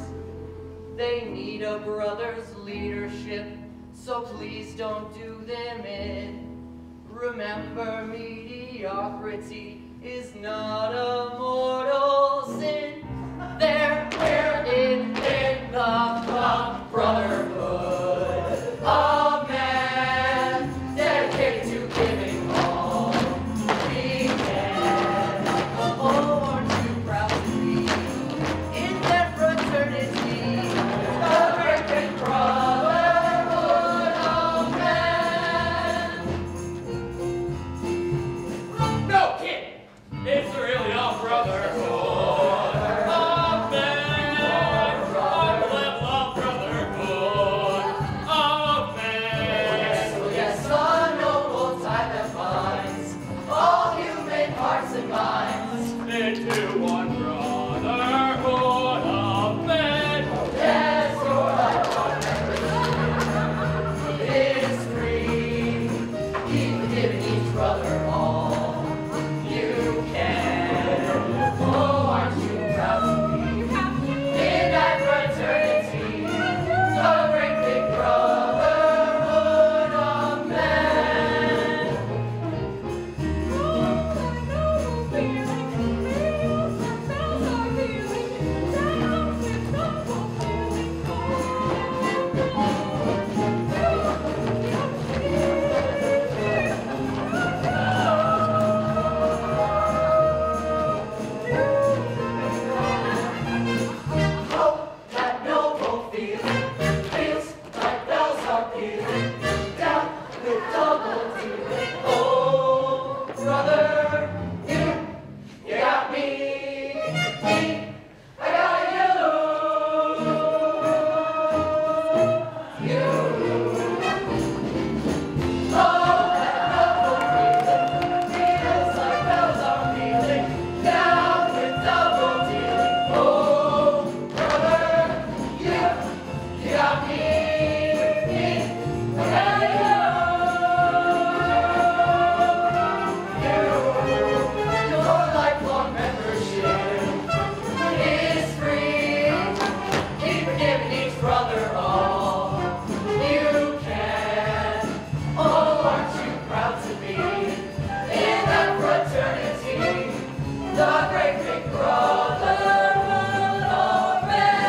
[SPEAKER 7] They need a brother's leadership, so please don't do them in. Remember, mediocrity is not a mortal sin. We're in the brotherhood of man, dedicated to giving all we can. Oh, aren't you proud to be in that fraternity, the great big brotherhood of man?
[SPEAKER 3] No kidding! It's really a brotherhood of men. I live a brotherhood of men.
[SPEAKER 7] Oh yes, a noble tie that binds all human hearts and minds
[SPEAKER 3] Into one brotherhood of men.
[SPEAKER 7] Yes, your life on is free. Keep giving each brother all you can. Oh, aren't you proud to be in that fraternity, the great big brotherhood of men? Oh, that noble feeling feels like bells are pealing down with double dealing. Oh, brother, you got me, I got you. Oh, that noble feeling feels like bells are pealing down with double dealing. Oh, brother, you got me, I got you. Your lifelong membership is free. Keep giving each brother all you can. Oh, aren't you proud to be in that fraternity, the great big brotherhood of men?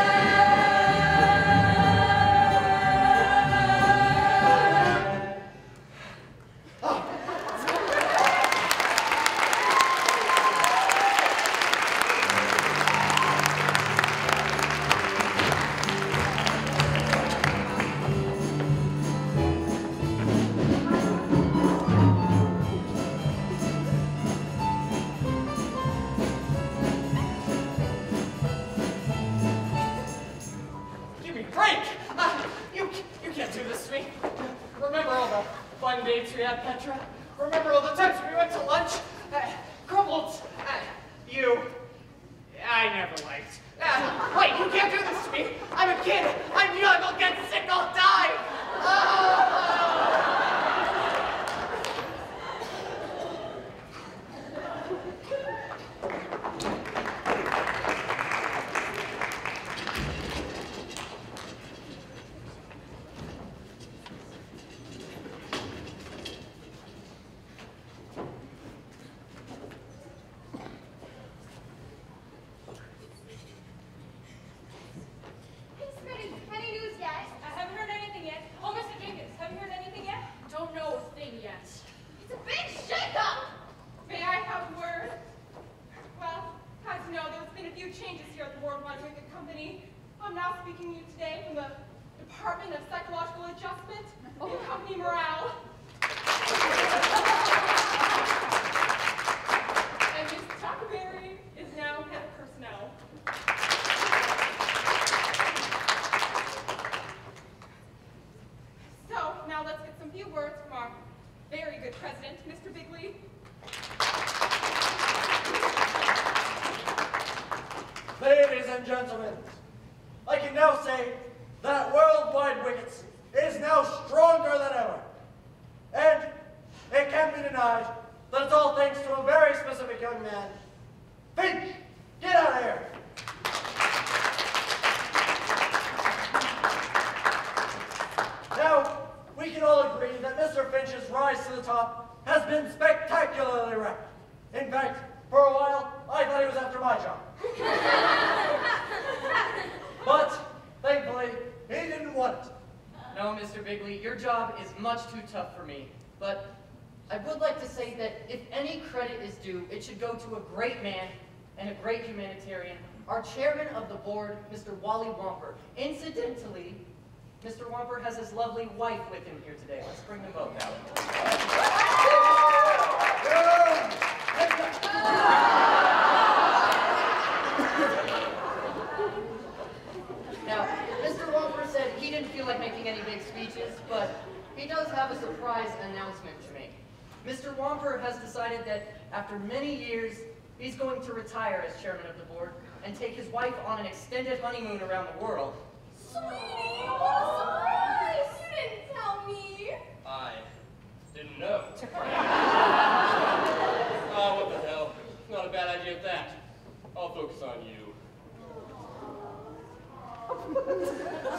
[SPEAKER 9] Give me a break! You can't do this to me. Remember all the fun dates we had, Petra? Remember all the times we went to lunch? Crumbled. I never liked. Wait, you can't do this to me. I'm a kid. I'm young. I'll get sick. I'll die.
[SPEAKER 4] Hey, Smitty, any news yet?
[SPEAKER 6] I haven't heard anything yet. Oh, Mr. Jenkins, have you heard President, Mr. Bigley.
[SPEAKER 10] Ladies and gentlemen, I can now say that Worldwide Wickets is now stronger than ever. And it can't be denied that it's all thanks to a very specific young man. Finch, get out of here! Now, we can all agree that Mr. Finch's rise to the top has been spectacularly rapid. In fact, for a while, I thought he was after my job. But, thankfully, he didn't want it.
[SPEAKER 7] No, Mr. Bigley, your job is much too tough for me. But I would like to say that if any credit is due, it should go to a great man and a great humanitarian, our chairman of the board, Mr. Wally Womper. Incidentally, Mr. Womper has his lovely wife with him here today. Let's bring them both out. Now, Mr. Womper said he didn't feel like making any big speeches, but he does have a surprise announcement to make. Mr. Womper has decided that after many years, he's going to retire as chairman of the board and take his wife on an extended honeymoon around the world.
[SPEAKER 5] Sweetie, what a surprise! You didn't tell me.
[SPEAKER 3] I didn't know. What the hell? Not a bad idea at that. I'll focus on you.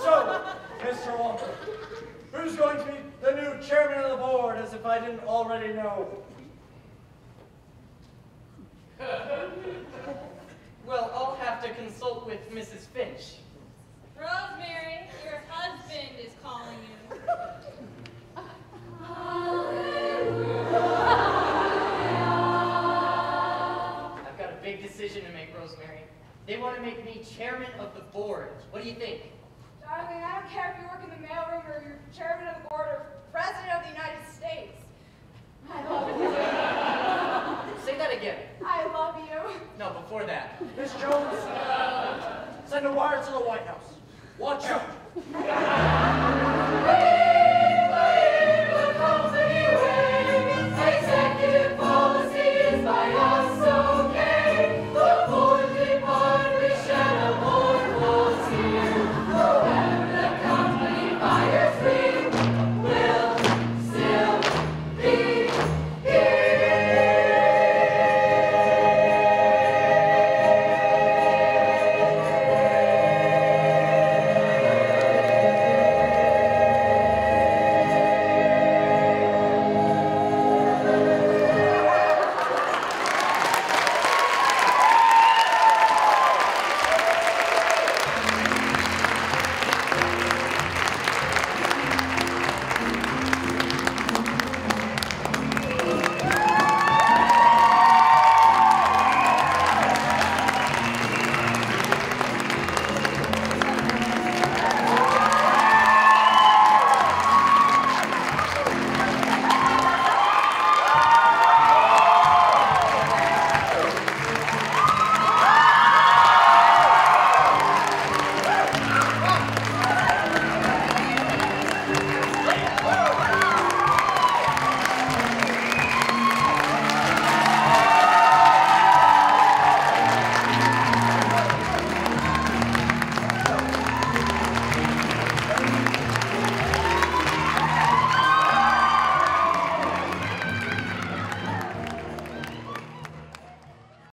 [SPEAKER 10] So, Mr. Womper, who's going to be the new chairman of the board, as if I didn't already know?
[SPEAKER 7] Well, I'll have to consult with Mrs. Finch.
[SPEAKER 6] Rosemary, your husband is calling you.
[SPEAKER 7] I've got a big decision to make, Rosemary. They want to make me chairman of the board. What do you think?
[SPEAKER 5] Darling, I don't care if you work in the mailroom or you're chairman of the board or president of the United States. I love you.
[SPEAKER 7] Say that again.
[SPEAKER 5] I love you.
[SPEAKER 7] No, before that.
[SPEAKER 10] Miss Jones, send a wire to the White House. Watch out.